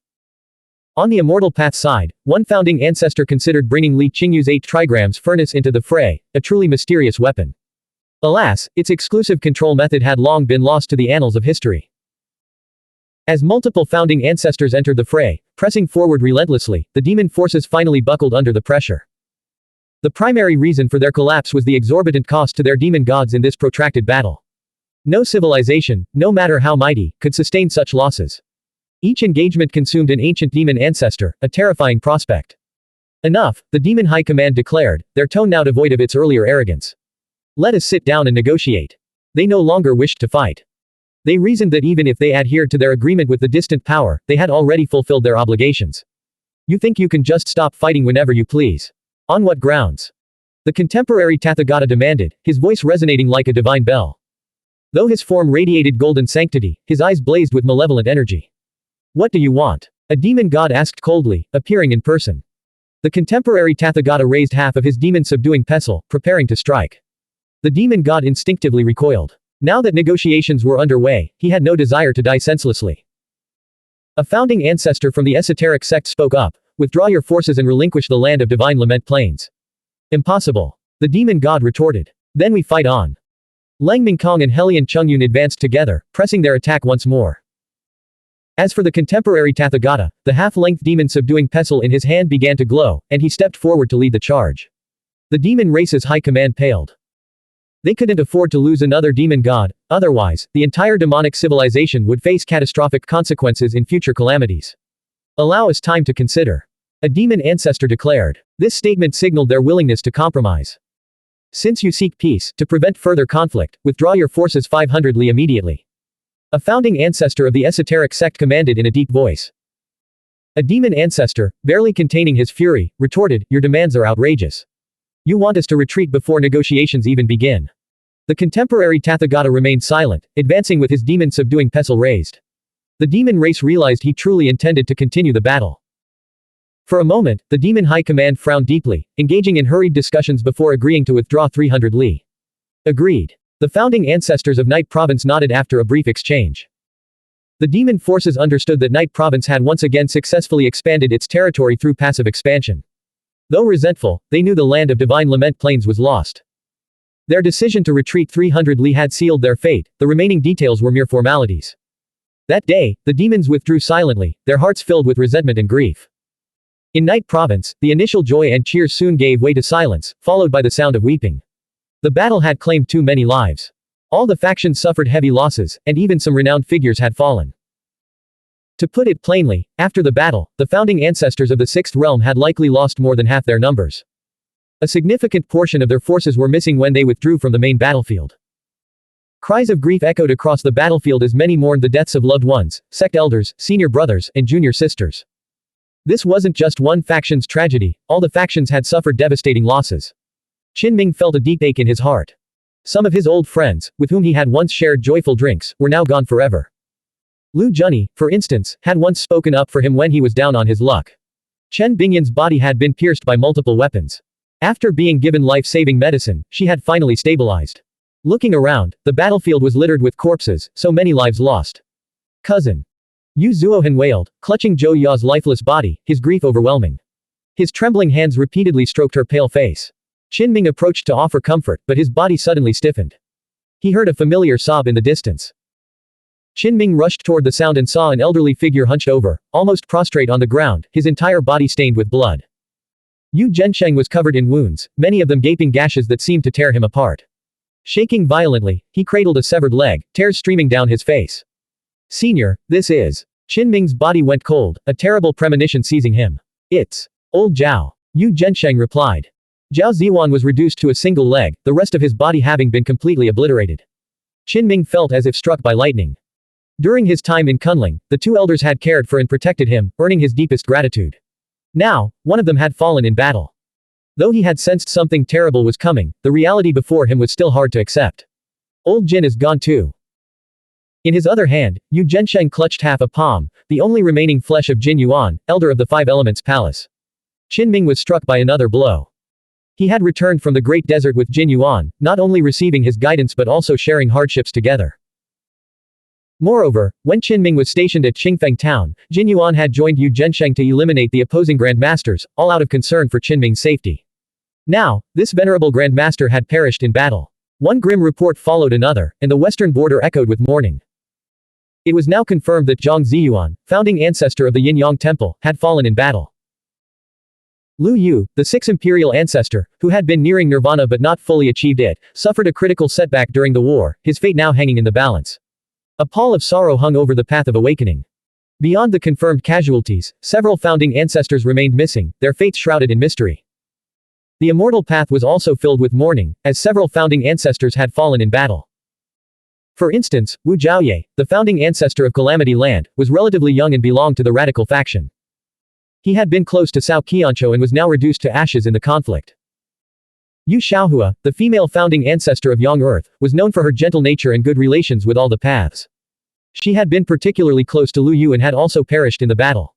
On the immortal path side, one founding ancestor considered bringing Li Qingyu's 8 trigrams furnace into the fray, a truly mysterious weapon. Alas, its exclusive control method had long been lost to the annals of history. As multiple founding ancestors entered the fray, pressing forward relentlessly, the demon forces finally buckled under the pressure. The primary reason for their collapse was the exorbitant cost to their demon gods in this protracted battle. No civilization, no matter how mighty, could sustain such losses. Each engagement consumed an ancient demon ancestor, a terrifying prospect. Enough, the demon high command declared, their tone now devoid of its earlier arrogance. Let us sit down and negotiate. They no longer wished to fight. They reasoned that even if they adhered to their agreement with the distant power, they had already fulfilled their obligations. You think you can just stop fighting whenever you please? On what grounds? The contemporary Tathagata demanded, his voice resonating like a divine bell. Though his form radiated golden sanctity, his eyes blazed with malevolent energy. What do you want? A demon god asked coldly, appearing in person. The contemporary Tathagata raised half of his demon-subduing pestle, preparing to strike. The demon god instinctively recoiled. Now that negotiations were underway, he had no desire to die senselessly. A founding ancestor from the esoteric sect spoke up, withdraw your forces and relinquish the land of divine lament plains. Impossible. The demon god retorted. Then we fight on. Leng Mingkong and Helian Chungyun advanced together, pressing their attack once more. As for the contemporary Tathagata, the half-length demon-subduing pestle in his hand began to glow, and he stepped forward to lead the charge. The demon race's high command paled. They couldn't afford to lose another demon god, otherwise, the entire demonic civilization would face catastrophic consequences in future calamities. Allow us time to consider. A demon ancestor declared. This statement signaled their willingness to compromise. Since you seek peace, to prevent further conflict, withdraw your forces 500 li immediately. A founding ancestor of the esoteric sect commanded in a deep voice. A demon ancestor, barely containing his fury, retorted, your demands are outrageous. You want us to retreat before negotiations even begin. The contemporary Tathagata remained silent, advancing with his demon-subduing pestle raised. The demon race realized he truly intended to continue the battle. For a moment, the demon high command frowned deeply, engaging in hurried discussions before agreeing to withdraw 300 li. Agreed. The founding ancestors of Night Province nodded after a brief exchange. The demon forces understood that Night Province had once again successfully expanded its territory through passive expansion. Though resentful, they knew the land of Divine Lament Plains was lost. Their decision to retreat 300 li had sealed their fate, the remaining details were mere formalities. That day, the demons withdrew silently, their hearts filled with resentment and grief. In Night Province, the initial joy and cheers soon gave way to silence, followed by the sound of weeping. The battle had claimed too many lives. All the factions suffered heavy losses, and even some renowned figures had fallen. To put it plainly, after the battle, the founding ancestors of the Sixth Realm had likely lost more than half their numbers. A significant portion of their forces were missing when they withdrew from the main battlefield. Cries of grief echoed across the battlefield as many mourned the deaths of loved ones, sect elders, senior brothers, and junior sisters. This wasn't just one faction's tragedy, all the factions had suffered devastating losses. Qinming felt a deep ache in his heart. Some of his old friends, with whom he had once shared joyful drinks, were now gone forever. Lu Junyi, for instance, had once spoken up for him when he was down on his luck. Chen Bingyan's body had been pierced by multiple weapons. After being given life-saving medicine, she had finally stabilized. Looking around, the battlefield was littered with corpses, so many lives lost. Cousin. Yu Zuohan wailed, clutching Zhou Ya's lifeless body, his grief overwhelming. His trembling hands repeatedly stroked her pale face. Qinming approached to offer comfort, but his body suddenly stiffened. He heard a familiar sob in the distance. Qinming rushed toward the sound and saw an elderly figure hunched over, almost prostrate on the ground, his entire body stained with blood. Yu Zhensheng was covered in wounds, many of them gaping gashes that seemed to tear him apart. Shaking violently, he cradled a severed leg, tears streaming down his face. Senior, this is. Qinming's body went cold, a terrible premonition seizing him. It's old Zhao. Yu Zhensheng replied. Zhao Ziwan was reduced to a single leg, the rest of his body having been completely obliterated. Qinming felt as if struck by lightning. During his time in Kunling, the two elders had cared for and protected him, earning his deepest gratitude. Now, one of them had fallen in battle. Though he had sensed something terrible was coming, the reality before him was still hard to accept. Old Jin is gone too. In his other hand, Yu Zhensheng clutched half a palm, the only remaining flesh of Jin Yuan, elder of the Five Elements Palace. Qinming was struck by another blow. He had returned from the Great Desert with Jin Yuan, not only receiving his guidance but also sharing hardships together. Moreover, when Qinming was stationed at Qingfeng Town, Jin Yuan had joined Yu Zhensheng to eliminate the opposing Grandmasters, all out of concern for Qinming's safety. Now, this venerable Grandmaster had perished in battle. One grim report followed another, and the western border echoed with mourning. It was now confirmed that Zhang Ziyuan, founding ancestor of the Yin-Yang Temple, had fallen in battle. Lu Yu, the sixth imperial ancestor, who had been nearing nirvana but not fully achieved it, suffered a critical setback during the war, his fate now hanging in the balance. A pall of sorrow hung over the path of awakening. Beyond the confirmed casualties, several founding ancestors remained missing, their fates shrouded in mystery. The immortal path was also filled with mourning, as several founding ancestors had fallen in battle. For instance, Wu Zhaoye, the founding ancestor of Calamity Land, was relatively young and belonged to the radical faction. He had been close to Cao Qianqiu and was now reduced to ashes in the conflict. Yu Xiaohua, the female founding ancestor of Yang Earth, was known for her gentle nature and good relations with all the paths. She had been particularly close to Lu Yu and had also perished in the battle.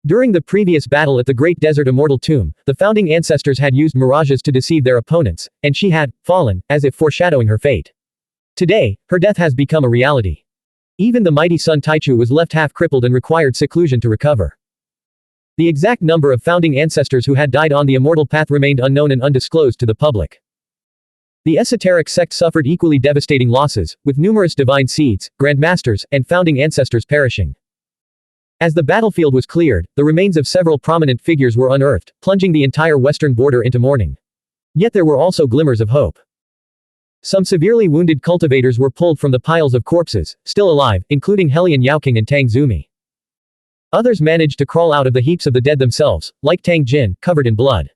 During the previous battle at the Great Desert Immortal Tomb, the founding ancestors had used mirages to deceive their opponents, and she had fallen, as if foreshadowing her fate. Today, her death has become a reality. Even the mighty Sun Taichu was left half-crippled and required seclusion to recover. The exact number of founding ancestors who had died on the immortal path remained unknown and undisclosed to the public. The esoteric sect suffered equally devastating losses, with numerous divine seeds, grandmasters, and founding ancestors perishing. As the battlefield was cleared, the remains of several prominent figures were unearthed, plunging the entire western border into mourning. Yet there were also glimmers of hope. Some severely wounded cultivators were pulled from the piles of corpses, still alive, including Helian Yaoqing and Tang Zumi. Others managed to crawl out of the heaps of the dead themselves, like Tang Jin, covered in blood.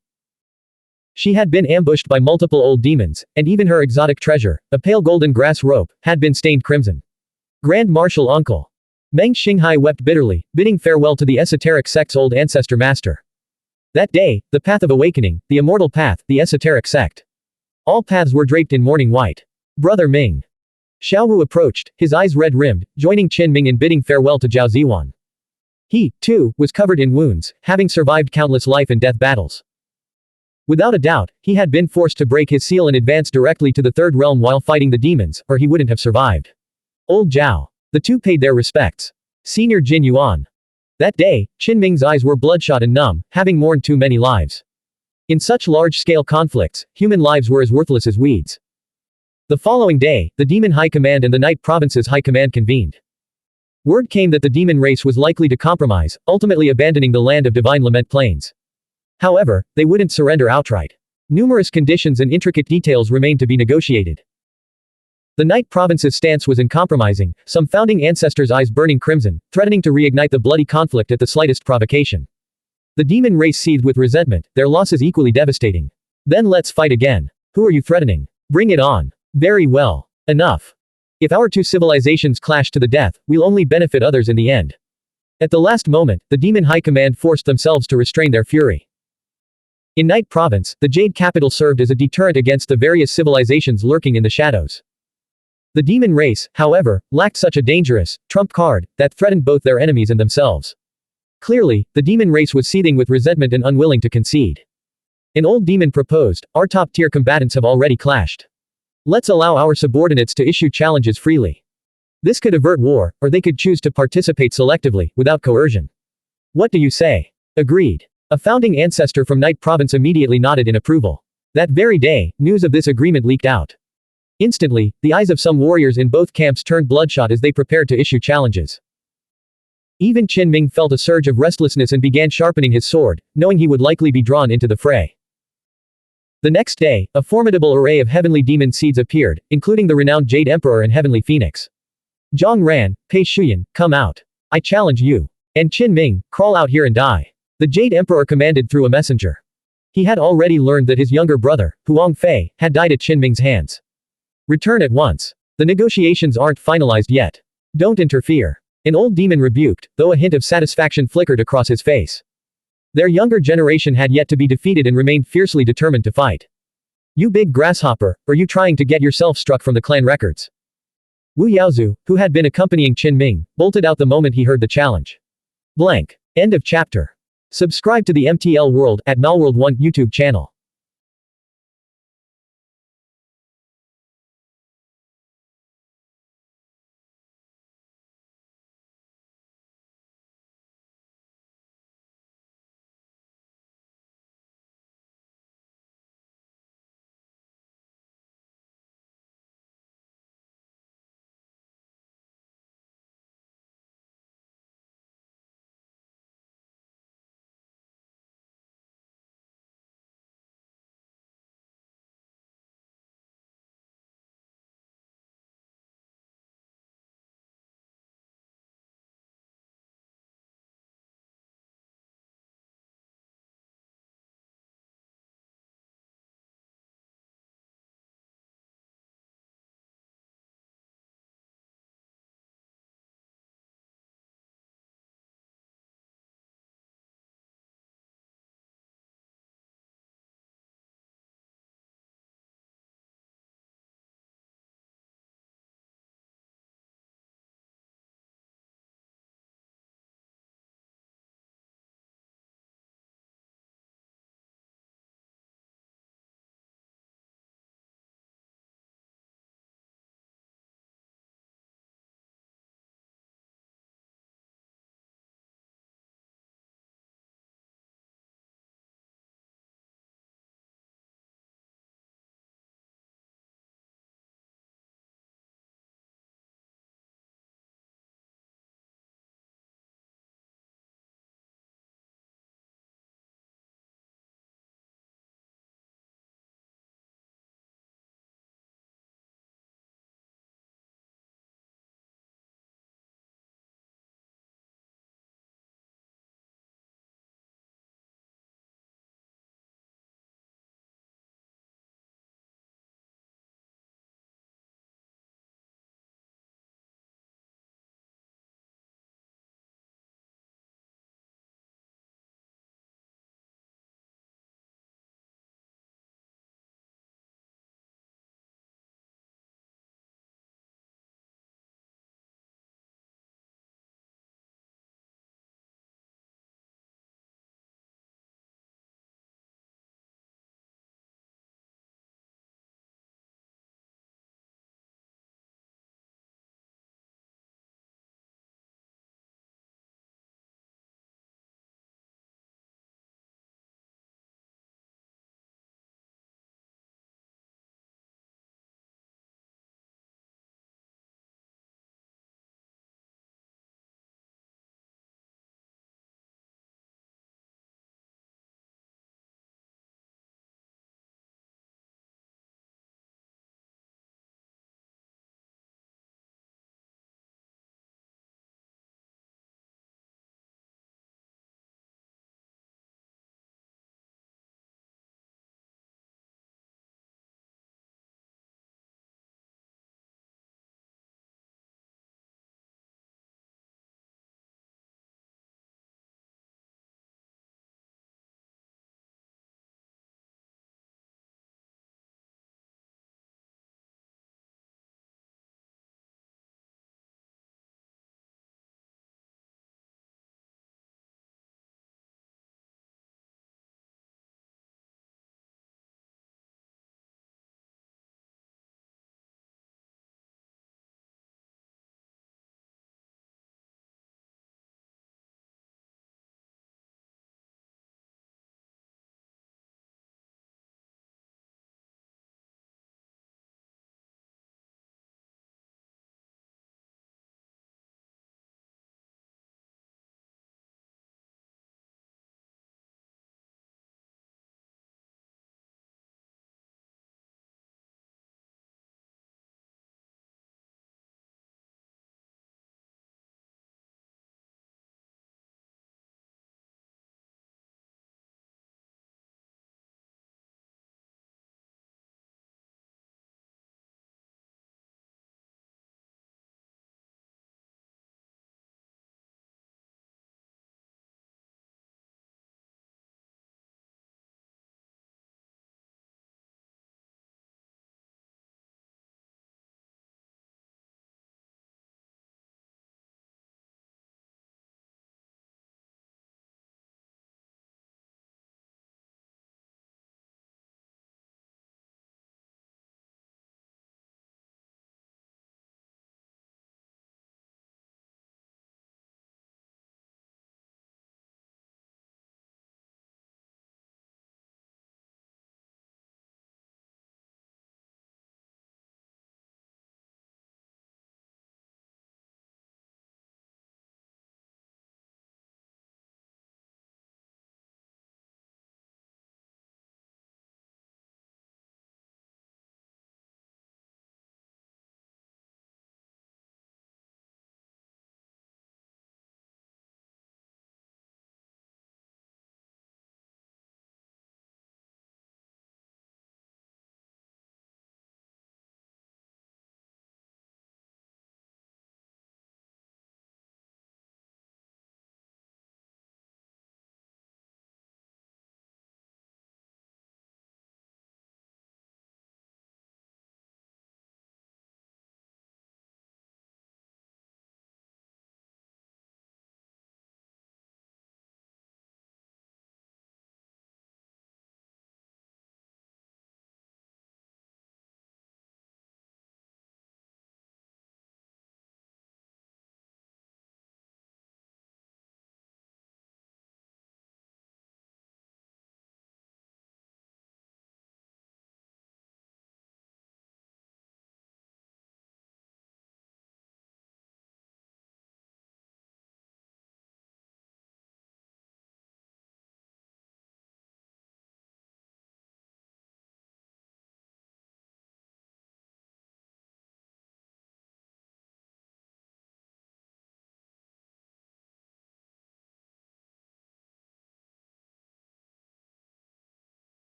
She had been ambushed by multiple old demons, and even her exotic treasure, a pale golden grass rope, had been stained crimson. Grand Marshal Uncle Meng Xinghai wept bitterly, bidding farewell to the esoteric sect's old ancestor master. That day, the path of awakening, the immortal path, the esoteric sect. All paths were draped in mourning white. Brother Ming. Xiaohu approached, his eyes red-rimmed, joining Qinming in bidding farewell to Zhao Ziwan. He, too, was covered in wounds, having survived countless life and death battles. Without a doubt, he had been forced to break his seal and advance directly to the Third Realm while fighting the demons, or he wouldn't have survived. Old Zhao. The two paid their respects. Senior Jin Yuan. That day, Qinming's eyes were bloodshot and numb, having mourned too many lives. In such large-scale conflicts, human lives were as worthless as weeds. The following day, the Demon High Command and the Night Province's High Command convened. Word came that the demon race was likely to compromise, ultimately abandoning the land of Divine Lament Plains. However, they wouldn't surrender outright. Numerous conditions and intricate details remained to be negotiated. The Night Province's stance was uncompromising, some founding ancestors' eyes burning crimson, threatening to reignite the bloody conflict at the slightest provocation. The demon race seethed with resentment, their losses equally devastating. Then let's fight again. Who are you threatening? Bring it on. Very well. Enough. If our two civilizations clash to the death, we'll only benefit others in the end. At the last moment, the demon high command forced themselves to restrain their fury. In Night Province, the Jade capital served as a deterrent against the various civilizations lurking in the shadows. The demon race, however, lacked such a dangerous, trump card, that threatened both their enemies and themselves. Clearly, the demon race was seething with resentment and unwilling to concede. An old demon proposed, our top-tier combatants have already clashed. Let's allow our subordinates to issue challenges freely. This could avert war, or they could choose to participate selectively, without coercion. What do you say? Agreed. A founding ancestor from Night Province immediately nodded in approval. That very day, news of this agreement leaked out. Instantly, the eyes of some warriors in both camps turned bloodshot as they prepared to issue challenges. Even Qin Ming felt a surge of restlessness and began sharpening his sword, knowing he would likely be drawn into the fray. The next day, a formidable array of heavenly demon seeds appeared, including the renowned Jade Emperor and Heavenly Phoenix. Zhang Ran, Pei Shuyan, come out. I challenge you. And Qin Ming, crawl out here and die. The Jade Emperor commanded through a messenger. He had already learned that his younger brother, Huang Fei, had died at Qin Ming's hands. Return at once. The negotiations aren't finalized yet. Don't interfere. An old demon rebuked, though a hint of satisfaction flickered across his face. Their younger generation had yet to be defeated and remained fiercely determined to fight. You big grasshopper, are you trying to get yourself struck from the clan records? Wu Yaozu, who had been accompanying Qin Ming, bolted out the moment he heard the challenge. Blank. End of chapter. Subscribe to the MTL World at Malworld 1 YouTube channel.